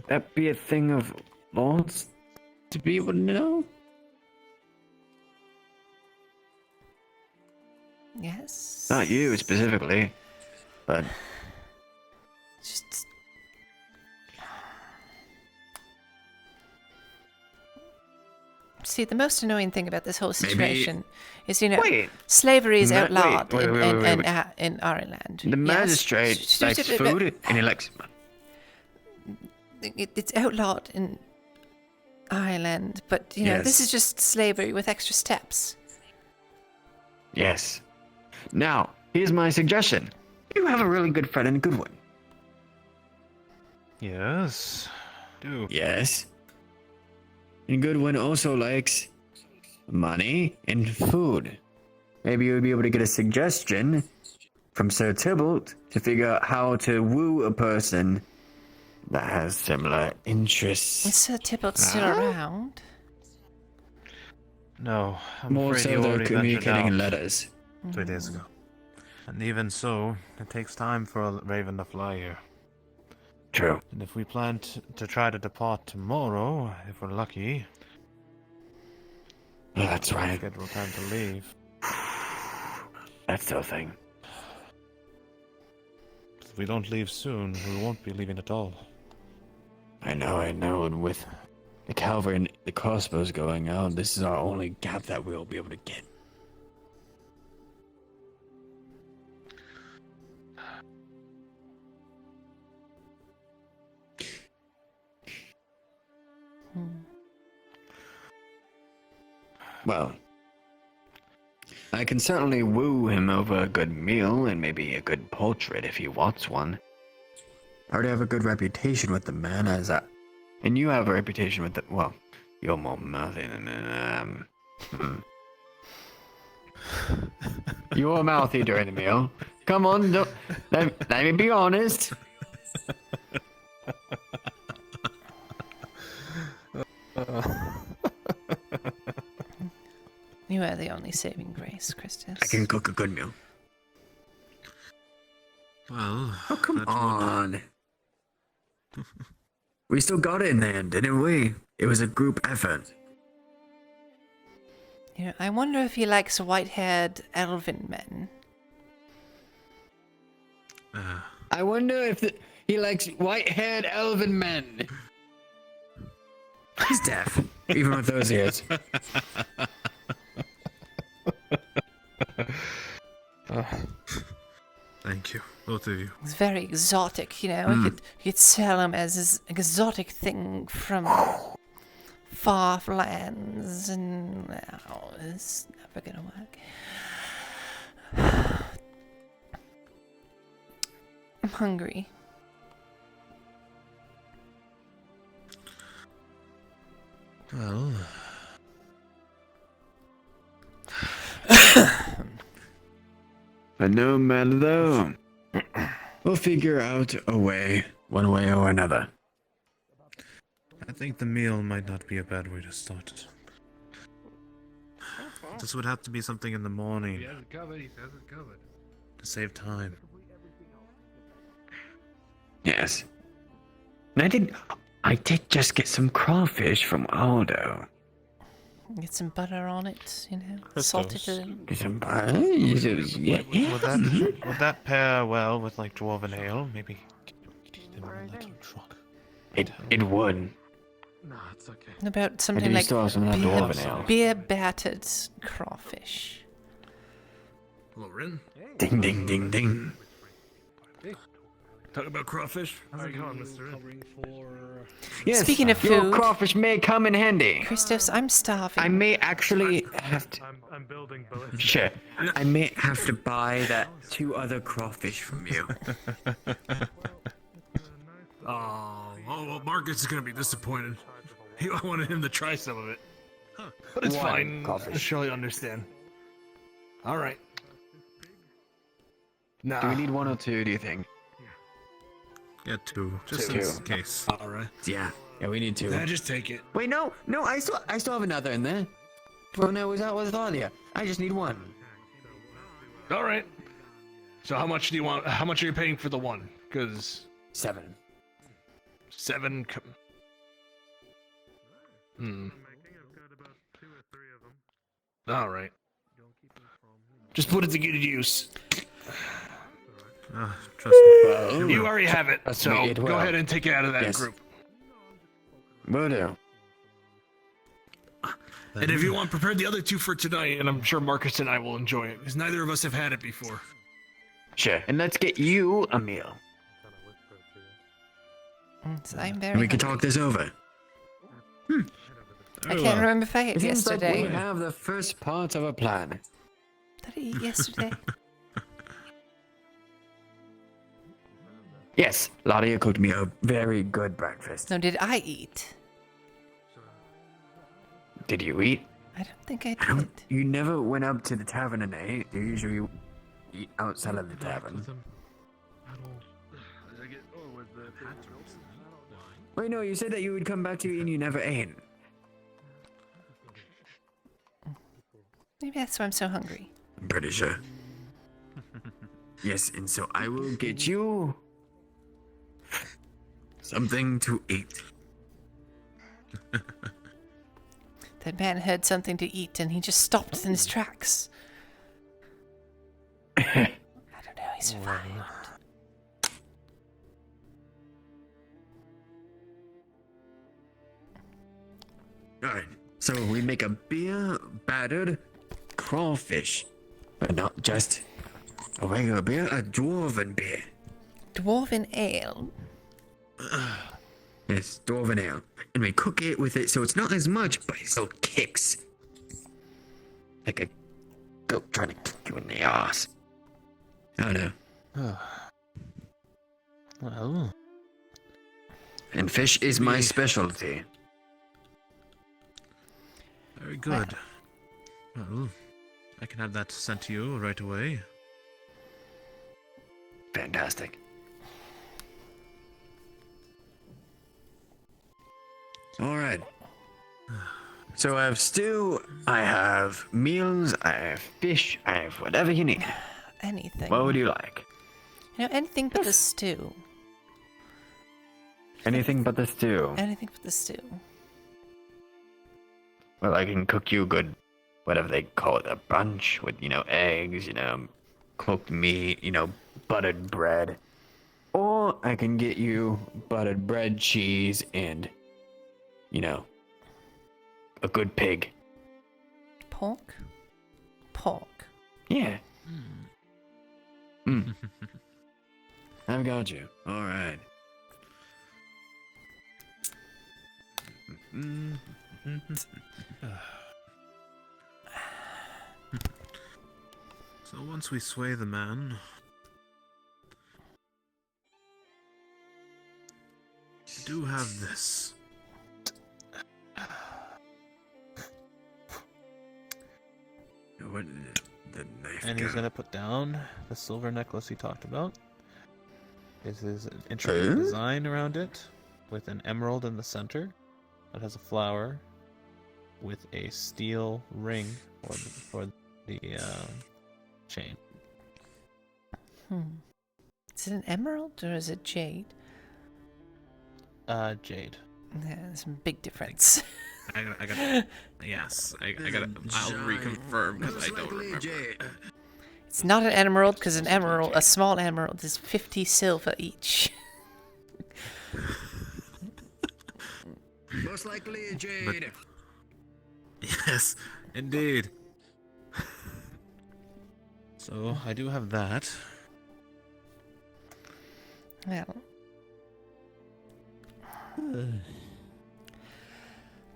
that be a thing of lords to be able to know? Yes. Not you specifically, but Just... See, the most annoying thing about this whole situation is, you know, slavery is outlawed in Ireland. The magistrate likes food and he likes... It's outlawed in Ireland, but, you know, this is just slavery with extra steps. Yes. Now, here's my suggestion. You have a really good friend and a good one. Yes. Yes. And good one also likes money and food. Maybe you'll be able to get a suggestion from Sir Tybalt to figure out how to woo a person that has similar interests. Is Sir Tybalt still around? No, I'm More afraid so he they're already communicating ventured in out letters. 3 days ago. And even so, it takes time for a raven to fly here. True. And if we plan to try to depart tomorrow, if we're lucky... That's right. Schedule time to leave. That's the thing. If we don't leave soon, we won't be leaving at all. I know, and with the cavalry and the crossbows going out, this is our only gap that we'll be able to get. Well, I can certainly woo him over a good meal and maybe a good portrait if he wants one. I already have a good reputation with the man as a... And you have a reputation with the... Well, you're more mouthy than... You were mouthy during the meal. Come on, let me be honest. You are the only saving grace, Christus. I can cook a good meal. Well, oh, come on. We still got it in the end, didn't we? It was a group effort. You know, I wonder if he likes white-haired elven men. I wonder if he likes white-haired elven men. He's deaf, even with those ears. Thank you, both of you. It's very exotic, you know. You could sell him as this exotic thing from far lands, and oh, it's never gonna work. I'm hungry. Well. But no matter though, we'll figure out a way, one way or another. I think the meal might not be a bad way to start it. This would have to be something in the morning. He has it covered. He says it's covered. To save time. Yes. And I did just get some crawfish from Aldo. Get some butter on it, you know. Salted it. Get some butter? Yeah. Would that pair well with like dwarven ale? Maybe. It would. No, it's okay. About something like beer battered crawfish. Hello, Rin. Ding, ding, ding, ding. Talk about crawfish. How's it going, Mr. Yes, Speaking of your food, crawfish may come in handy. Christos, I'm starving. I may actually have to. I'm building bullets. Sure. I may have to buy that 2 other crawfish from you. Oh, well, Marcus is gonna be disappointed. I wanted him to try some of it. But it's One fine. crawfish. I surely understand. All right. Nah. Do we need 1 or 2, do you think? Yeah, 2. Just Two. in case. All right. Yeah, we need 2. Nah, just take it. Wait, no, I still have another in there. Well, no, was that with Thalia? I just need 1. All right. So how much do you want? How much are you paying for the one? Because 7. 7. All right. Just put it to good use. Trust me. Well, You already have it, Trust so me, it go will. ahead and take it out of that Yes. group. Will do. And if you want, prepare the other 2 for tonight. And I'm sure Marcus and I will enjoy it. Because neither of us have had it before. Sure. And let's get you a meal. I'm very And we can hungry. talk this over. I can't remember if I ate It seems like yesterday. we have the first part of a plan. Did I eat yesterday? Yes, Ladia cooked me a very good breakfast. No, did I eat? Did you eat? I don't think I did. You never went up to the tavern and ate. You usually eat outside of the tavern. Wait, no, you said that you would come back to eat and you never ate. Maybe that's why I'm so hungry. I'm pretty sure. Yes, and so I will get you something to eat. That man heard something to eat and he just stopped in his tracks. I don't know, he survived. Alright, so we make a beer battered crawfish. But not just a regular beer, a dwarven beer. Dwarven ale. Yes, dwarven ale. And we cook it with it so it's not as much, but it still kicks. Like a goat trying to kick you in the ass. I don't know. Well. And fish is my specialty. Very good. Well, I can have that sent to you right away. Fantastic. Alright. So I have stew, I have meals, I have fish, I have whatever you need. Anything. What would you like? You know, anything but the stew. Anything but the stew. Anything but the stew. Well, I can cook you a good, whatever they call it, a brunch with, eggs, cooked meat, buttered bread. Or I can get you buttered bread, cheese, and, a good pig. Pork? Pork. Yeah. Mm. I've got you. All right. So once we sway the man, we do have this. What the knife And go? he's gonna put down the silver necklace he talked about. This is an intricate design around it, with an emerald in the center that has a flower, with a steel ring for the chain. Is it an emerald or is it jade? Jade. Yeah, there's a big difference. I got. Yes, I got. I'll reconfirm because I don't remember. It's not an emerald because a small emerald is 50 silver each. Most likely a jade. Yes, indeed. So I do have that. Well,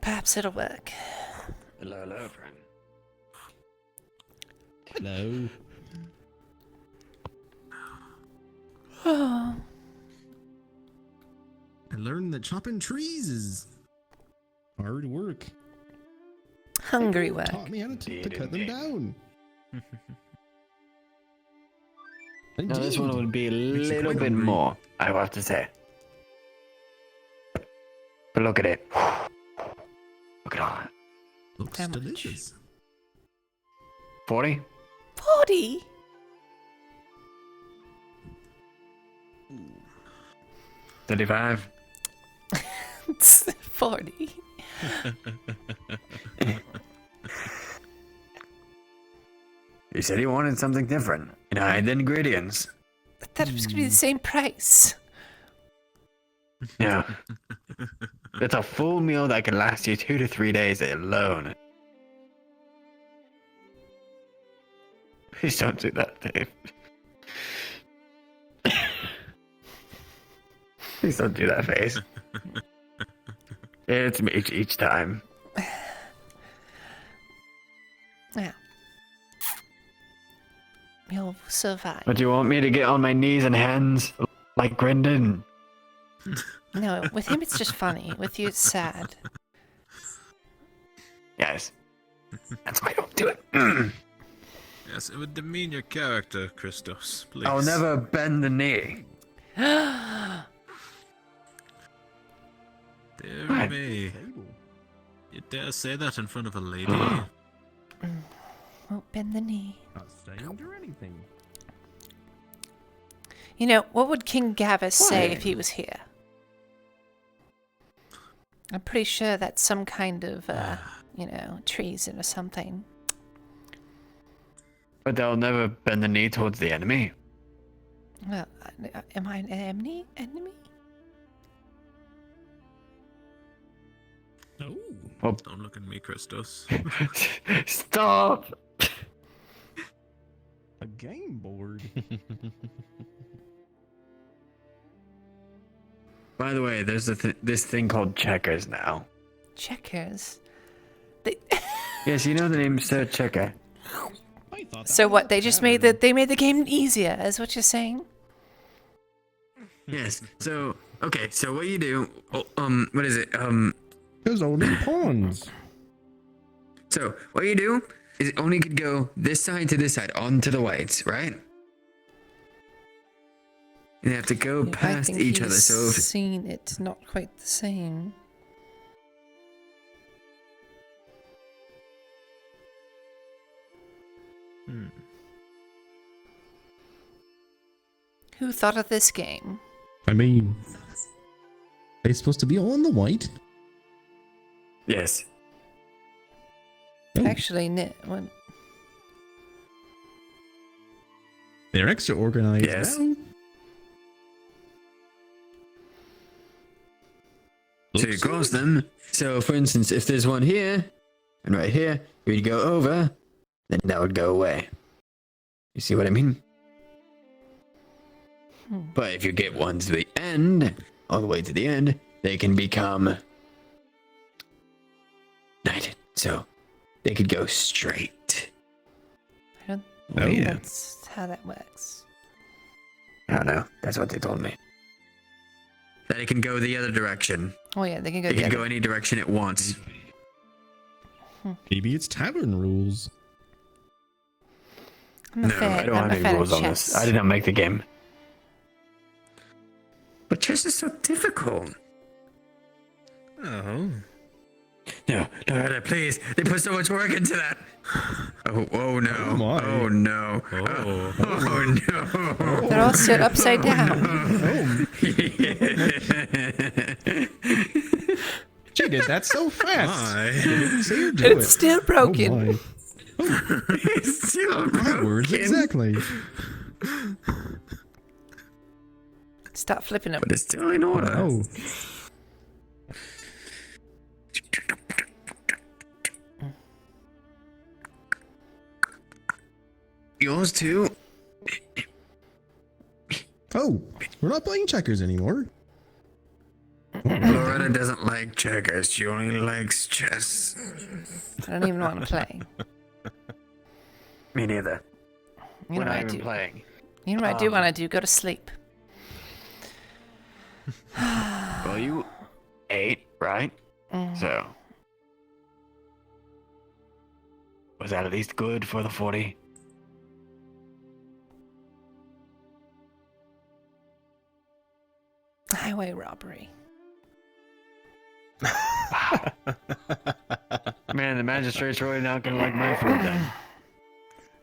perhaps it'll work. Hello, friend. Hello. Oh. I learned that chopping trees is hard work. Hungry work. Taught me how to cut them down. Now this one would be a Makes you little quite bit hungry. more, I will have to say. But look at it. Look at all that. Looks How much? delicious. 40? 40? 35? It's 40. He said he wanted something different. Hide the ingredients. I thought it was going to be the same price. Yeah. It's a full meal that can last you 2 to 3 days alone. Please don't do that, Dave. Please don't do that face. It's me each time. Yeah. You'll survive. But you want me to get on my knees and hands like Brendan? No, with him it's just funny. With you it's sad. Yes. That's why I don't do it. Yes, it would demean your character, Christos. Please. I'll never bend the knee. Dear What? me. You dare say that in front of a lady? Won't bend the knee. Not stained or anything. You know, what would King Gavus say Why? if he was here? I'm pretty sure that's some kind of, treason or something. But they'll never bend the knee towards the enemy. Well, am I an enemy? No. Well, Don't look at me, Christos. Stop! A game board. By the way, there's this thing called checkers now. Checkers? Yes, you know the name Sir Checker. So what, they just made the game easier, is what you're saying? Yes. So okay. So what you do? What is it? Those only pawns. So what you do is it only could go this side to this side onto the whites, right? And they have to go I past think each other. he's So if, seen it, not quite the same. Who thought of this game? I mean, are they supposed to be on the white? yes. Actually, what? They're extra organized. Yes. now. So you cross them. So, for instance, if there's one here and right here, we'd go over, then that would go away. You see what I mean? But if you get one to the end, all the way to the end, they can become knighted. So they could go straight. I don't Oh, think yeah. that's how that works. I don't know. That's what they told me. That it can go the other direction. Oh yeah, they can go. It the can other- go any direction it wants. Maybe it's tavern rules. I'm a No, fan, I don't I'm have a any fan rules of on this. chess. I did not make the game. But chess is so difficult. Oh. No, no, please. They put so much work into that. Oh no. Oh, my. Oh no. Oh. Oh no. They're all stood upside down. She did that so fast. My. Didn't see her do It's it. still broken. Oh my. It's still Backwards, broken. exactly. Stop flipping them. But it's still in order. Oh. Yours too. Oh, we're not playing checkers anymore. Loretta doesn't like checkers. She only likes chess. I don't even want to play. Me neither. You know We're what not I even do? playing. You know what I do want to do? Go to sleep. Well, you ate, right? So, was that at least good for the 40? Highway robbery. Man, the magistrate's really not gonna like my food then.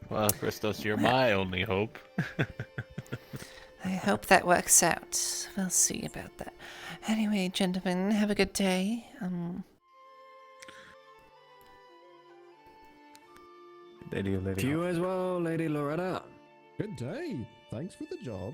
Well, Christos, you're my only hope. I hope that works out. We'll see about that. Anyway, gentlemen, have a good day. To you as well, Lady Loretta. Good day. Thanks for the job.